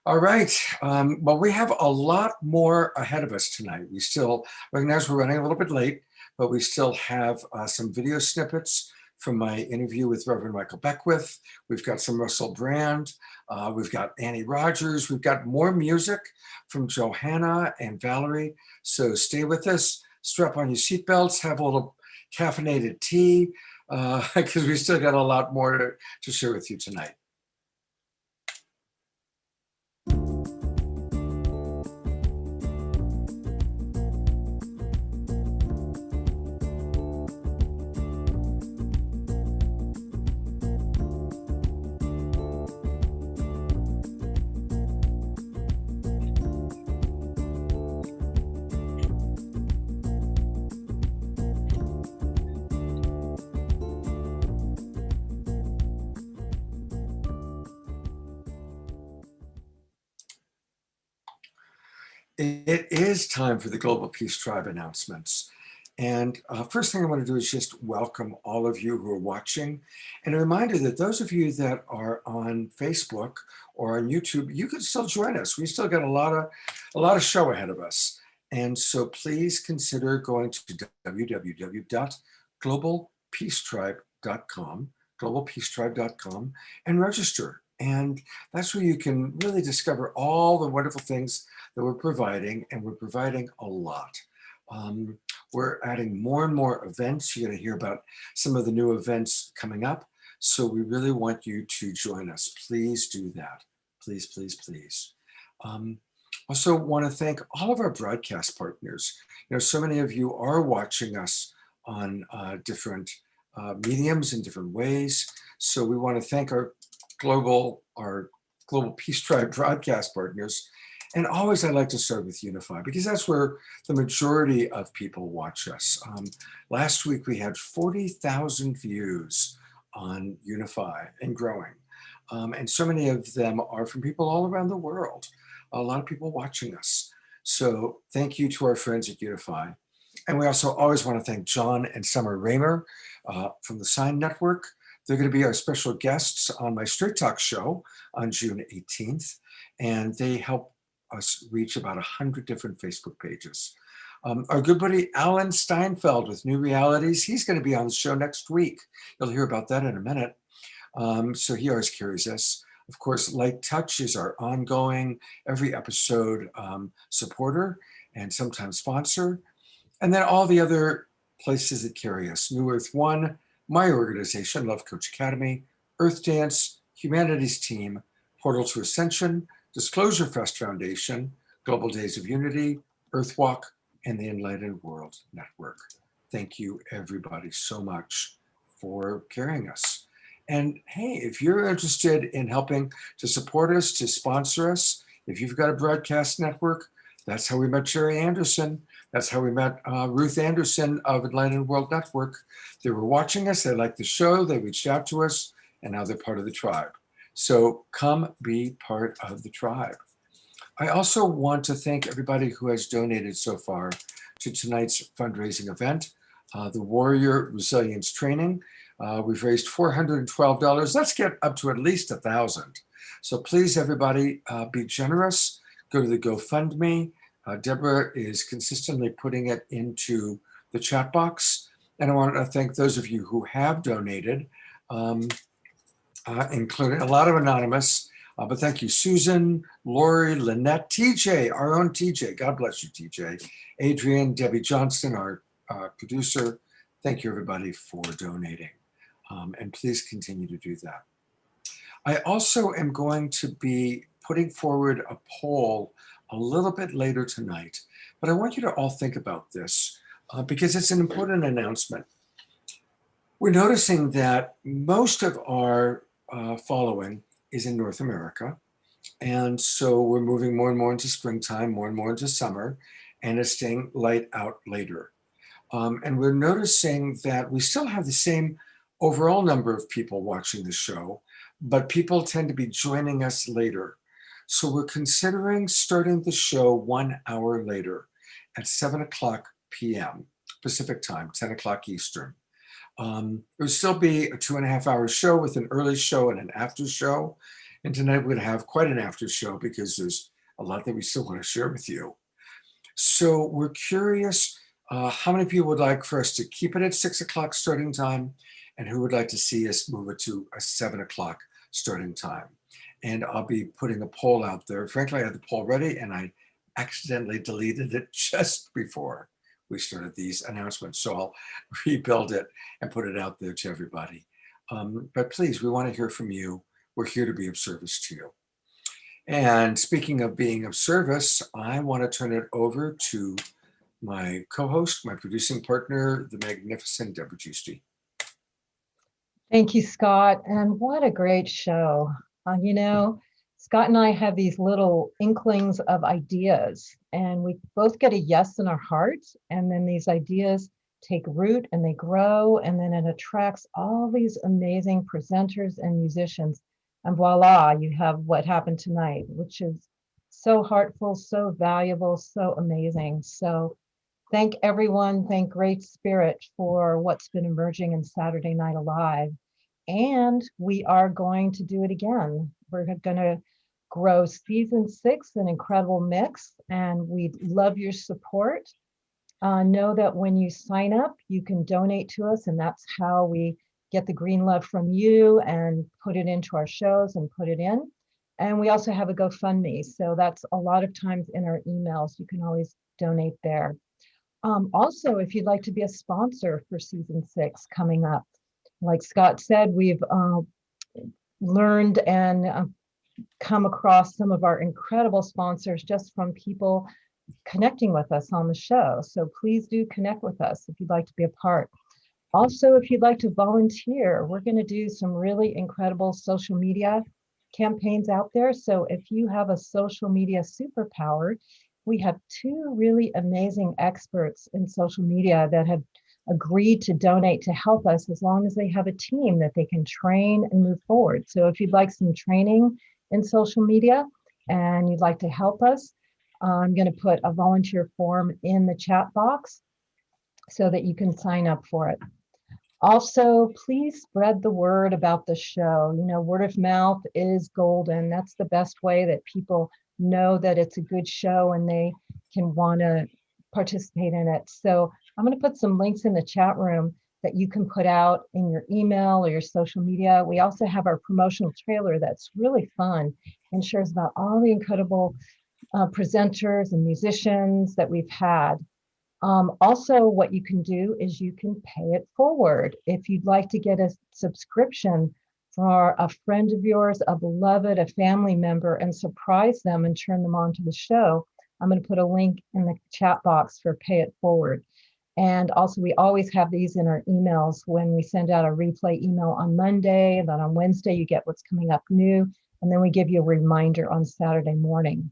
Speaker 1: All right. Well, we have a lot more ahead of us tonight. We still recognize we're running a little bit late, but we still have some video snippets from my interview with Reverend Micheal Beckwith. We've got some Russell Brand. We've got Annie Rogers. We've got more music from Johanna and Valerie. So stay with us. Strap on your seatbelts. Have a little caffeinated tea because we still got a lot more to share with you tonight. It is time for the Global Peace Tribe announcements. And first thing I want to do is just welcome all of you who are watching. And a reminder that those of you that are on Facebook or on YouTube, you can still join us. We still got a lot of show ahead of us. And so please consider going to www.globalpeacetribe.com, and register. And that's where you can really discover all the wonderful things that we're providing, and we're providing a lot. We're adding more and more events. You're going to hear about some of the new events coming up. So we really want you to join us. Please do that. Please, please, please. Also want to thank all of our broadcast partners. You know, so many of you are watching us on different mediums in different ways. So we want to thank our Global Peace Tribe broadcast partners. And always I like to start with Unify, because that's where the majority of people watch us. Last week we had 40,000 views on Unify and growing. And so many of them are from people all around the world. A lot of people watching us. So thank you to our friends at Unify. And we also always want to thank John and Summer Raymer from the Sign Network. They're going to be our special guests on my Straight Talk show on June 18th. And they help us reach about 100 different Facebook pages. Our good buddy Alan Steinfeld with New Realities, he's going to be on the show next week. You'll hear about that in a minute. So he always carries us. Of course, Light Touch is our ongoing, every episode supporter and sometimes sponsor. And then all the other places that carry us. New Earth One, my organization, Love Coach Academy, Earth Dance, Humanities Team, Portal to Ascension, Disclosure Fest Foundation, Global Days of Unity, Earthwalk, and the Enlightened World Network. Thank you, everybody, so much for carrying us. And hey, if you're interested in helping to support us, to sponsor us, if you've got a broadcast network, that's how we met Sherry Anderson. That's how we met Ruth Anderson of Enlightened World Network. They were watching us, they liked the show, they reached out to us, and now they're part of the tribe. So come be part of the tribe. I also want to thank everybody who has donated so far to tonight's fundraising event, the Warrior Resilience Training. We've raised $412. Let's get up to at least 1,000. So please, everybody, be generous. Go to the GoFundMe. Deborah is consistently putting it into the chat box. And I want to thank those of you who have donated, including a lot of anonymous. But thank you, Susan, Lori, Lynette, TJ, our own TJ. God bless you, TJ. Adrian, Debbie Johnston, our producer. Thank you, everybody, for donating. And please continue to do that. I also am going to be putting forward a poll a little bit later tonight, but I want you to all think about this because it's an important announcement. We're noticing that most of our following is in North America. And so we're moving more and more into springtime, more and more into summer, and it's staying light out later. And we're noticing that we still have the same overall number of people watching the show, but people tend to be joining us later. So we're considering starting the show 1 hour later at 7:00 p.m. Pacific time, 10 o'clock Eastern. It would still be a 2.5 hour show with an early show and an after show. And tonight we're going to have quite an after show because there's a lot that we still want to share with you. So we're curious how many people would like for us to keep it at 6 o'clock starting time and who would like to see us move it to a 7 o'clock starting time. And I'll be putting a poll out there. Frankly, I had the poll ready and I accidentally deleted it just before we started these announcements. So I'll rebuild it and put it out there to everybody. But please, we want to hear from you. We're here to be of service to you. And speaking of being of service, I want to turn it over to my co-host, my producing partner, the magnificent Deborah Giusti.
Speaker 3: Thank you, Scott. And what a great show. You know, Scott and I have these little inklings of ideas, and we both get a yes in our hearts. And then these ideas take root and they grow, and then it attracts all these amazing presenters and musicians. And voila, you have what happened tonight, which is so heartful, so valuable, so amazing. So thank everyone, thank Great Spirit for what's been emerging in Saturday Night Alive. And we are going to do it again. We're going to grow season 6, an incredible mix, and we'd love your support. Know that when you sign up, you can donate to us, and that's how we get the green love from you and put it into our shows and put it in. And we also have a GoFundMe. So that's a lot of times in our emails. You can always donate there. Also, if you'd like to be a sponsor for season 6 coming up, like Scott said, we've learned and come across some of our incredible sponsors just from people connecting with us on the show. So please do connect with us if you'd like to be a part. Also, if you'd like to volunteer, we're going to do some really incredible social media campaigns out there. So if you have a social media superpower, we have 2 really amazing experts in social media that have agreed to donate to help us as long as they have a team that they can train and move forward. So if you'd like some training in social media and you'd like to help us, I'm going to put a volunteer form in the chat box so that you can sign up for it. Also, please spread the word about the show. You know, word of mouth is golden. That's the best way that people know that it's a good show and they can want to participate in it. So I'm going to put some links in the chat room that you can put out in your email or your social media. We also have our promotional trailer that's really fun and shares about all the incredible presenters and musicians that we've had. Also, what you can do is you can pay it forward. If you'd like to get a subscription for a friend of yours, a beloved, a family member, and surprise them and turn them on to the show, I'm going to put a link in the chat box for pay it forward. And also, we always have these in our emails when we send out a replay email on Monday. And then on Wednesday, you get what's coming up new. And then we give you a reminder on Saturday morning.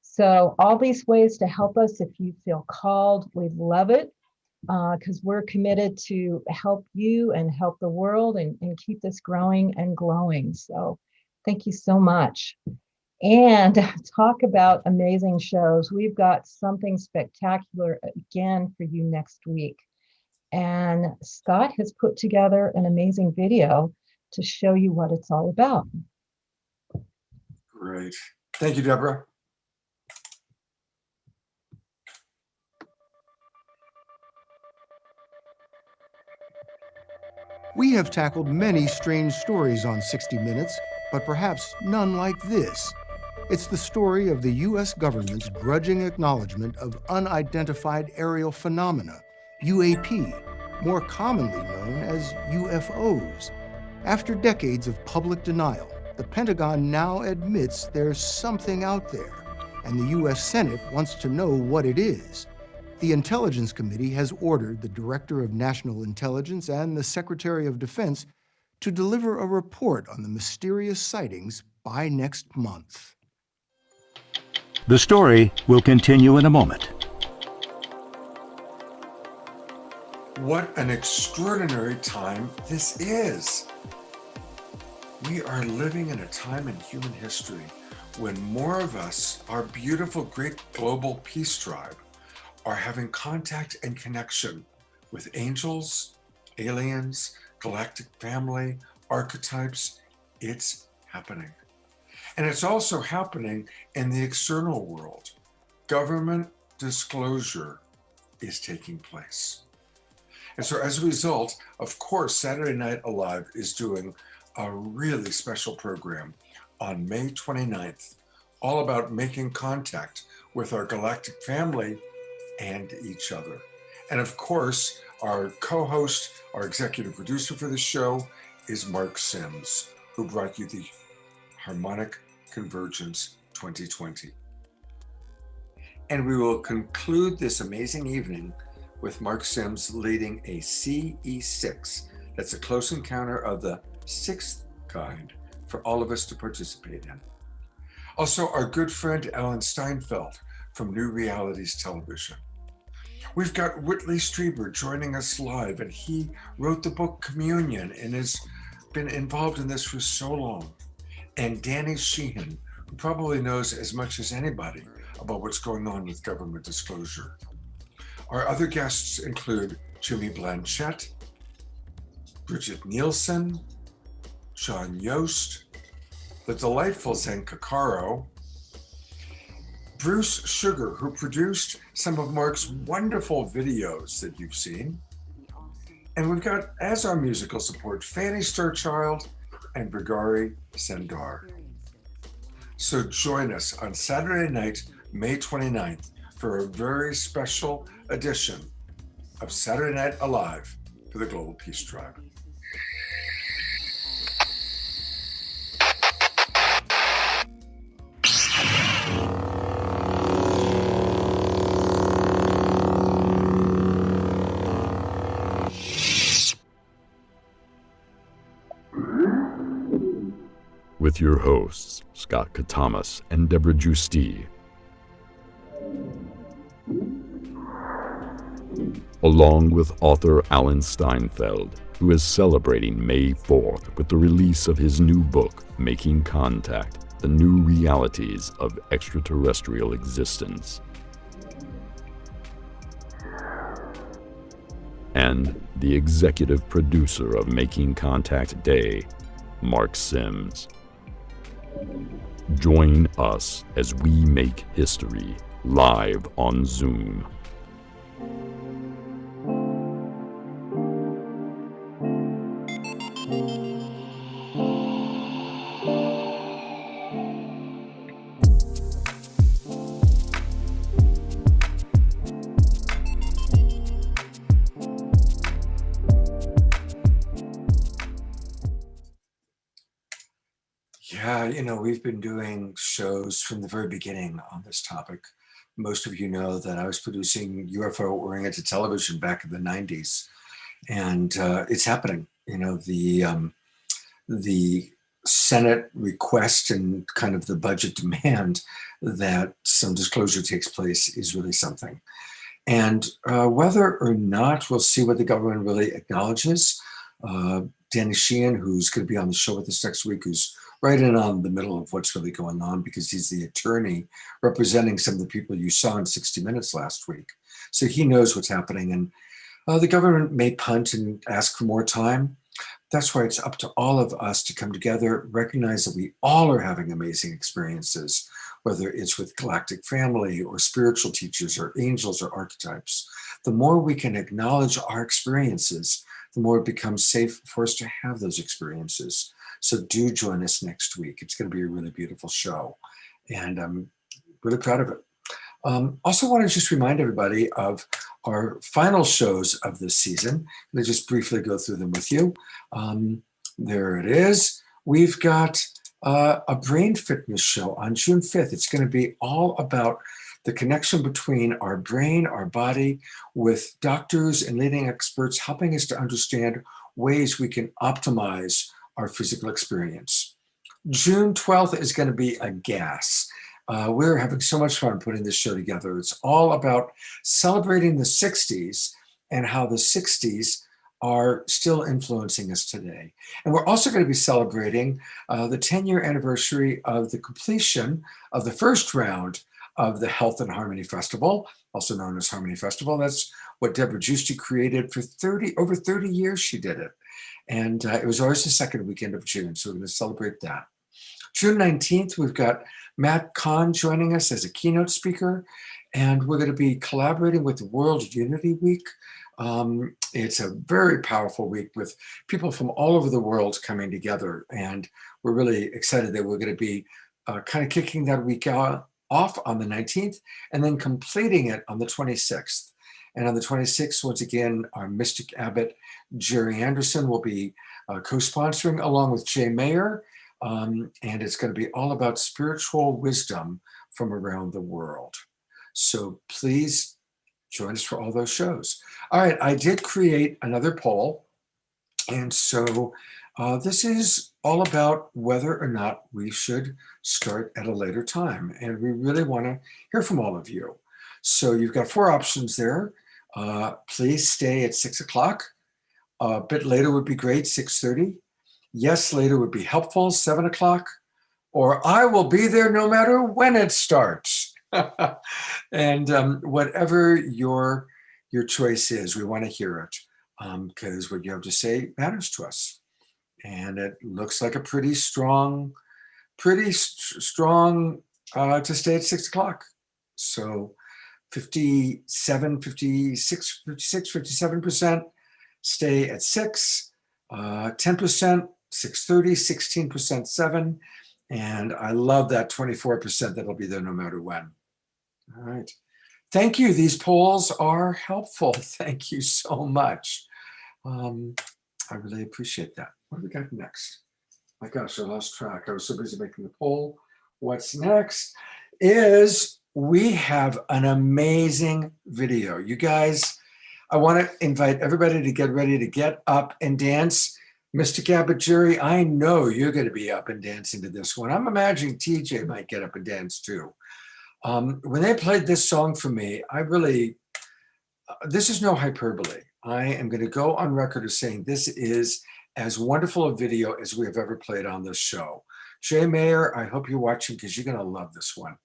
Speaker 3: So all these ways to help us if you feel called, we'd love it, because we're committed to help you and help the world and keep this growing and glowing. So thank you so much. And talk about amazing shows. We've got something spectacular again for you next week. And Scott has put together an amazing video to show you what it's all about.
Speaker 1: Great. Thank you, Deborah.
Speaker 15: We have tackled many strange stories on 60 Minutes, but perhaps none like this. It's the story of the U.S. government's grudging acknowledgement of unidentified aerial phenomena, UAP, more commonly known as UFOs. After decades of public denial, the Pentagon now admits there's something out there, and the U.S. Senate wants to know what it is. The Intelligence Committee has ordered the Director of National Intelligence and the Secretary of Defense to deliver a report on the mysterious sightings by next month.
Speaker 16: The story will continue in a moment.
Speaker 1: What an extraordinary time this is. We are living in a time in human history when more of us, our beautiful great global peace tribe, are having contact and connection with angels, aliens, galactic family, archetypes. It's happening. And it's also happening in the external world. Government disclosure is taking place. And so as a result, of course, Saturday Night Alive is doing a really special program on May 29th, all about making contact with our galactic family and each other. And of course, our co-host, our executive producer for the show is Mark Sims, who brought you the Harmonic Convergence 2020. And we will conclude this amazing evening with Mark Sims leading a CE6. That's a close encounter of the sixth kind for all of us to participate in. Also, our good friend Alan Steinfeld from New Realities Television. We've got Whitley Strieber joining us live, and he wrote the book Communion and has been involved in this for so long. And Danny Sheehan, who probably knows as much as anybody about what's going on with government disclosure. Our other guests include Jimmy Blanchett, Bridget Nielsen, Sean Yost, the delightful Zen Kakaro, Bruce Sugar, who produced some of Mark's wonderful videos that you've seen. And we've got, as our musical support, Fanny Sturchild and Brigari Sendar. So join us on Saturday night, May 29th, for a very special edition of Saturday Night Alive for the Global Peace Tribe.
Speaker 17: With your hosts, Scott Katamas and Deborah Giusti. Along with author Alan Steinfeld, who is celebrating May 4th with the release of his new book, Making Contact, The New Realities of Extraterrestrial Existence. And the executive producer of Making Contact Day, Mark Sims. Join us as we make history live on Zoom.
Speaker 1: Yeah, we've been doing shows from the very beginning on this topic. Most of you know that I was producing UFO-oriented television back in the 90s, and it's happening. The Senate request and kind of the budget demand that some disclosure takes place is really something. And whether or not we'll see what the government really acknowledges, Danny Sheehan, who's going to be on the show with us next week, who's right in on the middle of what's really going on because he's the attorney representing some of the people you saw in 60 Minutes last week. So he knows what's happening. And the government may punt and ask for more time. That's why it's up to all of us to come together, recognize that we all are having amazing experiences, whether it's with galactic family or spiritual teachers or angels or archetypes. The more we can acknowledge our experiences, the more it becomes safe for us to have those experiences. So do join us next week. It's going to be a really beautiful show, and I'm really proud of it. Also want to just remind everybody of our final shows of this season. I'm going to just briefly go through them with you. There it is. We've got a brain fitness show on June 5th. It's going to be all about the connection between our brain, our body, with doctors and leading experts helping us to understand ways we can optimize our physical experience. June 12th is going to be a gas. We're having so much fun putting this show together. It's all about celebrating the 60s and how the 60s are still influencing us today. And we're also going to be celebrating the 10-year anniversary of the completion of the first round of the Health and Harmony Festival, also known as Harmony Festival. That's what Deborah Giusti created for over 30 years. She did it. And it was always the second weekend of June. So we're going to celebrate that. June 19th, we've got Matt Kahn joining us as a keynote speaker. And we're going to be collaborating with World Unity Week. It's a very powerful week with people from all over the world coming together. And we're really excited that we're going to be kind of kicking that week off on the 19th and then completing it on the 26th. And on the 26th, once again, our Mystic Abbot, Jerry Anderson, will be co-sponsoring along with Jay Mayer. And it's going to be all about spiritual wisdom from around the world. So please join us for all those shows. All right, I did create another poll. And so this is all about whether or not we should start at a later time. And we really want to hear from all of you. So you've got 4 options there. Please stay at 6 o'clock. A bit later would be great, 6:30. Yes, later would be helpful, 7 o'clock. Or I will be there no matter when it starts. And whatever your choice is, we want to hear it because what you have to say matters to us. And it looks like a pretty strong to stay at 6 o'clock. So 57% stay at 6, 10%, 6:30, 16%, 7. And I love that 24% that'll be there no matter when. All right. Thank you. These polls are helpful. Thank you so much. I really appreciate that. What do we got next? My gosh, I lost track. I was so busy making the poll. What's next is we have an amazing video. You guys, I want to invite everybody to get ready to get up and dance. Mystic Abbot Jerry, I know you're going to be up and dancing to this one. I'm imagining TJ might get up and dance too. When they played this song for me, this is no hyperbole. I am going to go on record as saying this is as wonderful a video as we have ever played on this show. Jay Mayer, I hope you're watching because you're going to love this one.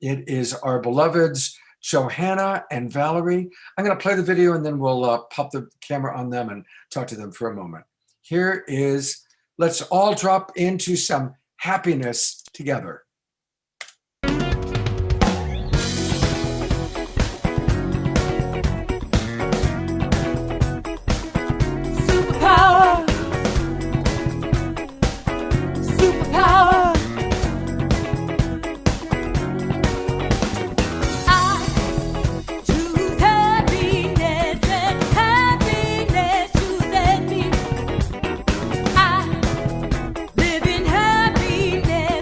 Speaker 1: It is our beloveds, Johanna and Valerie. I'm going to play the video and then we'll pop the camera on them and talk to them for a moment. Here is, let's all drop into some happiness together.
Speaker 8: Superpower. Superpower. I choose happiness and happiness chooses me. I live in happiness.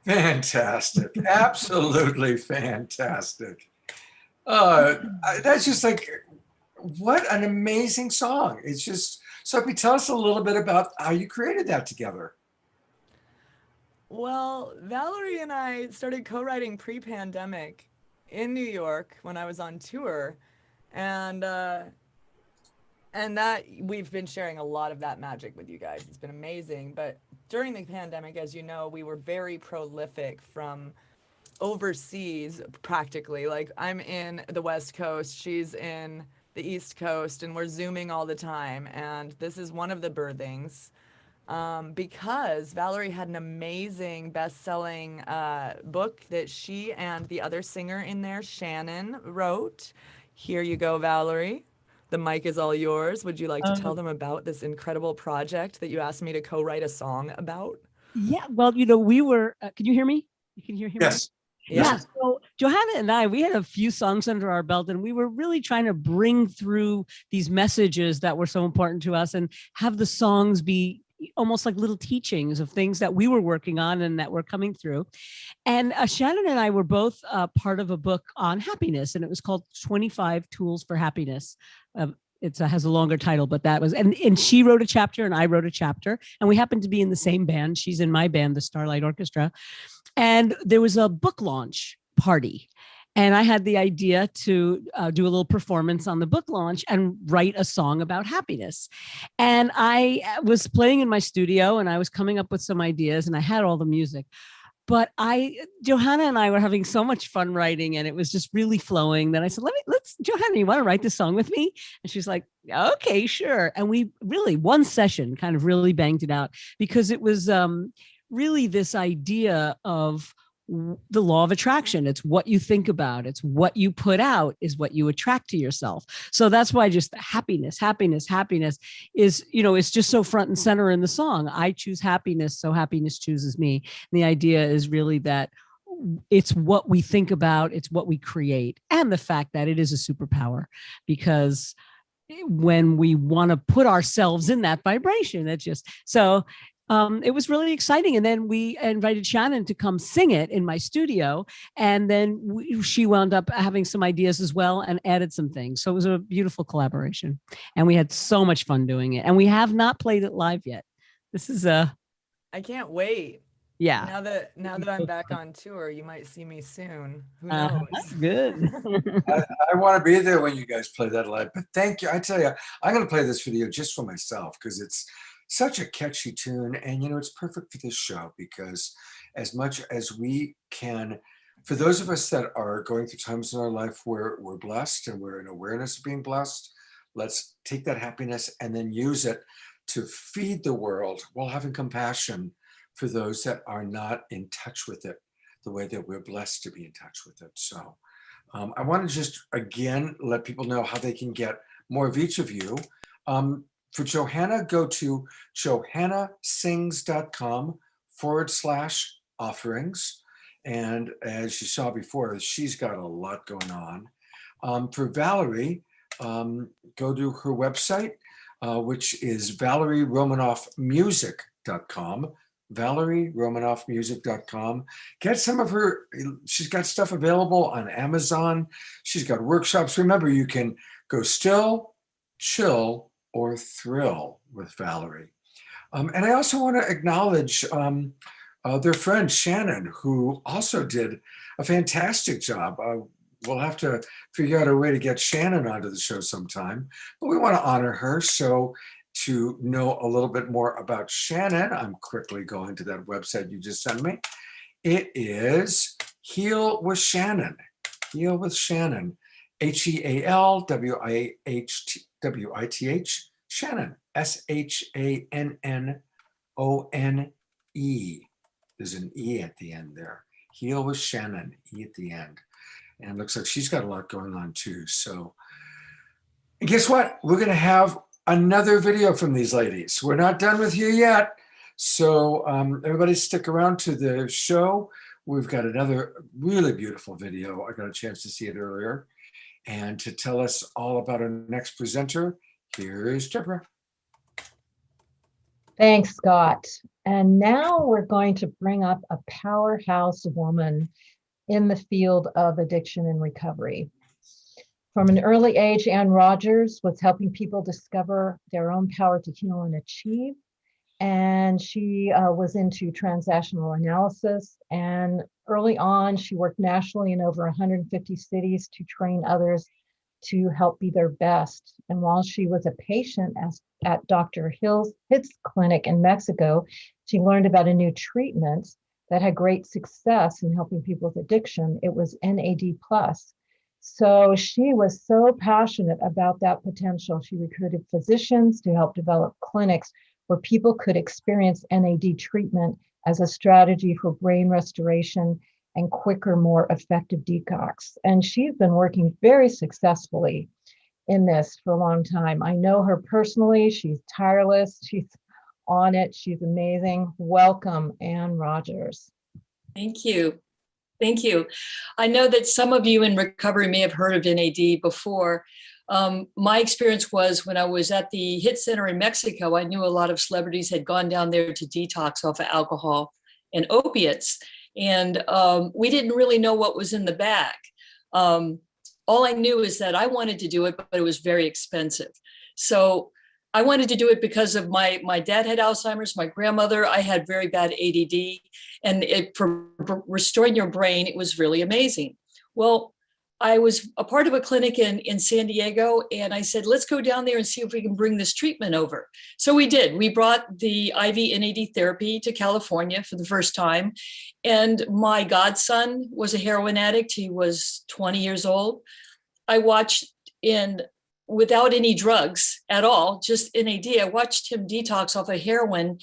Speaker 1: Fantastic. Absolutely fantastic. That's just like, what an amazing song. It's just, Sophie, tell us a little bit about how you created that together.
Speaker 6: Well, Valerie and I started co-writing pre-pandemic in New York when I was on tour, and that we've been sharing a lot of that magic with you guys. It's been amazing. But during the pandemic, as you know, we were very prolific from overseas practically. Like I'm in the West Coast, she's in the East Coast, and we're Zooming all the time. And this is one of the birthings. Because Valerie had an amazing best-selling book that she and the other singer in there, Shannon, wrote. Here you go, Valerie. The mic is all yours. Would you like to tell them about this incredible project that you asked me to co-write a song about?
Speaker 7: Yeah, well, you know, we were, can you hear me? You can hear me?
Speaker 1: Yes.
Speaker 7: Yeah, so Johanna and I, we had a few songs under our belt, and we were really trying to bring through these messages that were so important to us and have the songs be almost like little teachings of things that we were working on and that were coming through. And Shannon and I were both part of a book on happiness, and it was called 25 Tools for Happiness. It has a longer title, but that was, and she wrote a chapter and I wrote a chapter, and we happened to be in the same band. She's in my band, the Starlight Orchestra. And there was a book launch party. And I had the idea to do a little performance on the book launch and write a song about happiness. And I was playing in my studio and I was coming up with some ideas and I had all the music. But Johanna and I were having so much fun writing and it was just really flowing that I said, let's, Johanna, you want to write this song with me? And she's like, okay, sure. And we really, one session kind of really banged it out because it was really this idea of the law of attraction. It's what you think about. It's what you put out is what you attract to yourself. So that's why just happiness is, you know, it's just so front and center in the song. I choose happiness, so happiness chooses me. And the idea is really that it's what we think about, it's what we create, and the fact that it is a superpower, because when we want to put ourselves in that vibration, it's just so. It was really exciting. And then we invited Shannon to come sing it in my studio. And then she wound up having some ideas as well and added some things. So it was a beautiful collaboration. And we had so much fun doing it. And we have not played it live yet. This is I
Speaker 6: can't wait.
Speaker 7: Yeah.
Speaker 6: Now that I'm back on tour, you might see me soon. Who knows?
Speaker 7: That's good.
Speaker 1: I want to be there when you guys play that live. But thank you. I tell you, I'm going to play this video just for myself because it's such a catchy tune, and you know, it's perfect for this show because as much as we can, for those of us that are going through times in our life where we're blessed and we're in awareness of being blessed, let's take that happiness and then use it to feed the world while having compassion for those that are not in touch with it the way that we're blessed to be in touch with it. So I want to just again let people know how they can get more of each of you. For Johanna, go to johannasings.com/offerings. And as you saw before, she's got a lot going on. For Valerie, go to her website, which is ValerieRomanoffMusic.com. ValerieRomanoffMusic.com. Get some of her, she's got stuff available on Amazon. She's got workshops. Remember, you can go still, chill, or thrill with Valerie. And I also want to acknowledge their friend Shannon, who also did a fantastic job. We'll have to figure out a way to get Shannon onto the show sometime, but we want to honor her. So to know a little bit more about Shannon, I'm quickly going to that website you just sent me. It is Heal with Shannon. Heal with Shannon. HEALWITH, Shannon, SHANNONE. There's an E at the end there. Heal with Shannon, E at the end. And it looks like she's got a lot going on too. So, and guess what? We're going to have another video from these ladies. We're not done with you yet. So everybody stick around to the show. We've got another really beautiful video. I got a chance to see it earlier. And to tell us all about our next presenter, here's Deborah.
Speaker 3: Thanks, Scott. And now we're going to bring up a powerhouse woman in the field of addiction and recovery. From an early age, Ann Rogers was helping people discover their own power to heal and achieve. And she was into transactional analysis. And early on, she worked nationally in over 150 cities to train others to help be their best. And while she was a patient at Dr. Hitt's clinic in Mexico, she learned about a new treatment that had great success in helping people with addiction. It was NAD+. So she was so passionate about that potential. She recruited physicians to help develop clinics where people could experience NAD treatment as a strategy for brain restoration and quicker, more effective detox. And she's been working very successfully in this for a long time. I know her personally. She's tireless. She's on it. She's amazing. Welcome, Ann Rogers.
Speaker 18: Thank you. Thank you. I know that some of you in recovery may have heard of NAD before. My experience was when I was at the HIT Center in Mexico, I knew a lot of celebrities had gone down there to detox off of alcohol and opiates. And we didn't really know what was in the bag. All I knew is that I wanted to do it, but it was very expensive. So I wanted to do it because of my dad had Alzheimer's, my grandmother, I had very bad ADD, and for restoring your brain, it was really amazing. Well, I was a part of a clinic in San Diego, and I said, let's go down there and see if we can bring this treatment over. So we did. We brought the IV NAD therapy to California for the first time. And my godson was a heroin addict. He was 20 years old. I watched without any drugs at all, just NAD. I watched him detox off of heroin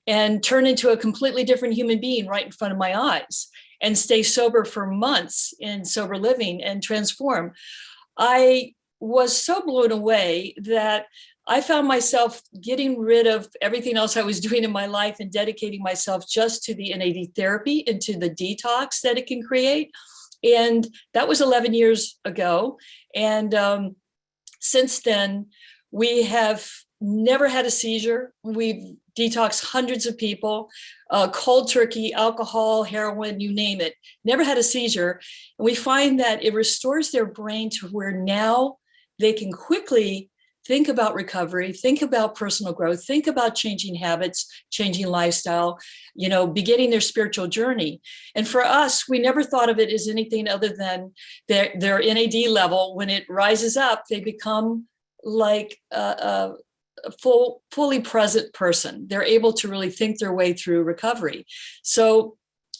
Speaker 18: and turn into a completely different human being right in front of my eyes, and stay sober for months in sober living and transform. I was so blown away that I found myself getting rid of everything else I was doing in my life and dedicating myself just to the NAD therapy and to the detox that it can create. And that was 11 years ago. And since then, we have never had a seizure. We've detoxed hundreds of people, cold turkey, alcohol, heroin, you name it, never had a seizure. And we find that it restores their brain to where now they can quickly think about recovery, think about personal growth, think about changing habits, changing lifestyle, beginning their spiritual journey. And for us, we never thought of it as anything other than their NAD level. When it rises up, they become like a fully present person. They're able to really think their way through recovery. So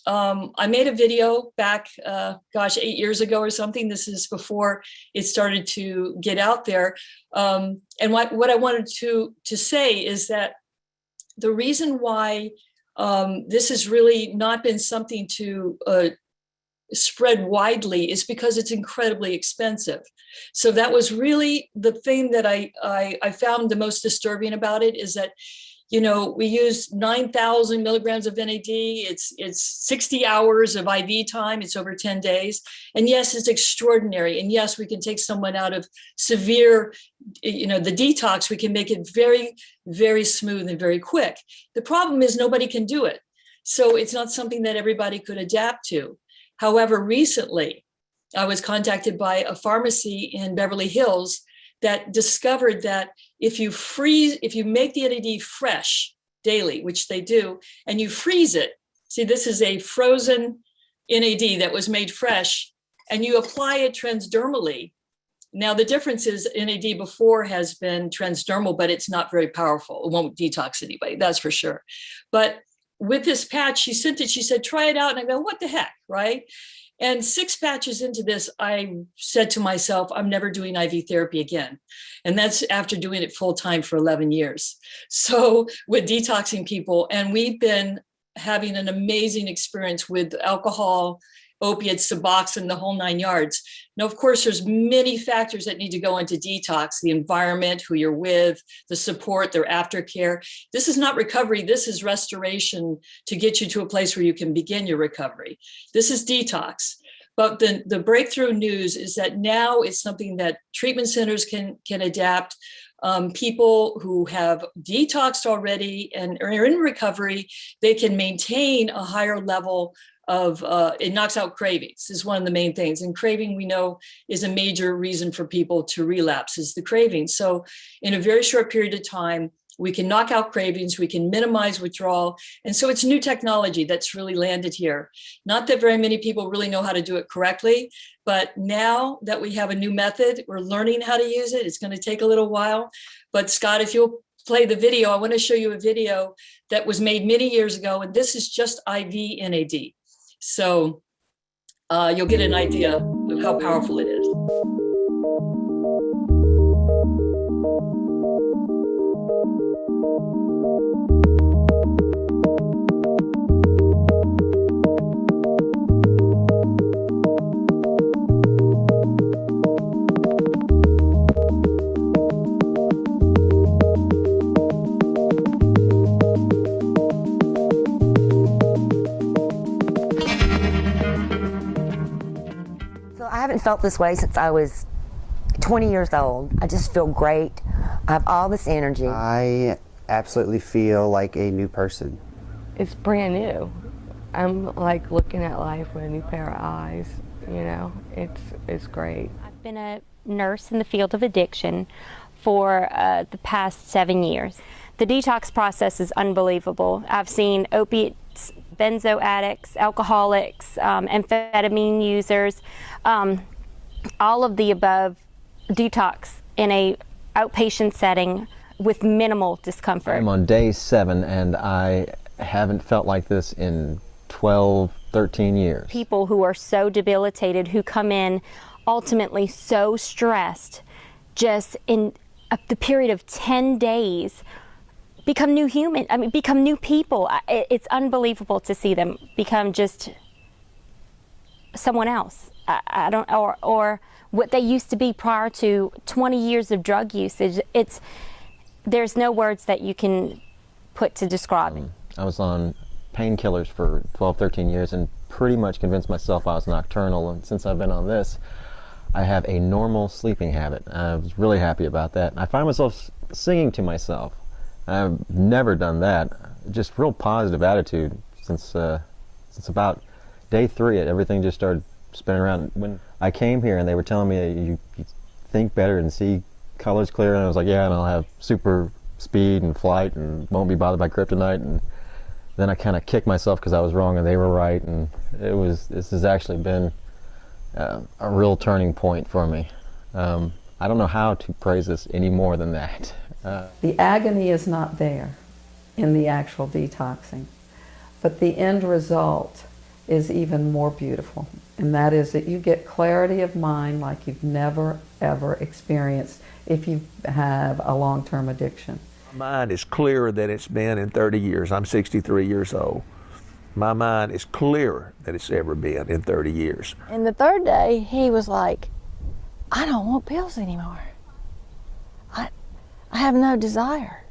Speaker 18: I made a video back, 8 years ago or something. This is before it started to get out there. And what I wanted to say is that the reason why this has really not been something to spread widely is because it's incredibly expensive. So that was really the thing that I found the most disturbing about it, is that we use 9,000 milligrams of NAD. It's 60 hours of IV time. It's over 10 days. And yes, it's extraordinary. And yes, we can take someone out of severe, the detox. We can make it very, very smooth and very quick. The problem is nobody can do it. So it's not something that everybody could adapt to. However, recently, I was contacted by a pharmacy in Beverly Hills that discovered that if you make the NAD fresh daily, which they do, and you freeze it, see, this is a frozen NAD that was made fresh, and you apply it transdermally. Now, the difference is NAD before has been transdermal, but it's not very powerful. It won't detox anybody, that's for sure. But with this patch, she sent it, she said, try it out. And I go, what the heck, right? And 6 patches into this, I said to myself, I'm never doing IV therapy again. And that's after doing it full time for 11 years. So with detoxing people, and we've been having an amazing experience with alcohol, opiates, Suboxone, the whole 9 yards. Now, of course, there's many factors that need to go into detox: the environment, who you're with, the support, their aftercare. This is not recovery. This is restoration to get you to a place where you can begin your recovery. This is detox. But the breakthrough news is that now it's something that treatment centers can adapt. People who have detoxed already and are in recovery, they can maintain a higher level of, it knocks out cravings is one of the main things. And craving, we know, is a major reason for people to relapse, is the craving. So in a very short period of time, we can knock out cravings, we can minimize withdrawal. And so it's new technology that's really landed here. Not that very many people really know how to do it correctly, but now that we have a new method, we're learning how to use it. It's going to take a little while. But Scott, if you'll play the video, I want to show you a video that was made many years ago. And this is just IV NAD. So you'll get an idea of how powerful it is.
Speaker 19: I haven't felt this way since I was 20 years old. I just feel great. I have all this energy.
Speaker 20: I absolutely feel like a new person.
Speaker 21: It's brand new. I'm like looking at life with a new pair of eyes, you know, it's great.
Speaker 22: I've been a nurse in the field of addiction for the past 7 years. The detox process is unbelievable. I've seen opiates, benzo addicts, alcoholics, amphetamine users, all of the above detox in a outpatient setting with minimal discomfort.
Speaker 23: I'm on day 7 and I haven't felt like this in 12, 13 years.
Speaker 22: People who are so debilitated, who come in ultimately so stressed, just in the period of 10 days, become new human, become new people. It's unbelievable to see them become just someone else. I don't, or what they used to be prior to 20 years of drug usage. There's no words that you can put to describe it.
Speaker 23: I was on painkillers for 12, 13 years and pretty much convinced myself I was nocturnal, and since I've been on this, I have a normal sleeping habit. I was really happy about that. I find myself singing to myself. I've never done that. Just real positive attitude since about day 3. Everything just started spinning around. When I came here and they were telling me you think better and see colors clear, and I was like, yeah, and I'll have super speed and flight and won't be bothered by kryptonite. And then I kind of kicked myself because I was wrong and they were right, and this has actually been a real turning point for me. I don't know how to praise this any more than that.
Speaker 24: The agony is not there in the actual detoxing, but the end result is even more beautiful, and that is that you get clarity of mind like you've never ever experienced if you have a long-term addiction.
Speaker 25: My mind is clearer than it's been in 30 years. I'm 63 years old. My mind is clearer than it's ever been in 30 years.
Speaker 21: And the 3rd day, he was like, I don't want pills anymore. I have no desire.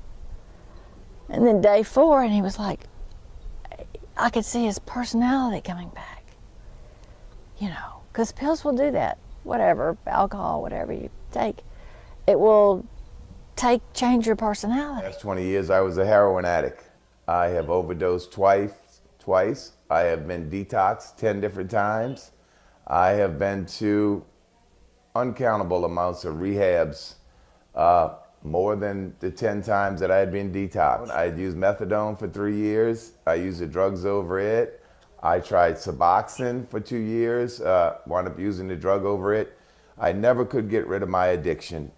Speaker 21: And then day 4, and he was like, I could see his personality coming back. You know, because pills will do that. Whatever, alcohol, whatever you take, it will change your personality.
Speaker 26: Last 20 years, I was a heroin addict. I have overdosed twice. I have been detoxed 10 different times. I have been to uncountable amounts of rehabs, more than the 10 times that I had been detoxed. I had used methadone for 3 years. I used the drugs over it. I tried Suboxone for 2 years, wound up using the drug over it. I never could get rid of my addiction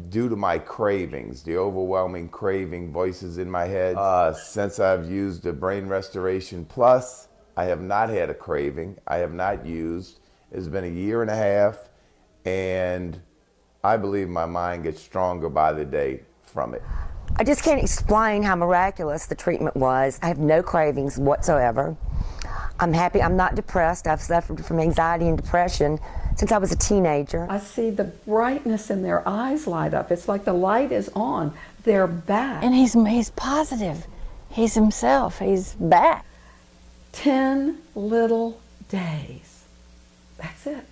Speaker 26: due to my cravings, the overwhelming craving voices in my head. Since I've used the Brain Restoration Plus, I have not had a craving. I have not used. It's been a year and a half, and I believe my mind gets stronger by the day from it.
Speaker 19: I just can't explain how miraculous the treatment was. I have no cravings whatsoever. I'm happy. I'm not depressed. I've suffered from anxiety and depression since I was a teenager.
Speaker 24: I see the brightness in their eyes light up. It's like the light is on. They're back.
Speaker 21: And he's positive. He's himself. He's back.
Speaker 24: 10 little days. That's it.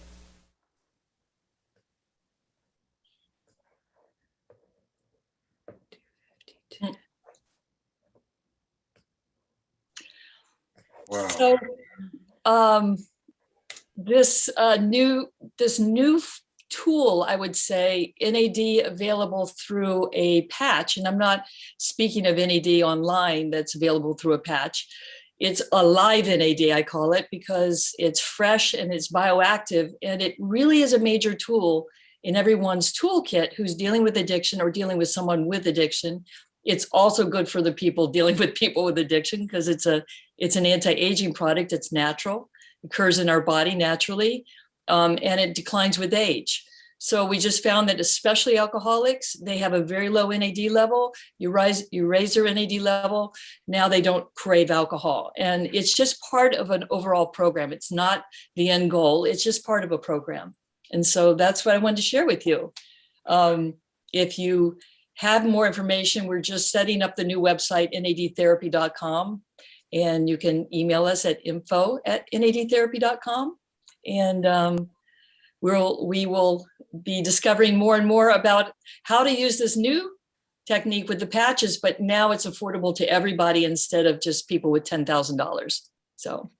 Speaker 1: Wow.
Speaker 18: So this new tool, I would say, NAD available through a patch, and I'm not speaking of NAD online that's available through a patch. It's a live NAD, I call it, because it's fresh and it's bioactive, and it really is a major tool in everyone's toolkit who's dealing with addiction or dealing with someone with addiction. It's also good for the people dealing with people with addiction because it's an anti-aging product. It's natural, occurs in our body naturally, and it declines with age. So we just found that especially alcoholics, they have a very low NAD level. You raise their NAD level, now they don't crave alcohol. And it's just part of an overall program. It's not the end goal, it's just part of a program. And so that's what I wanted to share with you. If you have more information, we're just setting up the new website, nadtherapy.com. And you can email us at info@nadtherapy.com. And we will be discovering more and more about how to use this new technique with the patches, but now it's affordable to everybody instead of just people with $10,000. So.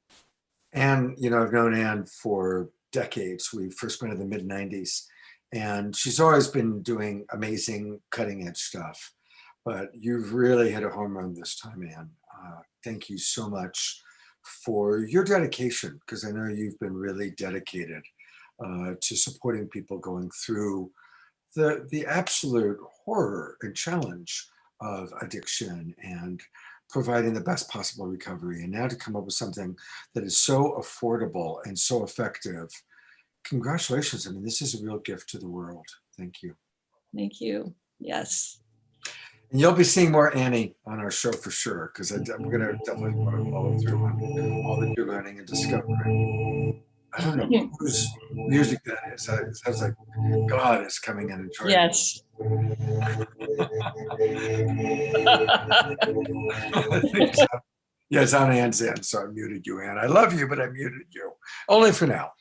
Speaker 1: And, you know, I've known Anne for decades. We first met in the mid-90s, and she's always been doing amazing cutting edge stuff. But you've really hit a home run this time, Anne. Thank you so much for your dedication, because I know you've been really dedicated to supporting people going through the absolute horror and challenge of addiction and providing the best possible recovery. And now to come up with something that is so affordable and so effective. Congratulations. I mean, this is a real gift to the world. Thank you.
Speaker 18: Thank you. Yes.
Speaker 1: And you'll be seeing more Annie on our show for sure, because we're going to definitely want to follow through on all that you're learning and discovering. I don't know whose music that is. It sounds like God is coming in and joining.
Speaker 18: Yes.
Speaker 1: Yeah, it's on Anne's end, so I muted you, Anne. I love you, but I muted you. Only for now.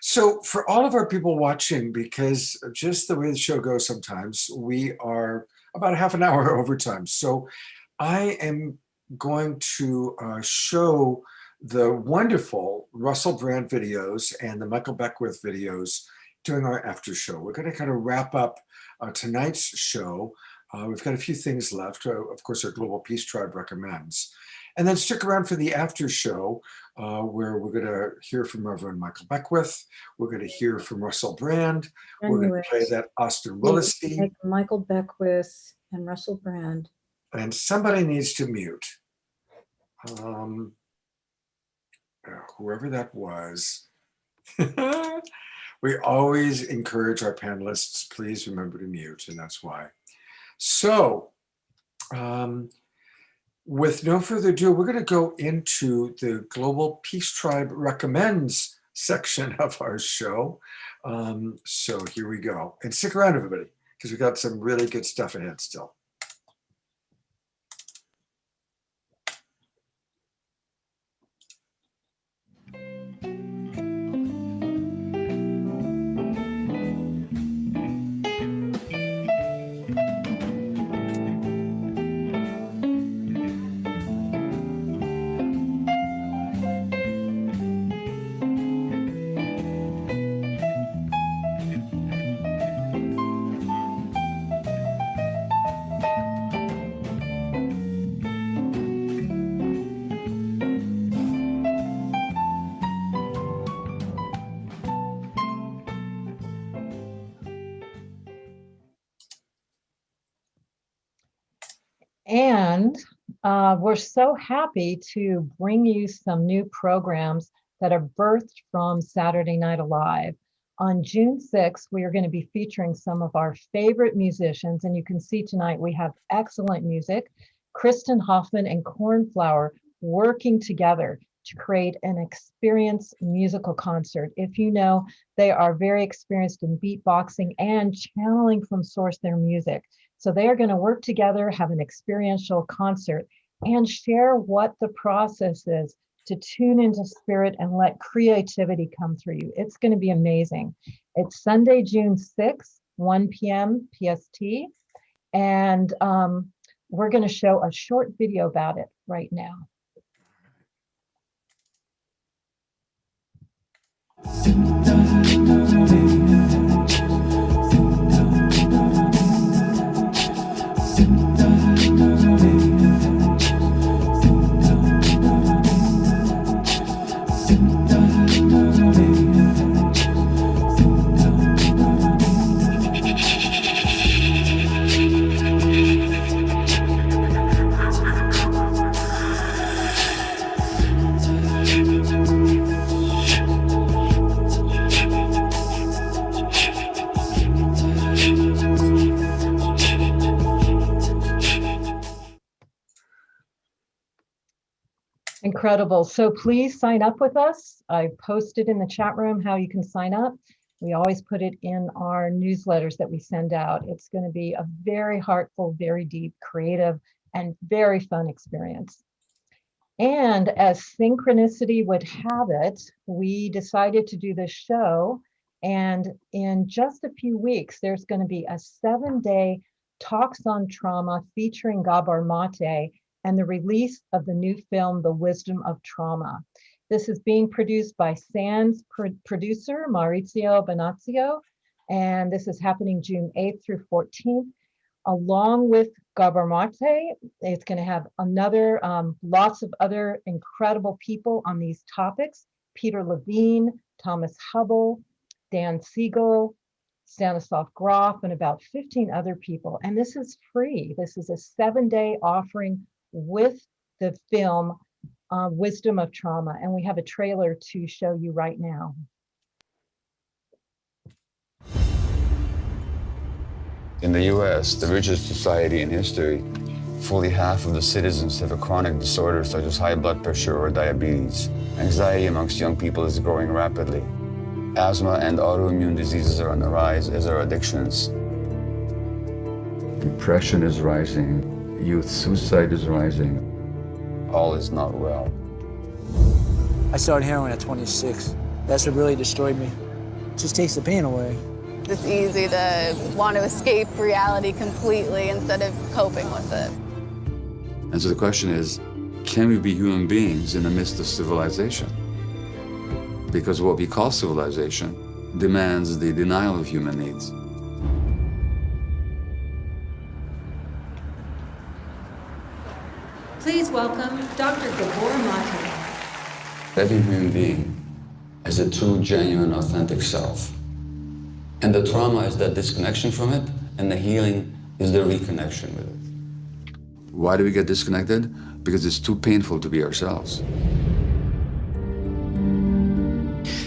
Speaker 1: So for all of our people watching, because just the way the show goes sometimes, we are about a half an hour overtime. So I am going to show the wonderful Russell Brand videos and the Micheal Beckwith videos during our after show. We're going to kind of wrap up tonight's show. We've got a few things left. Of course, our Global Peace Tribe recommends. And then stick around for the after show, where we're going to hear from Reverend Micheal Beckwith. We're going to hear from Russell Brand. We're going to play that Austin Willis theme.
Speaker 2: Micheal Beckwith and Russell Brand.
Speaker 1: And somebody needs to mute. Whoever that was. We always encourage our panelists, please remember to mute, and that's why. So, with no further ado, we're going to go into the Global Peace Tribe Recommends section of our show. So here we go. And stick around, everybody, because we've got some really good stuff ahead still.
Speaker 3: And we're so happy to bring you some new programs that are birthed from Saturday Night Alive. On June 6th, we are going to be featuring some of our favorite musicians. And you can see tonight we have excellent music. Kristen Hoffman and Cornflower working together to create an experience musical concert. If you know, they are very experienced in beatboxing and channeling from source their music. So they are going to work together, have an experiential concert, and share what the process is to tune into spirit and let creativity come through you. It's going to be amazing. It's Sunday, June 6th, 1 p.m. PST. And we're going to show a short video about it right now. Incredible. So please sign up with us. I posted in the chat room how you can sign up. We always put it in our newsletters that we send out. It's going to be a very heartful, very deep, creative, and very fun experience. And as synchronicity would have it, we decided to do this show. And in just a few weeks, there's going to be a 7-day Talks on Trauma featuring Gabor Mate and the release of the new film, The Wisdom of Trauma. This is being produced by SANS producer, Maurizio Benazio, and this is happening June 8th through 14th. Along with Gabor Mate, it's gonna have another, lots of other incredible people on these topics: Peter Levine, Thomas Hubble, Dan Siegel, Stanislav Grof, and about 15 other people. And this is free. This is a 7-day offering with the film Wisdom of Trauma. And we have a trailer to show you right now.
Speaker 13: In the US, the richest society in history, fully half of the citizens have a chronic disorder such as high blood pressure or diabetes. Anxiety amongst young people is growing rapidly. Asthma and autoimmune diseases are on the rise, as are addictions. Depression is rising. Youth suicide is rising. All is not well.
Speaker 4: I started heroin at 26. That's what really destroyed me. It just takes the pain away.
Speaker 5: It's easy to want to escape reality completely instead of coping with it.
Speaker 13: And so the question is, can we be human beings in the midst of civilization? Because what we call civilization demands the denial of human needs.
Speaker 9: Please welcome Dr. Gabor Mate.
Speaker 13: Every human being has a true, genuine, authentic self. And the trauma is that disconnection from it, and the healing is the reconnection with it. Why do we get disconnected? Because it's too painful to be ourselves.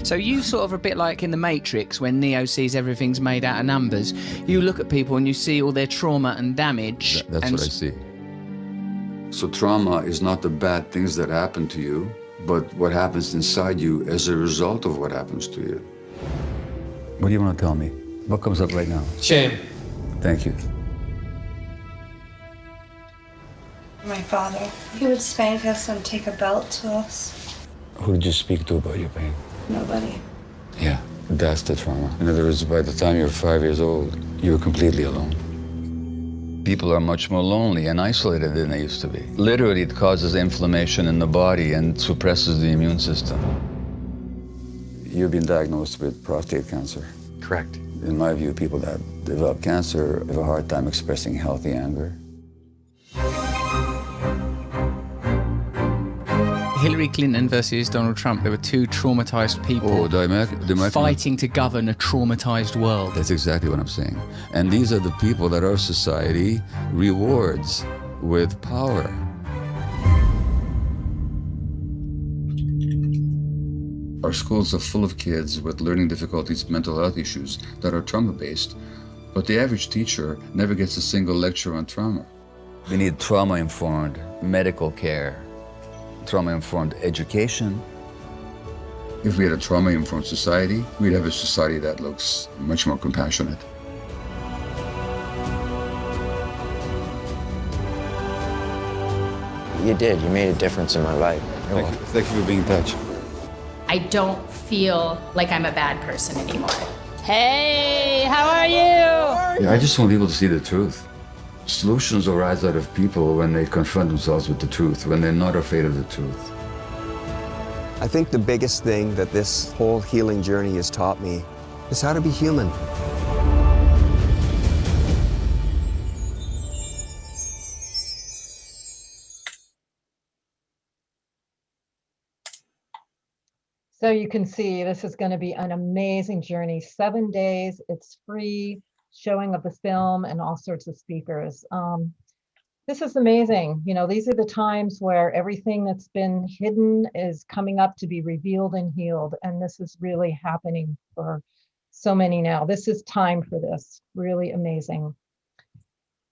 Speaker 10: So you sort of a bit like in The Matrix when Neo sees everything's made out of numbers. You look at people and you see all their trauma and damage.
Speaker 13: That's what I see. So trauma is not the bad things that happen to you, but what happens inside you as a result of what happens to you. What do you want to tell me? What comes up right now?
Speaker 9: Shame.
Speaker 13: Thank you.
Speaker 11: My father, he would spank us and take a belt to us.
Speaker 13: Who did you speak to about your pain?
Speaker 11: Nobody.
Speaker 13: Yeah, that's the trauma. In other words, by the time you're 5 years old, you're completely alone. People are much more lonely and isolated than they used to be. Literally, it causes inflammation in the body and suppresses the immune system. You've been diagnosed with prostate cancer.
Speaker 14: Correct.
Speaker 13: In my view, people that develop cancer have a hard time expressing healthy anger.
Speaker 10: Hillary Clinton versus Donald Trump, there were two traumatized people fighting to govern a traumatized world.
Speaker 13: That's exactly what I'm saying. And these are the people that our society rewards with power. Our schools are full of kids with learning difficulties, mental health issues that are trauma-based, but the average teacher never gets a single lecture on trauma. We need trauma-informed medical care, trauma-informed education. If we had a trauma-informed society, we'd have a society that looks much more compassionate.
Speaker 14: You did. You made a difference in my life.
Speaker 13: Thank you for being in touch.
Speaker 27: I don't feel like I'm a bad person anymore. Hey, how are you?
Speaker 13: Yeah, I just want people to see the truth. Solutions arise out of people when they confront themselves with the truth, when they're not afraid of the truth.
Speaker 6: I think the biggest thing that this whole healing journey has taught me is how to be human.
Speaker 3: So you can see this is going to be an amazing journey. 7 days, it's free, showing of the film and all sorts of speakers. This is amazing. You know, these are the times where everything that's been hidden is coming up to be revealed and healed. And this is really happening for so many now. This is time for this. Really amazing.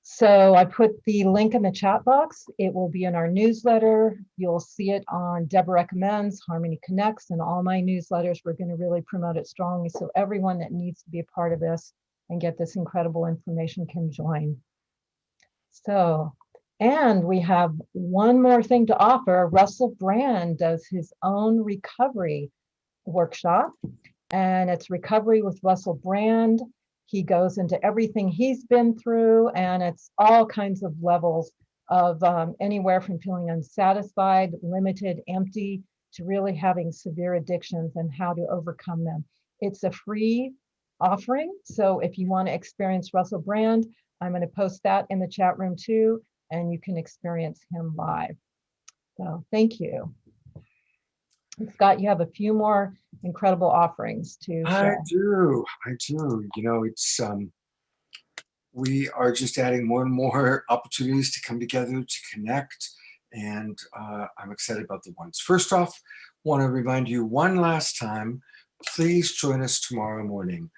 Speaker 3: So I put the link in the chat box. It will be in our newsletter. You'll see it on Deborah Recommends, Harmony Connects, and all my newsletters. We're going to really promote it strongly so everyone that needs to be a part of this and get this incredible information can join. So, and we have one more thing to offer. Russell Brand does his own recovery workshop, and it's Recovery with Russell Brand. He goes into everything he's been through, and it's all kinds of levels of anywhere from feeling unsatisfied, limited, empty, to really having severe addictions and how to overcome them. It's a free offering. So if you want to experience Russell Brand, I'm going to post that in the chat room too, and you can experience him live. So thank you. And Scott, you have a few more incredible offerings to share.
Speaker 1: I do. You know, it's we are just adding more and more opportunities to come together, to connect, and I'm excited about the ones. First off, want to remind you one last time, please join us tomorrow morning.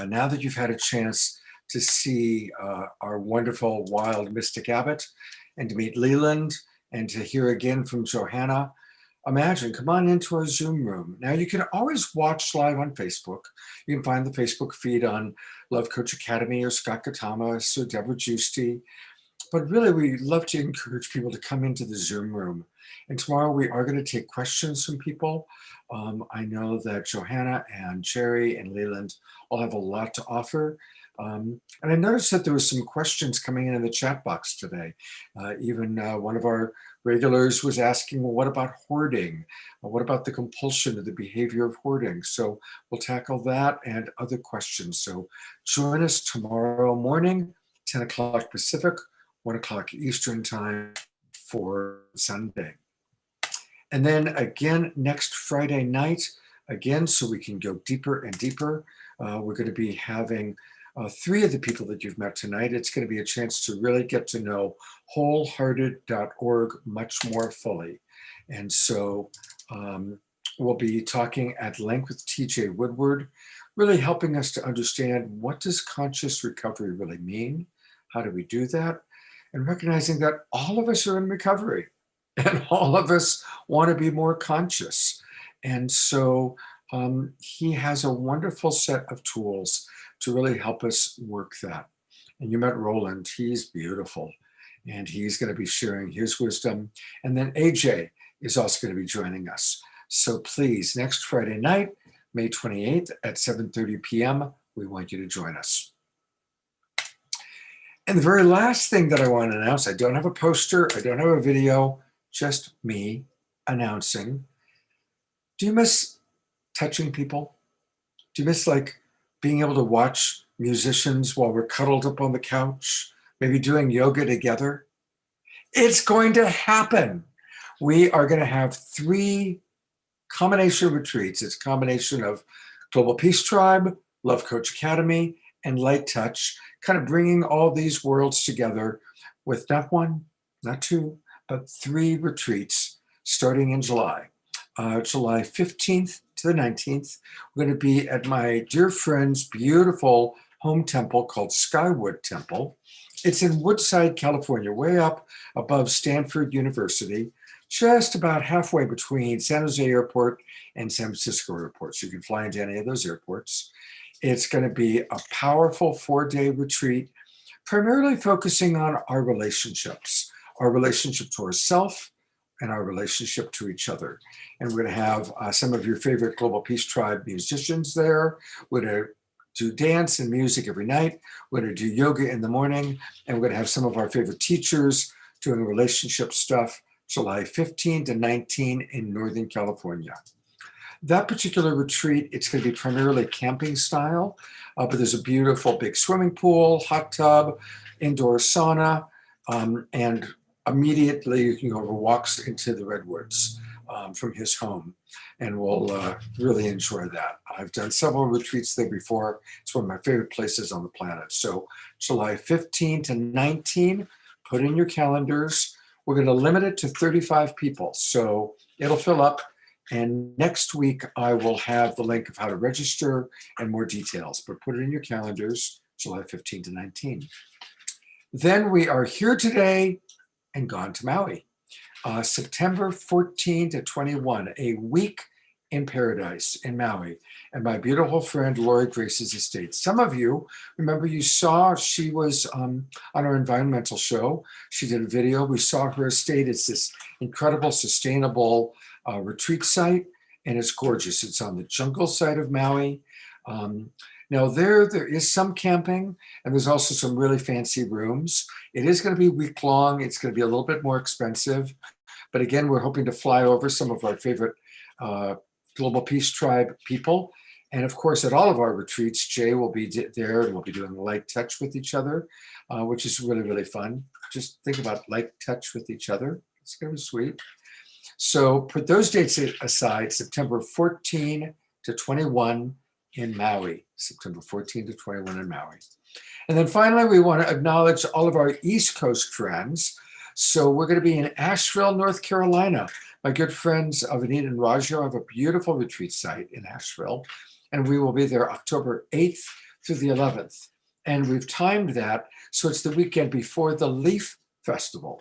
Speaker 1: Now that you've had a chance to see our wonderful wild Mystic Abbott and to meet Leland and to hear again from Johanna, imagine, come on into our Zoom room. Now you can always watch live on Facebook. You can find the Facebook feed on Love Coach Academy or Scott Katamas or Deborah Giusti. But really, we love to encourage people to come into the Zoom room. And tomorrow we are going to take questions from people. I know that Johanna and Jerry and Leland all have a lot to offer. And I noticed that there was some questions coming in the chat box today. Even one of our regulars was asking, well, what about hoarding? What about the compulsion of the behavior of hoarding? So we'll tackle that and other questions. So join us tomorrow morning, 10 o'clock Pacific, 1 o'clock Eastern time for Sunday. And then again, next Friday night, again, so we can go deeper and deeper, we're going to be having 3 of the people that you've met tonight. It's going to be a chance to really get to know wholehearted.org much more fully. And so we'll be talking at length with TJ Woodward, really helping us to understand, what does conscious recovery really mean? How do we do that? And recognizing that all of us are in recovery and all of us want to be more conscious. And so he has a wonderful set of tools to really help us work that. And you met Roland, he's beautiful. And he's going to be sharing his wisdom. And then AJ is also going to be joining us. So please, next Friday night, May 28th at 7:30 p.m., we want you to join us. And the very last thing that I want to announce, I don't have a poster, I don't have a video, just me announcing. Do you miss touching people? Do you miss like being able to watch musicians while we're cuddled up on the couch, maybe doing yoga together? It's going to happen. We are going to have 3 combination retreats. It's a combination of Global Peace Tribe, Love Coach Academy, and Light Touch, kind of bringing all these worlds together with not 1, not 2, but 3 retreats starting in July. July 15th to the 19th, we're going to be at my dear friend's beautiful home temple called Skywood Temple. It's in Woodside, California, way up above Stanford University, just about halfway between San Jose Airport and San Francisco Airport. So you can fly into any of those airports. It's going to be a powerful 4-day retreat, primarily focusing on our relationships to ourselves, and our relationship to each other. And we're going to have some of your favorite Global Peace Tribe musicians there. We're going to do dance and music every night. We're going to do yoga in the morning. And we're going to have some of our favorite teachers doing relationship stuff July 15 to 19 in Northern California. That particular retreat, it's going to be primarily camping style, but there's a beautiful big swimming pool, hot tub, indoor sauna, and immediately you can go over walks into the redwoods from his home, and we'll really enjoy that. I've done several retreats there before. It's one of my favorite places on the planet. So July 15 to 19, put in your calendars. We're going to limit it to 35 people, so it'll fill up. And next week, I will have the link of how to register and more details, but put it in your calendars, July 15 to 19. Then we are here today and gone to Maui. September 14 to 21, a week in paradise in Maui, and my beautiful friend Lori Grace's estate. Some of you remember, you saw she was on our environmental show. She did a video. We saw her estate. It's this incredible, sustainable retreat site, and it's gorgeous. It's on the jungle side of Maui. Now there is some camping, and there's also some really fancy rooms. It is going to be week long. It's going to be a little bit more expensive, but again, we're hoping to fly over some of our favorite Global Peace Tribe people. And of course, at all of our retreats, Jay will be there, and we'll be doing light touch with each other, which is really, really fun. Just think about light touch with each other. It's going to be sweet. So put those dates aside, September 14 to 21 in Maui, September 14 to 21 in Maui. And then finally, we want to acknowledge all of our East Coast friends. So we're going to be in Asheville, North Carolina. My good friends Avenita and Rajo have a beautiful retreat site in Asheville, and we will be there October 8th through the 11th. And we've timed that so it's the weekend before the Leaf Festival.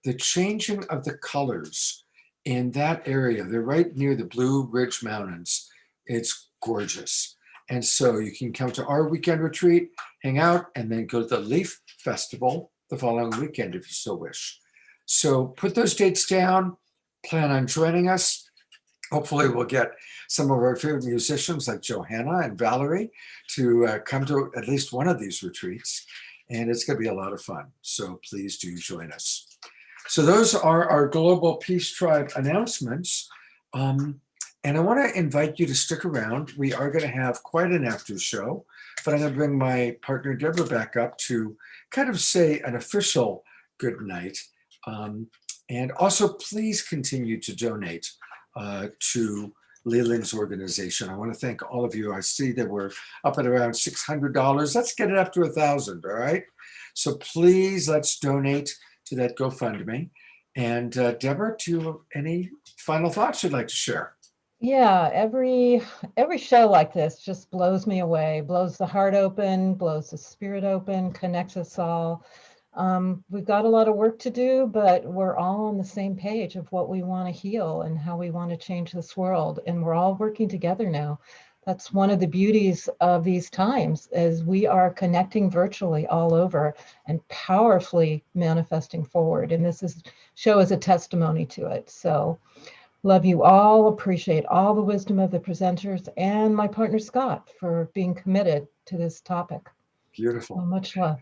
Speaker 1: The changing of the colors in that area, they're right near the Blue Ridge Mountains. It's gorgeous. And so you can come to our weekend retreat, hang out, and then go to the Leaf Festival the following weekend if you so wish. So put those dates down, plan on joining us. Hopefully we'll get some of our favorite musicians like Johanna and Valerie to come to at least one of these retreats. And it's going to be a lot of fun. So please do join us. So those are our Global Peace Tribe announcements. And I want to invite you to stick around. We are going to have quite an after show, but I'm going to bring my partner Deborah back up to kind of say an official good night. And also please continue to donate to Leland's organization. I want to thank all of you. I see that we're up at around $600. Let's get it up to 1,000, all right? So please, let's donate to that GoFundMe. And Deborah, do you have any final thoughts you'd like to share?
Speaker 3: Yeah, every show like this just blows me away, blows the heart open, blows the spirit open, connects us all. We've got a lot of work to do, but we're all on the same page of what we want to heal and how we want to change this world. And we're all working together now. That's one of the beauties of these times, is we are connecting virtually all over and powerfully manifesting forward. And this show is a testimony to it. So love you all, appreciate all the wisdom of the presenters and my partner Scott for being committed to this topic.
Speaker 1: Beautiful.
Speaker 3: So much love.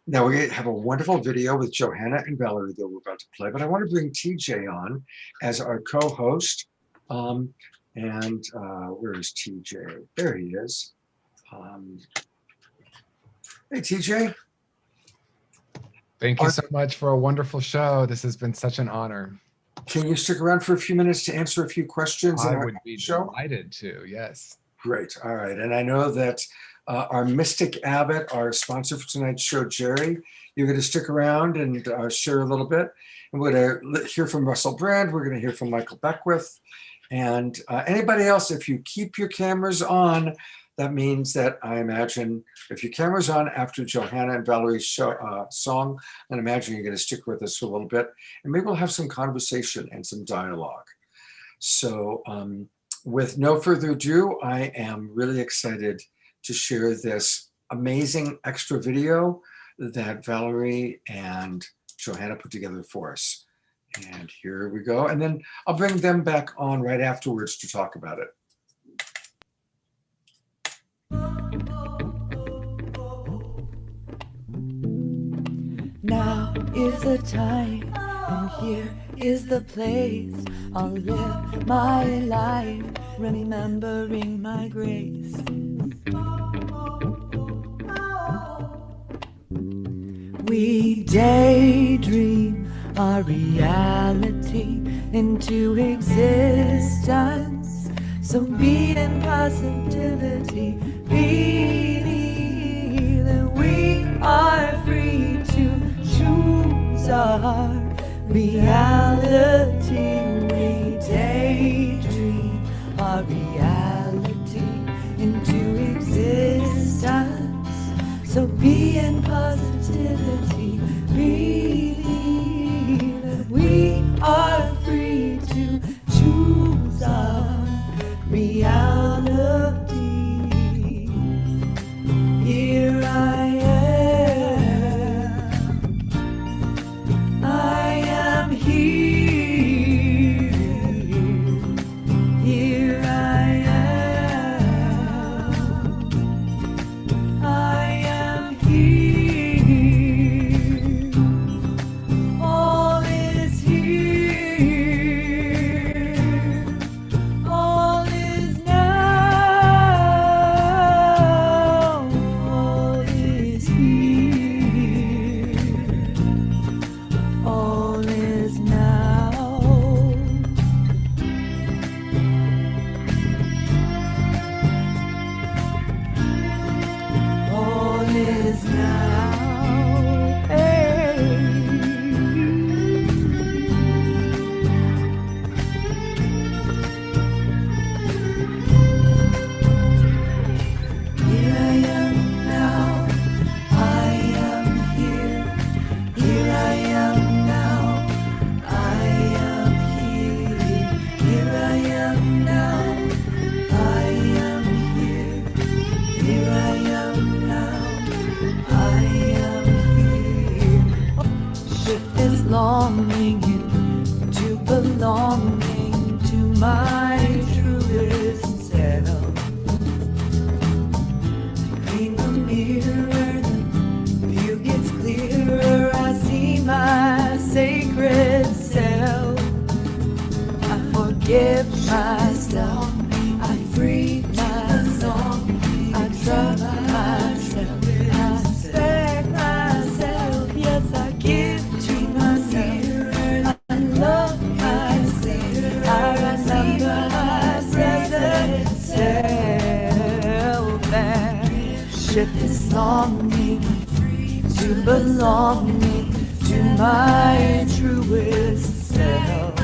Speaker 1: Now we have a wonderful video with Johanna and Valerie that we're about to play, but I want to bring TJ on as our co-host. Where is TJ? There he is. Hey, TJ.
Speaker 7: Thank you so much for a wonderful show. This has been such an honor.
Speaker 1: Can you stick around for a few minutes to answer a few questions?
Speaker 7: I would be delighted to, yes.
Speaker 1: Great, all right. And I know that our Mystic Abbott, our sponsor for tonight's show, Jerry, you're going to stick around and share a little bit. And we're going to hear from Russell Brand. We're going to hear from Micheal Beckwith. And anybody else, if you keep your cameras on, that means that I imagine if your camera's on after Johanna and Valerie's song, then imagine you're going to stick with us for a little bit. And maybe we'll have some conversation and some dialogue. So with no further ado, I am really excited to share this amazing extra video that Valerie and Johanna put together for us. And here we go. And then I'll bring them back on right afterwards to talk about it.
Speaker 8: Now is the time And here is the place I'll live my life, remembering my grace. We daydream our reality into existence. So be in positivity, be that we are free to choose our reality. We daydream our reality into existence. So be in positivity, be that we are free to choose our reality. Here I am here. Here I am here. All is here. All is now. All is here. All is now. All is now. Hey. Here I am now. I am here. Here I am now. I am here. Here I am now. I am here. Here I am now. I am here. Shift this longing into belonging to my truest self. In the mirror, the view gets clearer. I see my sacred self. I forgive myself. I free myself. I trust myself. I respect myself. Yes, I give to myself. I love myself. I remember myself. And shift this longing to belonging to my truest self.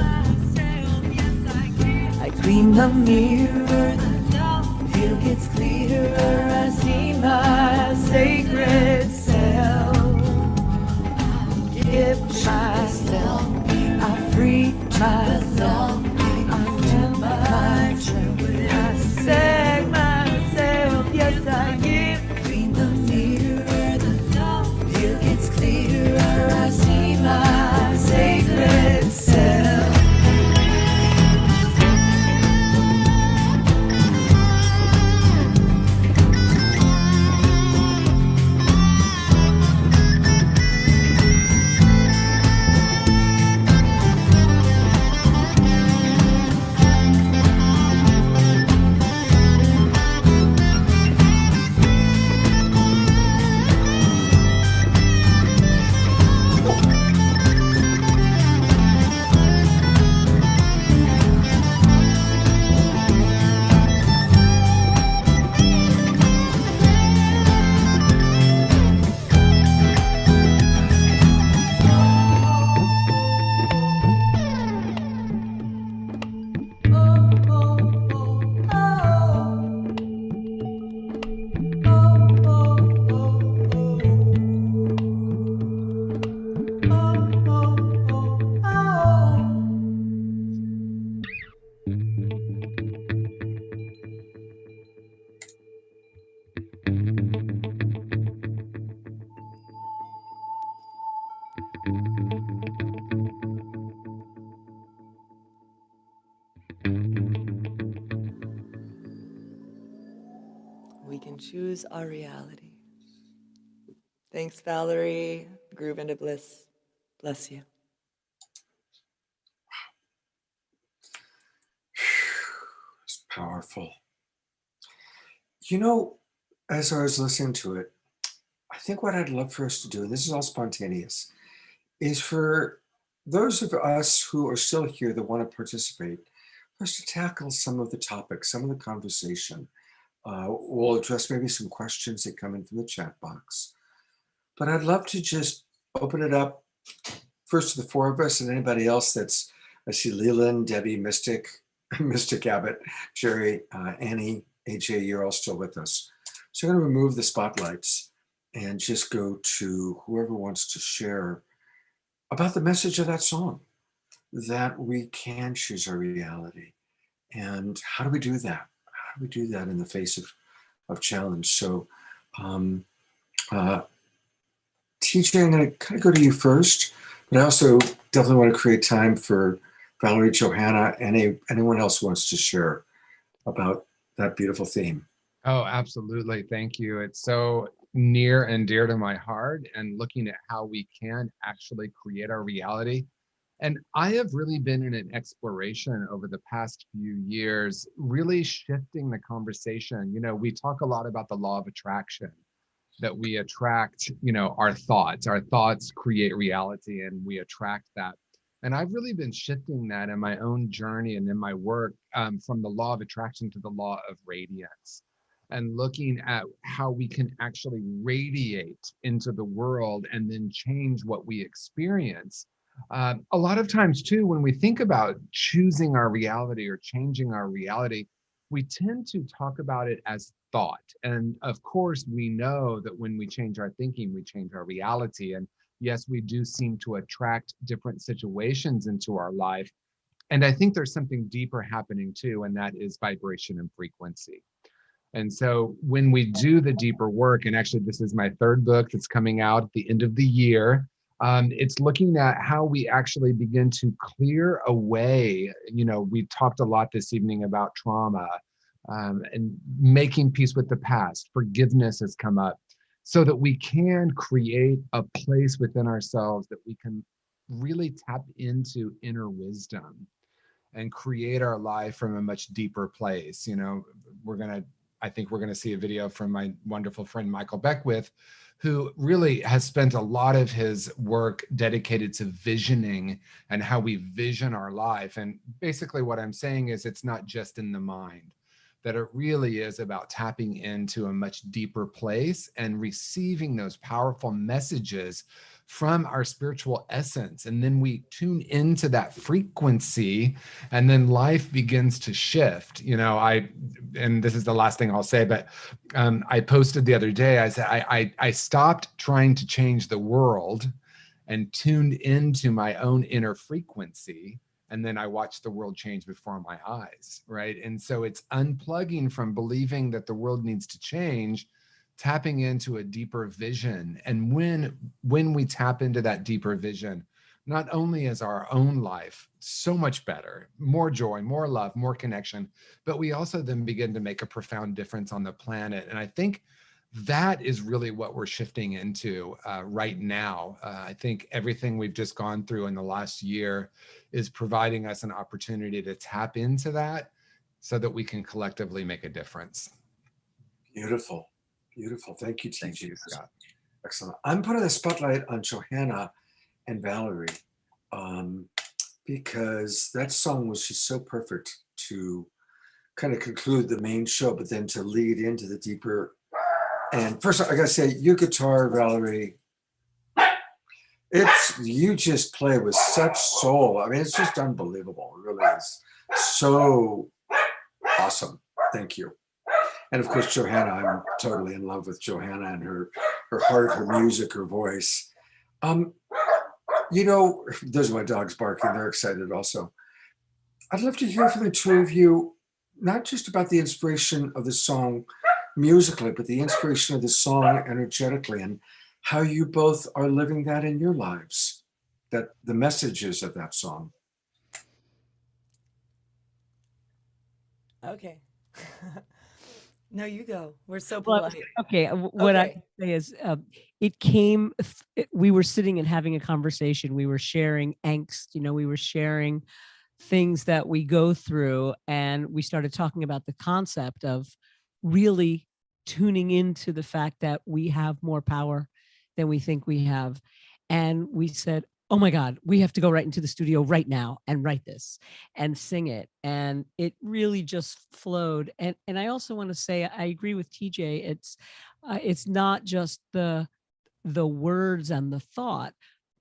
Speaker 8: I clean the mirror, the view gets clearer. I see my sacred self. I give myself, I free myself. I am my truth. I sag myself. Yes, I give. Clean the mirror, the view gets clearer. I see my sacred self.
Speaker 12: We can choose our reality. Thanks, Valerie. Groove into bliss. Bless you.
Speaker 1: Powerful. You know, as I was listening to it, I think what I'd love for us to do, and this is all spontaneous, is for those of us who are still here that want to participate, for us to tackle some of the topics, some of the conversation. We'll address maybe some questions that come in from the chat box. But I'd love to just open it up first to the four of us and anybody else that's, I see Leland, Debbie, Mystic, Mystic Abbott, Jerry, Annie, AJ, you're all still with us. So I'm going to remove the spotlights and just go to whoever wants to share about the message of that song, that we can choose our reality. And how do we do that? How do we do that in the face of challenge? So TJ, I'm going to kind of go to you first, but I also definitely want to create time for Valerie, Johanna, and anyone else who wants to share about that beautiful theme.
Speaker 7: Oh, absolutely. Thank you. It's so near and dear to my heart, and looking at how we can actually create our reality. And I have really been in an exploration over the past few years, really shifting the conversation. You know, we talk a lot about the law of attraction, that we attract, you know, our thoughts create reality, and we attract that. And I've really been shifting that in my own journey and in my work, from the law of attraction to the law of radiance, and looking at how we can actually radiate into the world and then change what we experience. A lot of times too, when we think about choosing our reality or changing our reality, we tend to talk about it as thought. And of course, we know that when we change our thinking, we change our reality. And yes, we do seem to attract different situations into our life. And I think there's something deeper happening too, and that is vibration and frequency. And so when we do the deeper work, and actually this is my third book that's coming out at the end of the year, it's looking at how we actually begin to clear away. You know, we talked a lot this evening about trauma, and making peace with the past. Forgiveness has come up, so that we can create a place within ourselves that we can really tap into inner wisdom and create our life from a much deeper place. You know, I think we're going to see a video from my wonderful friend, Micheal Beckwith, who really has spent a lot of his work dedicated to visioning and how we vision our life. And basically what I'm saying is it's not just in the mind, that it really is about tapping into a much deeper place and receiving those powerful messages from our spiritual essence. And then we tune into that frequency, and then life begins to shift. You know, and this is the last thing I'll say, but I posted the other day, I said, I stopped trying to change the world and tuned into my own inner frequency. And then I watched the world change before my eyes, right? And so it's unplugging from believing that the world needs to change, tapping into a deeper vision. And when we tap into that deeper vision, not only is our own life so much better, more joy, more love, more connection, but we also then begin to make a profound difference on the planet. And I think that is really what we're shifting into right now. I think everything we've just gone through in the last year is providing us an opportunity to tap into that so that we can collectively make a difference.
Speaker 1: Beautiful. Beautiful. Thank you, TJ.
Speaker 7: Thank you, Scott.
Speaker 1: Excellent. I'm putting the spotlight on Johanna and Valerie, because that song was just so perfect to kind of conclude the main show, but then to lead into the deeper. And first, I gotta say, your guitar, Valerie, you just play with such soul. I mean, it's just unbelievable. It really is so awesome. Thank you. And of course, Johanna, I'm totally in love with Johanna and her heart, her music, her voice. You know, those are my dogs barking. They're excited also. I'd love to hear from the two of you, not just about the inspiration of the song musically, but the inspiration of the song energetically, and how you both are living that in your lives, that the messages of that song.
Speaker 12: Okay. No, you go. We're so polite.
Speaker 15: What I can say is it came, we were sitting and having a conversation. We were sharing angst, you know, we were sharing things that we go through, and we started talking about the concept of really tuning into the fact that we have more power than we think we have. And we said, oh my God, we have to go right into the studio right now and write this and sing it. And it really just flowed. And I also want to say, I agree with TJ. It's not just the words and the thought,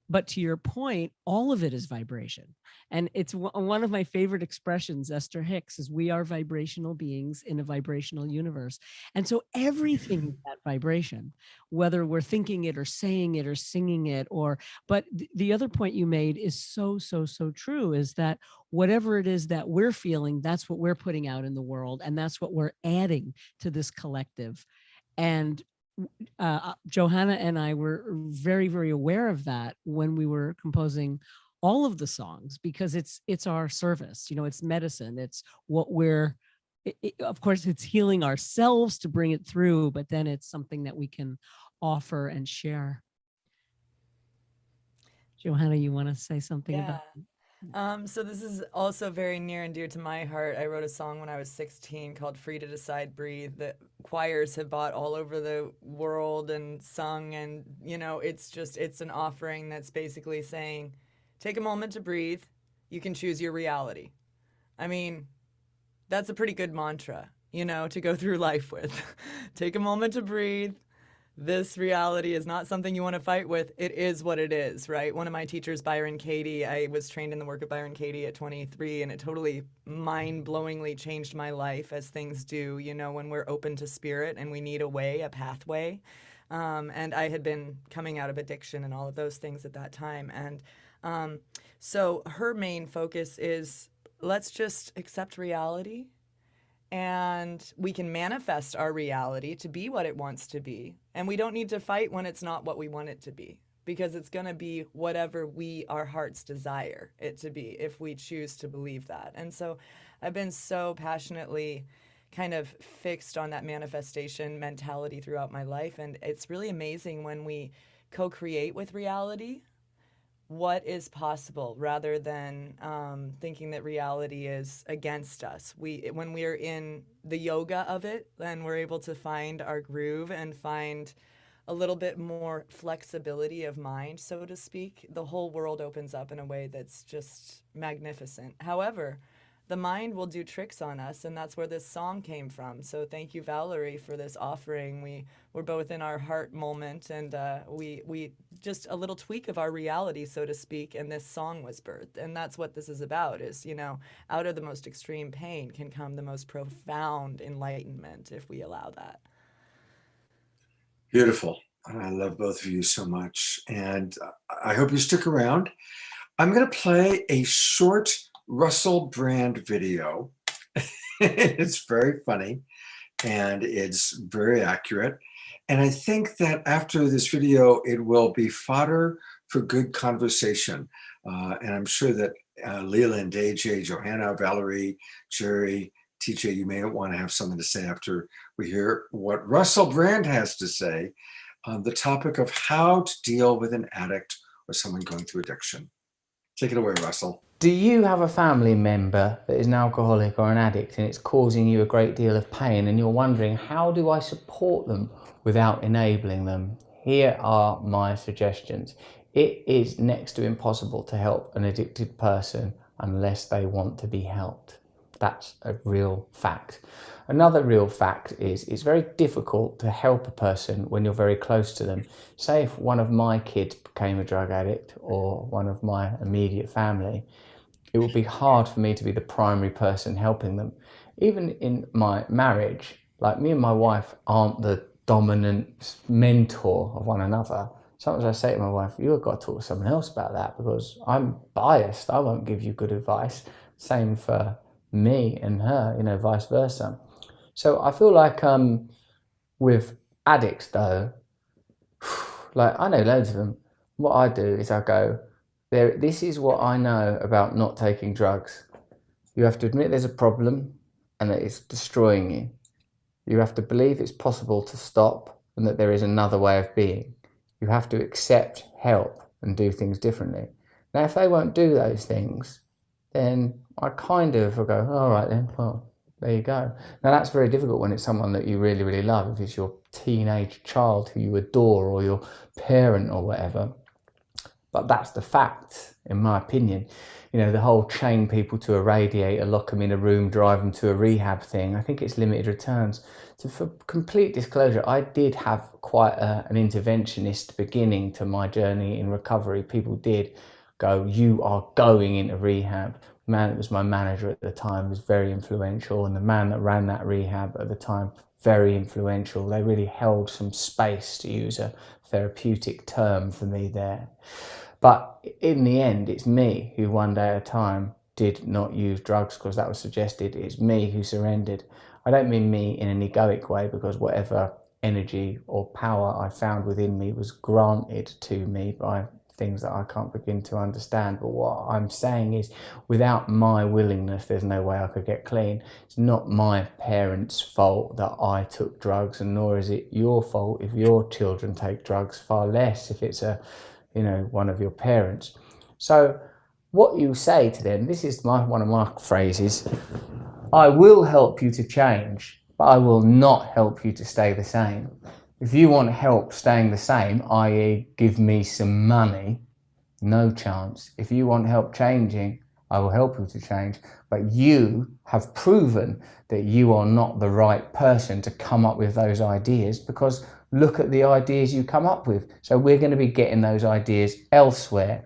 Speaker 15: but to your point, all of it is vibration. And it's one of my favorite expressions, Esther Hicks, is we are vibrational beings in a vibrational universe. And so everything is that vibration, whether we're thinking it or saying it or singing it, but the other point you made is so true, is that whatever it is that we're feeling, that's what we're putting out in the world. And that's what we're adding to this collective. And Johanna and I were very, very aware of that when we were composing all of the songs, because it's our service, it's medicine. It's what of course, it's healing ourselves to bring it through, but then it's something that we can offer and share. Johanna, you want to say something about that?
Speaker 12: So this is also very near and dear to my heart. I wrote a song when I was 16 called Free to Decide, Breathe, that choirs have bought all over the world and sung. And, it's an offering that's basically saying, take a moment to breathe. You can choose your reality. I mean, that's a pretty good mantra, to go through life with. Take a moment to breathe. This reality is not something you want to fight with. It is what it is, right? One of my teachers, Byron Katie, I was trained in the work of Byron Katie at 23, and it totally mind-blowingly changed my life, as things do, when we're open to spirit and we need a way, a pathway. And I had been coming out of addiction and all of those things at that time. And so her main focus is, let's just accept reality, and we can manifest our reality to be what it wants to be. And we don't need to fight when it's not what we want it to be, because it's going to be whatever our hearts desire it to be, if we choose to believe that. And so I've been so passionately kind of fixed on that manifestation mentality throughout my life. And it's really amazing when we co-create with reality what is possible, rather than thinking that reality is against us. When we are in the yoga of it, then we're able to find our groove and find a little bit more flexibility of mind, so to speak. The whole world opens up in a way that's just magnificent. However, the mind will do tricks on us, and that's where this song came from. So thank you, Valerie, for this offering. We were both in our heart moment, and we just a little tweak of our reality, so to speak, and this song was birthed. And that's what this is about, is, out of the most extreme pain can come the most profound enlightenment, if we allow that.
Speaker 1: Beautiful. I love both of you so much. And I hope you stick around. I'm going to play a short Russell Brand video. It's very funny and it's very accurate. And I think that after this video, it will be fodder for good conversation. And I'm sure that Leland, AJ, Johanna, Valerie, Jerry, TJ, you may want to have something to say after we hear what Russell Brand has to say on the topic of how to deal with an addict or someone going through addiction. Take it away, Russell.
Speaker 10: Do you have a family member that is an alcoholic or an addict and it's causing you a great deal of pain, and you're wondering, how do I support them without enabling them? Here are my suggestions. It is next to impossible to help an addicted person unless they want to be helped. That's a real fact. Another real fact is it's very difficult to help a person when you're very close to them. Say if one of my kids became a drug addict, or one of my immediate family, it would be hard for me to be the primary person helping them. Even in my marriage, like, me and my wife aren't the dominant mentor of one another. Sometimes I say to my wife, you've got to talk to someone else about that, because I'm biased. I won't give you good advice. Same for me and her, vice versa. So I feel like with addicts though, like, I know loads of them. What I do is I go, this is what I know about not taking drugs. You have to admit there's a problem and that it's destroying you. You have to believe it's possible to stop and that there is another way of being. You have to accept help and do things differently. Now, if they won't do those things, then I kind of go, all right then, well, there you go. Now that's very difficult when it's someone that you really, really love. If it's your teenage child who you adore, or your parent or whatever. But that's the fact, in my opinion. You know, the whole chain people to a radiator, lock them in a room, drive them to a rehab thing, I think it's limited returns. So for complete disclosure, I did have quite an interventionist beginning to my journey in recovery. People did go, you are going into rehab. The man that was my manager at the time was very influential, and the man that ran that rehab at the time, very influential. They really held some space, to use a therapeutic term for me there. But in the end, it's me who one day at a time did not use drugs because that was suggested. It's me who surrendered. I don't mean me in an egoic way, because whatever energy or power I found within me was granted to me by things that I can't begin to understand. But what I'm saying is, without my willingness, there's no way I could get clean. It's not my parents' fault that I took drugs, and nor is it your fault if your children take drugs, far less if it's one of your parents. So what you say to them, this is one of my phrases: I will help you to change, but I will not help you to stay the same. If you want help staying the same, i.e. give me some money, no chance. If you want help changing, I will help you to change. But you have proven that you are not the right person to come up with those ideas, because look at the ideas you come up with. So we're going to be getting those ideas elsewhere.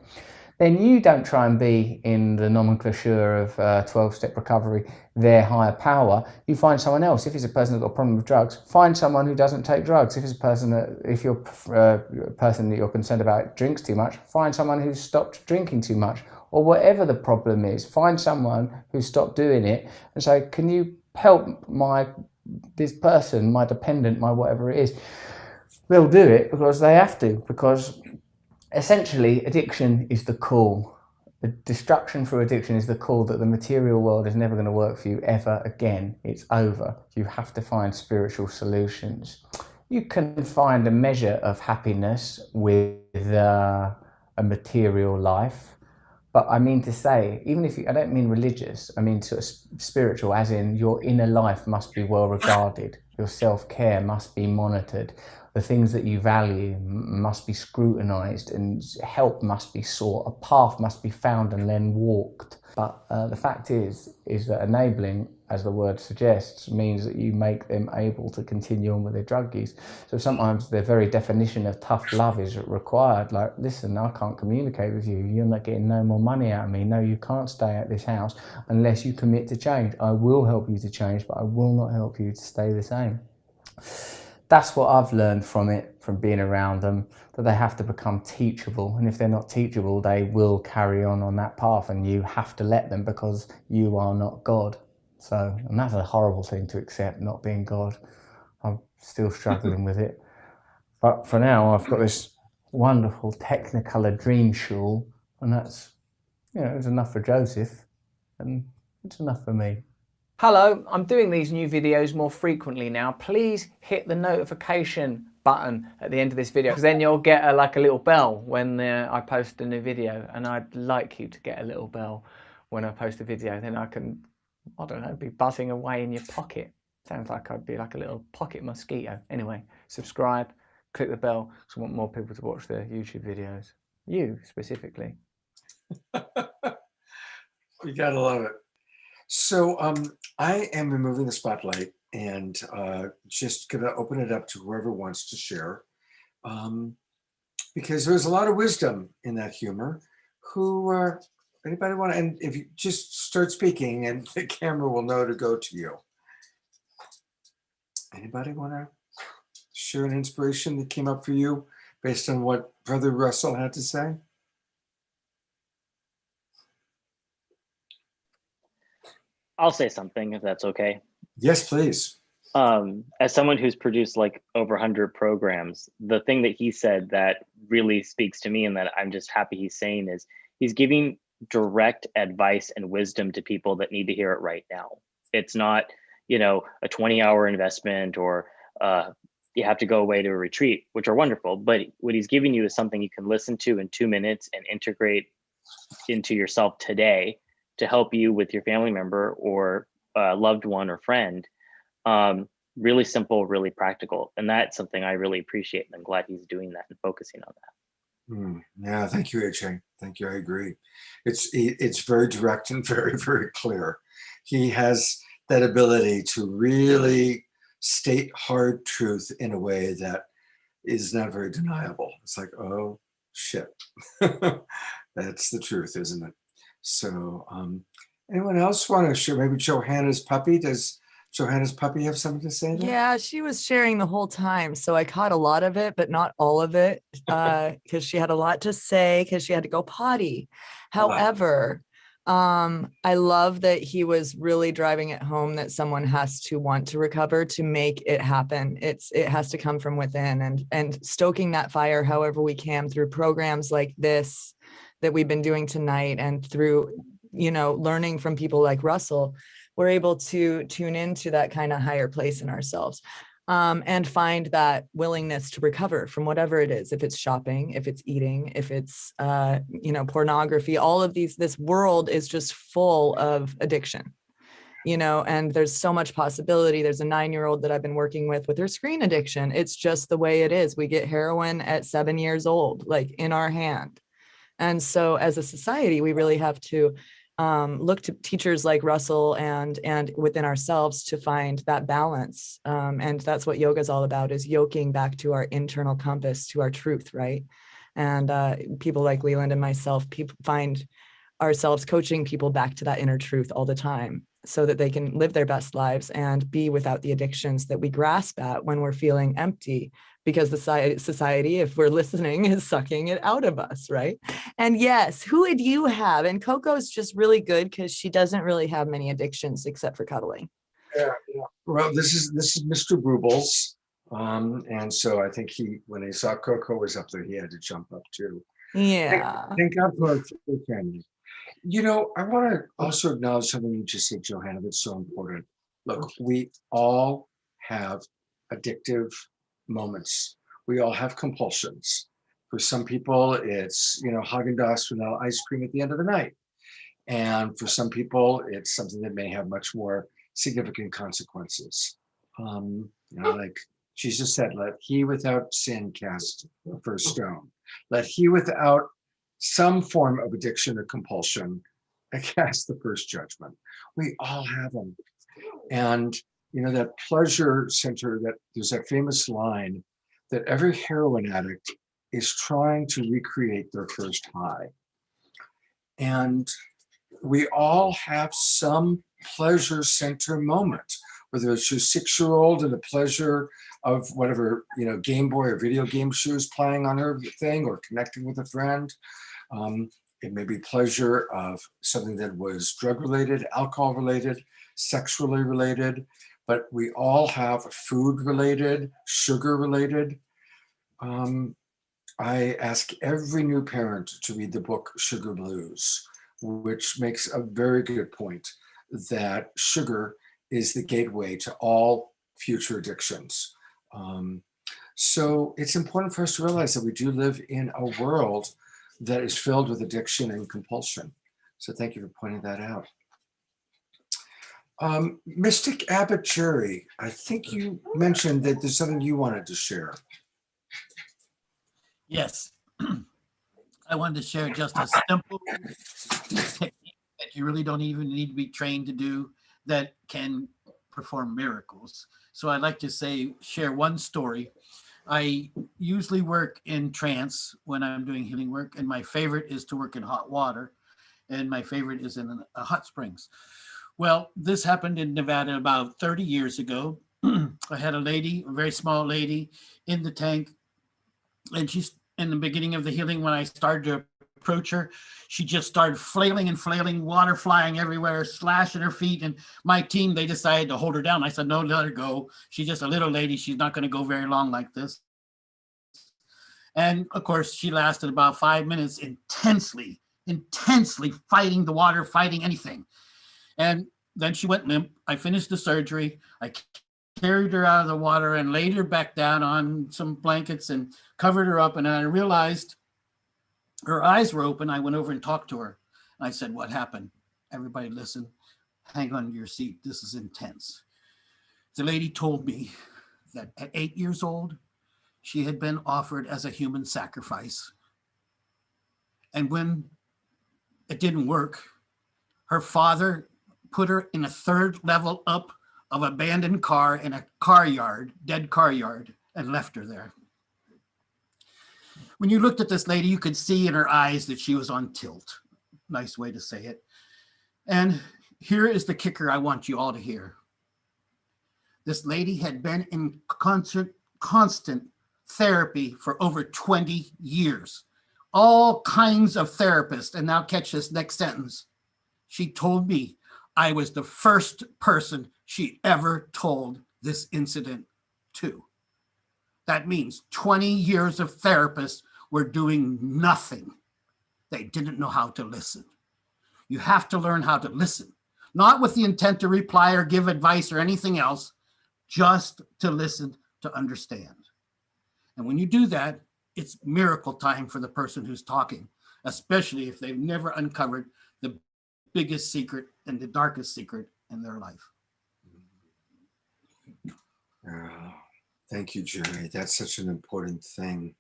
Speaker 10: Then you don't try and be in the nomenclature of 12-step recovery, their higher power. You find someone else. If it's a person who's got a problem with drugs, find someone who doesn't take drugs. If it's a person if you're a person that you're concerned about drinks too much, find someone who's stopped drinking too much. Or whatever the problem is, find someone who stopped doing it and say, can you help this person, my dependent, my whatever it is? They'll do it because they have to, because essentially addiction is the call. The destruction through addiction is the call that the material world is never going to work for you ever again. It's over. You have to find spiritual solutions. You can find a measure of happiness with a material life. But I mean to say, even if I don't mean religious, I mean sort of spiritual, as in your inner life must be well regarded. Your self-care must be monitored. The things that you value must be scrutinized, and help must be sought. A path must be found and then walked. But the fact is that enabling, as the word suggests, means that you make them able to continue on with their drug use. So sometimes the very definition of tough love is required. Like, listen, I can't communicate with you. You're not getting no more money out of me. No, you can't stay at this house unless you commit to change. I will help you to change, but I will not help you to stay the same. That's what I've learned from it, from being around them, that they have to become teachable. And if they're not teachable, they will carry on that path, and you have to let them, because you are not God. So, and that's a horrible thing to accept, not being God. I'm still struggling with it. But for now, I've got this wonderful Technicolor dream shawl, and that's, it's enough for Joseph, and it's enough for me. Hello, I'm doing these new videos more frequently now. Please hit the notification button at the end of this video, because then you'll get a little bell when I post a new video. And I'd like you to get a little bell when I post a video. Then I can, I don't know, be buzzing away in your pocket. Sounds like I'd be like a little pocket mosquito. Anyway, subscribe, click the bell, because I want more people to watch the YouTube videos. You specifically.
Speaker 1: You gotta love it. So I am removing the spotlight and just gonna open it up to whoever wants to share, because there's a lot of wisdom in that humor. Anybody want to? And if you just start speaking, and the camera will know to go to you. Anybody want to share an inspiration that came up for you based on what Brother Russell had to say?
Speaker 16: I'll say something if that's okay.
Speaker 1: Yes, please.
Speaker 16: As someone who's produced like over 100 programs, the thing that he said that really speaks to me and that I'm just happy he's saying is he's giving direct advice and wisdom to people that need to hear it right now. It's not, a 20-hour investment or you have to go away to a retreat, which are wonderful. But what he's giving you is something you can listen to in 2 minutes and integrate into yourself today to help you with your family member or loved one or friend. Really simple, really practical. And that's something I really appreciate. And I'm glad he's doing that and focusing on that.
Speaker 1: Yeah, thank you, AJ. Thank you. I agree. It's very direct and very, very clear. He has that ability to really state hard truth in a way that is not very deniable. It's like, oh shit, that's the truth, isn't it? So, anyone else want to share? Maybe Johanna's puppy. Does Johanna's puppy have something to say?
Speaker 12: Yeah, she was sharing the whole time. So I caught a lot of it, but not all of it, because she had a lot to say because she had to go potty. However, I love that he was really driving it home that someone has to want to recover to make it happen. It has to come from within, and stoking that fire however we can through programs like this that we've been doing tonight, and through, learning from people like Russell. We're able to tune into that kind of higher place in ourselves, and find that willingness to recover from whatever it is. If it's shopping, if it's eating, if it's, pornography, all of these, this world is just full of addiction, and there's so much possibility. There's a 9-year-old that I've been working with her screen addiction. It's just the way it is. We get heroin at 7 years old, like in our hand. And so as a society, we really have to look to teachers like Russell and within ourselves to find that balance. And that's what yoga is all about, is yoking back to our internal compass, to our truth, right? And people like Leland and myself, find ourselves coaching people back to that inner truth all the time so that they can live their best lives and be without the addictions that we grasp at when we're feeling empty, because the society, if we're listening, is sucking it out of us, right? And yes, who would you have? And Coco's just really good because she doesn't really have many addictions except for cuddling.
Speaker 1: Yeah. Well, this is Mr. Brubles. And so I think when he saw Coco was up there, he had to jump up too.
Speaker 12: Yeah.
Speaker 1: Thank God for our family. I want to also acknowledge something you just said, Johanna, that's so important. Look, we all have addictive moments. We all have compulsions. For some people, it's, Haagen-Dazs vanilla ice cream at the end of the night. And for some people, it's something that may have much more significant consequences. Like Jesus said, let he without sin cast the first stone. Let he without some form of addiction or compulsion cast the first judgment. We all have them. And that pleasure center, that there's that famous line that every heroin addict is trying to recreate their first high. And we all have some pleasure center moment, whether it's your 6-year-old and the pleasure of whatever, Game Boy or video game she was playing on her thing, or connecting with a friend. It may be pleasure of something that was drug related, alcohol related, sexually related, but we all have food related, sugar related. I ask every new parent to read the book Sugar Blues, which makes a very good point that sugar is the gateway to all future addictions. So it's important for us to realize that we do live in a world that is filled with addiction and compulsion. So thank you for pointing that out. Mystic Abbott Jerry, I think you mentioned that there's something you wanted to share.
Speaker 17: Yes. I wanted to share just a simple technique that you really don't even need to be trained to do that can perform miracles. So I'd like to share one story. I usually work in trance when I'm doing healing work, and my favorite is to work in hot water, and my favorite is in hot springs. Well, this happened in Nevada about 30 years ago. I had a lady, a very small lady, in the tank, and she's in the beginning of the healing. When I started to approach her, she just started flailing and flailing, water flying everywhere, slashing her feet. And my team, they decided to hold her down. I said, no, let her go. She's just a little lady. She's not going to go very long like this. And of course, she lasted about 5 minutes, intensely fighting the water, fighting anything. And then she went limp. I finished the surgery. I carried her out of the water and laid her back down on some blankets and covered her up. And I realized her eyes were open. I went over and talked to her. I said, what happened? everybody listen, hang on to your seat. This is intense. The lady told me that at 8 years old, she had been offered as a human sacrifice. And when it didn't work, her father put her in a third level up of abandoned car in a car yard, dead car yard, and left her there. When you looked at this lady, you could see in her eyes that she was on tilt. Nice way to say it. And here is the kicker I want you all to hear. This lady had been in constant therapy for over 20 years. All kinds of therapists. And now catch this next sentence. She told me I was the first person she ever told this incident to. That means 20 years of therapists were doing nothing. They didn't know how to listen. You have to learn how to listen, not with the intent to reply or give advice or anything else, just to listen, to understand. And when you do that, it's miracle time for the person who's talking, especially if they've never uncovered the biggest secret and the darkest secret in their life.
Speaker 1: Thank you, Jerry. That's such an important thing.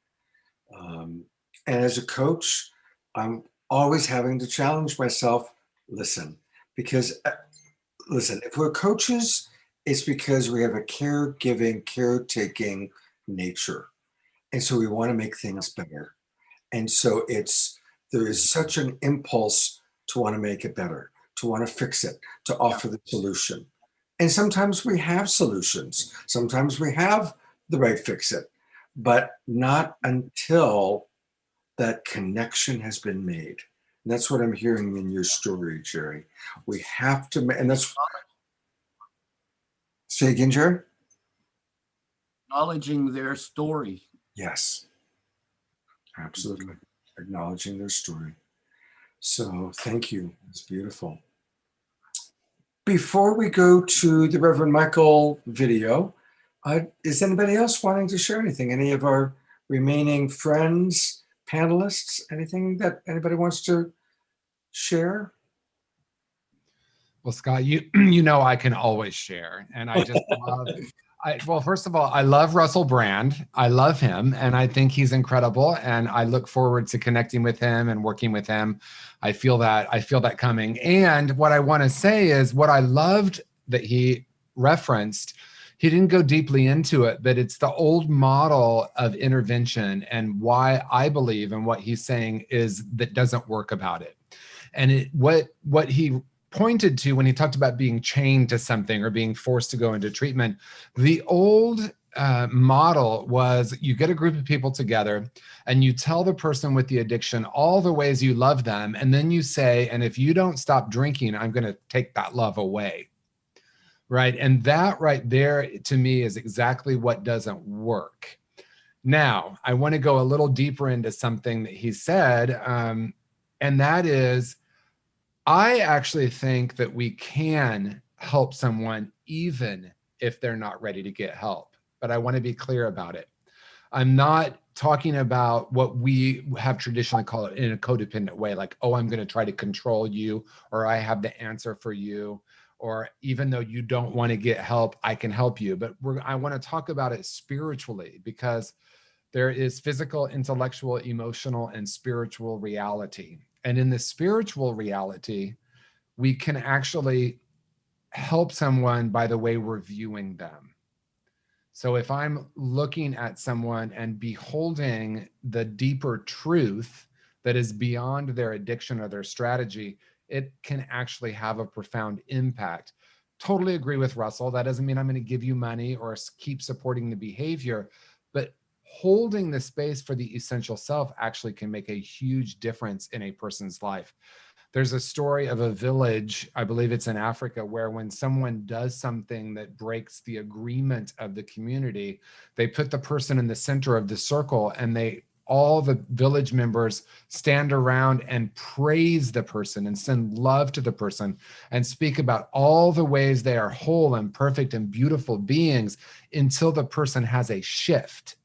Speaker 1: And as a coach, I'm always having to challenge myself, listen, because listen, if we're coaches, it's because we have a caregiving, caretaking nature. And so we want to make things better. And so there is such an impulse to want to make it better, to want to fix it, to offer the solution. And sometimes we have solutions. Sometimes we have the right fix it, but not until that connection has been made. And that's what I'm hearing in your story, Jerry. We have to, and that's, say again, Jerry?
Speaker 17: Acknowledging their story.
Speaker 1: Yes, absolutely. Acknowledging their story. So thank you. It's beautiful. Before we go to the Reverend Micheal video, is anybody else wanting to share anything? Any of our remaining friends, panelists, anything that anybody wants to share?
Speaker 7: Well, Scott, you know I can always share, and I just love. Well, first of all, I love Russell Brand. I love him, and I think he's incredible. And I look forward to connecting with him and working with him. I feel that coming. And what I want to say is what I loved that he referenced. He didn't go deeply into it, but it's the old model of intervention and why I believe and what he's saying is that doesn't work about it. And what he pointed to when he talked about being chained to something or being forced to go into treatment, the old model was you get a group of people together and you tell the person with the addiction all the ways you love them. And then you say, and if you don't stop drinking, I'm going to take that love away. Right. And that right there to me is exactly what doesn't work. Now, I want to go a little deeper into something that he said. And that is, I actually think that we can help someone even if they're not ready to get help. But I want to be clear about it. I'm not talking about what we have traditionally called it in a codependent way, like, oh, I'm going to try to control you, or I have the answer for you, or even though you don't want to get help, I can help you. But I want to talk about it spiritually, because there is physical, intellectual, emotional, and spiritual reality. And in the spiritual reality, we can actually help someone by the way we're viewing them. So if I'm looking at someone and beholding the deeper truth that is beyond their addiction or their strategy, it can actually have a profound impact. Totally agree with Russell. That doesn't mean I'm going to give you money or keep supporting the behavior, but holding the space for the essential self actually can make a huge difference in a person's life. There's a story of a village, I believe it's in Africa, where when someone does something that breaks the agreement of the community, they put the person in the center of the circle and all the village members stand around and praise the person and send love to the person and speak about all the ways they are whole and perfect and beautiful beings until the person has a shift.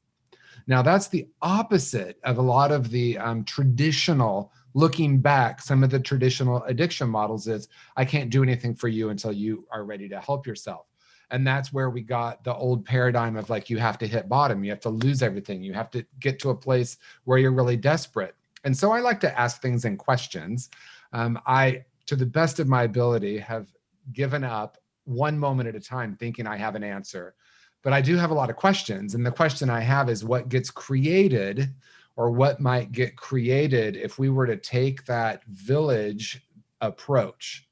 Speaker 7: Now, that's the opposite of a lot of the traditional looking back, some of the traditional addiction models is, I can't do anything for you until you are ready to help yourself. And that's where we got the old paradigm of like, you have to hit bottom, you have to lose everything, you have to get to a place where you're really desperate. And so I like to ask things in questions. I, to the best of my ability, have given up one moment at a time thinking I have an answer. But I do have a lot of questions. And the question I have is what gets created, or what might get created if we were to take that village approach.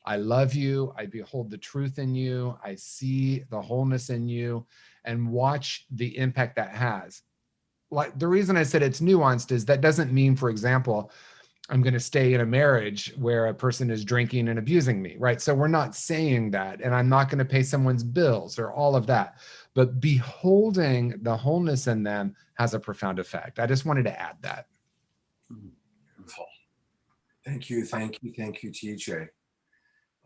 Speaker 7: I love you. I behold the truth in you. I see the wholeness in you, and watch the impact that has. Like, the reason I said it's nuanced is that doesn't mean, for example, I'm going to stay in a marriage where a person is drinking and abusing me, right? So we're not saying that, and I'm not going to pay someone's bills or all of that, but beholding the wholeness in them has a profound effect. I just wanted to add that.
Speaker 1: Beautiful. Thank you, TJ.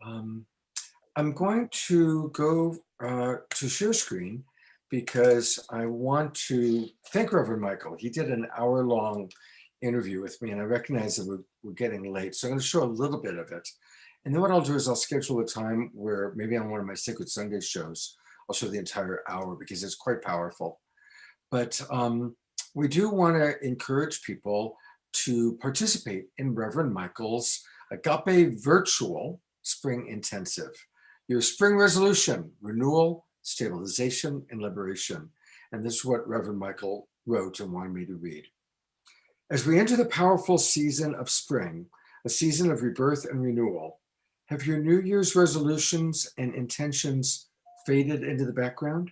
Speaker 1: I'm going to go to share screen because I want to thank Reverend Micheal. He did an hour-long interview with me, and I recognize that we're getting late, so I'm going to show a little bit of it. And then what I'll do is I'll schedule a time where maybe on one of my Sacred Sunday shows, I'll show the entire hour because it's quite powerful. But we do want to encourage people to participate in Reverend Micheal's Agape Virtual Spring Intensive. Your spring resolution, renewal, stabilization, and liberation. And this is what Reverend Micheal wrote and wanted me to read. As we enter the powerful season of spring, a season of rebirth and renewal, have your New Year's resolutions and intentions faded into the background?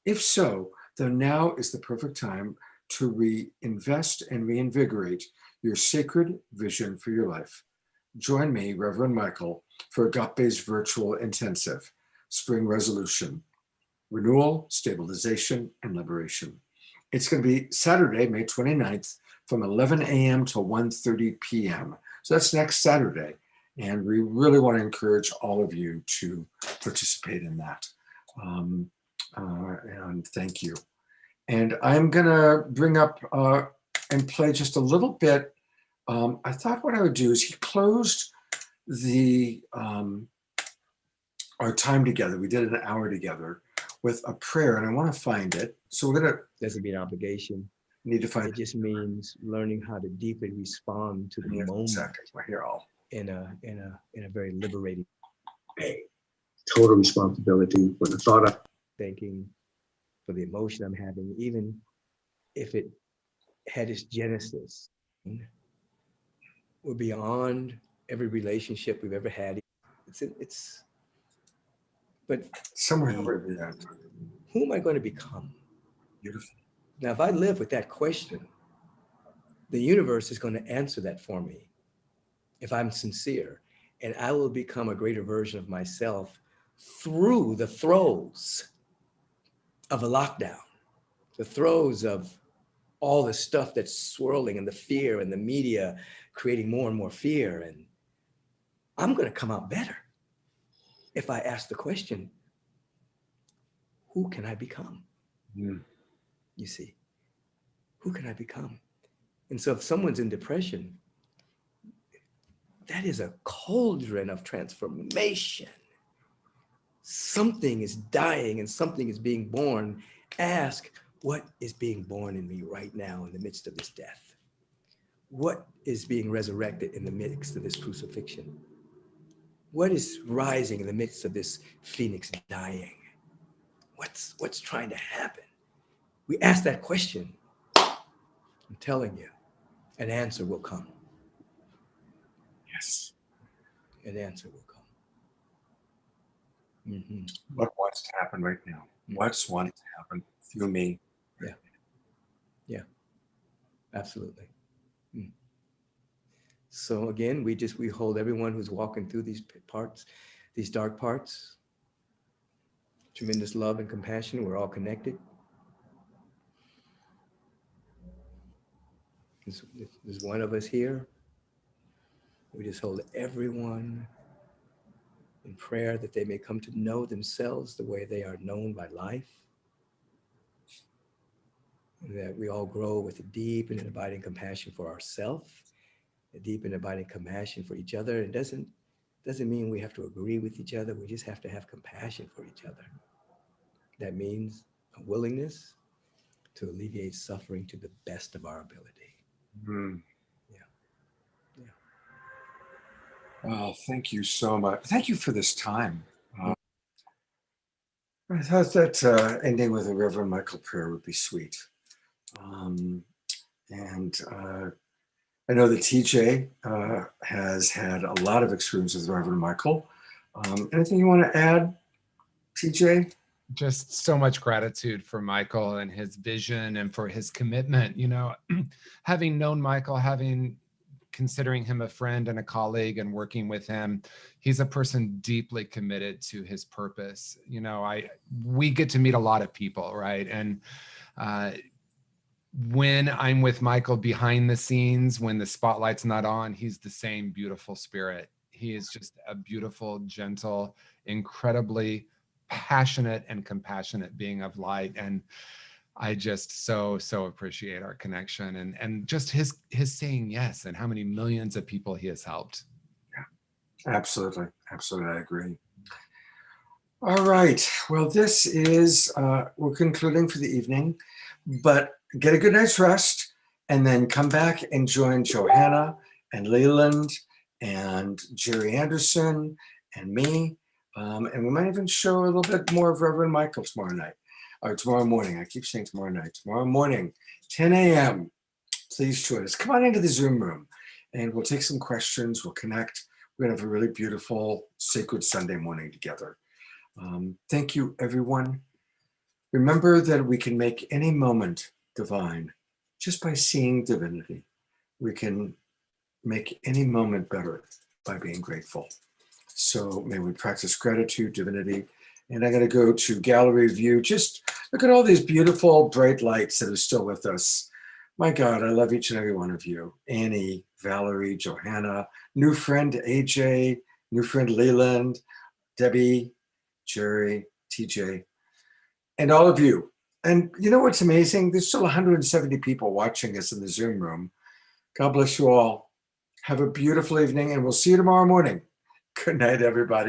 Speaker 1: If so, then now is the perfect time to reinvest and reinvigorate your sacred vision for your life. Join me, Reverend Micheal, for Agape's Virtual Intensive, Spring Resolution, Renewal, Stabilization, and Liberation. It's going to be Saturday, May 29th, from 11 a.m. to 1:30 p.m. So that's next Saturday. And we really want to encourage all of you to participate in that. And thank you. And I'm going to bring up and play just a little bit. I thought what I would do is he closed the our time together. We did an hour together with a prayer, and I want to find it. So we're going to.
Speaker 6: Doesn't mean obligation.
Speaker 1: Need to find
Speaker 6: it. Just means learning how to deeply respond to the moment.
Speaker 1: We're here all.
Speaker 6: In a very liberating way. Total responsibility for the thought I'm thinking, for the emotion I'm having, even if it had its genesis. We're beyond every relationship we've ever had. But
Speaker 1: somewhere over there.
Speaker 6: Who am I going to become?
Speaker 1: Beautiful.
Speaker 6: Now, if I live with that question, the universe is going to answer that for me. If I'm sincere, and I will become a greater version of myself through the throes of a lockdown, the throes of all the stuff that's swirling and the fear and the media creating more and more fear. And I'm going to come out better if I ask the question, who can I become? You see, who can I become? And so if someone's in depression, that is a cauldron of transformation. Something is dying and something is being born. Ask, what is being born in me right now in the midst of this death? What is being resurrected in the midst of this crucifixion? What is rising in the midst of this phoenix dying? What's trying to happen? We ask that question. I'm telling you, an answer will come.
Speaker 1: Yes.
Speaker 6: An answer will come. Mm-hmm.
Speaker 1: What wants to happen right now? What's wanting to happen through me?
Speaker 6: Yeah. Yeah. Absolutely. So again, we hold everyone who's walking through these parts, these dark parts. Tremendous love and compassion. We're all connected. There's one of us here. We just hold everyone in prayer that they may come to know themselves the way they are known by life. And that we all grow with a deep and an abiding compassion for ourselves a deep and abiding compassion for each other. It doesn't mean we have to agree with each other. We just have to have compassion for each other. That means a willingness to alleviate suffering to the best of our ability.
Speaker 1: Mm.
Speaker 6: Yeah.
Speaker 1: Oh, thank you so much. Thank you for this time. I thought that ending with a Reverend Micheal prayer would be sweet. I know that TJ has had a lot of experience with Reverend Micheal. Anything you want to add, TJ?
Speaker 7: Just so much gratitude for Micheal and his vision and for his commitment. You know, having known Micheal, considering him a friend and a colleague and working with him, he's a person deeply committed to his purpose. You know, we get to meet a lot of people, right? And when I'm with Micheal behind the scenes, when the spotlight's not on, he's the same beautiful spirit. He is just a beautiful, gentle, incredibly passionate and compassionate being of light. And I just so appreciate our connection and just his saying yes and how many millions of people he has helped.
Speaker 1: Yeah, absolutely. I agree. All right. Well, this is, we're concluding for the evening, but get a good night's rest and then come back and join Johanna and Leland and Jerry Anderson and me. And we might even show a little bit more of Reverend Micheal tomorrow night, or tomorrow morning. I keep saying tomorrow night. Tomorrow morning, 10 a.m. Please join us. Come on into the Zoom room and we'll take some questions. We'll connect. We're going to have a really beautiful, sacred Sunday morning together. Thank you, everyone. Remember that we can make any moment divine just by seeing divinity. We can make any moment better by being grateful. So may we practice gratitude, divinity. And I'm going to go to gallery view. Just look at all these beautiful, bright lights that are still with us. My God, I love each and every one of you. Annie, Valerie, Johanna, new friend AJ, new friend Leland, Debbie, Jerry, TJ, and all of you. And you know what's amazing? There's still 170 people watching us in the Zoom room. God bless you all. Have a beautiful evening, and we'll see you tomorrow morning. Good night, everybody.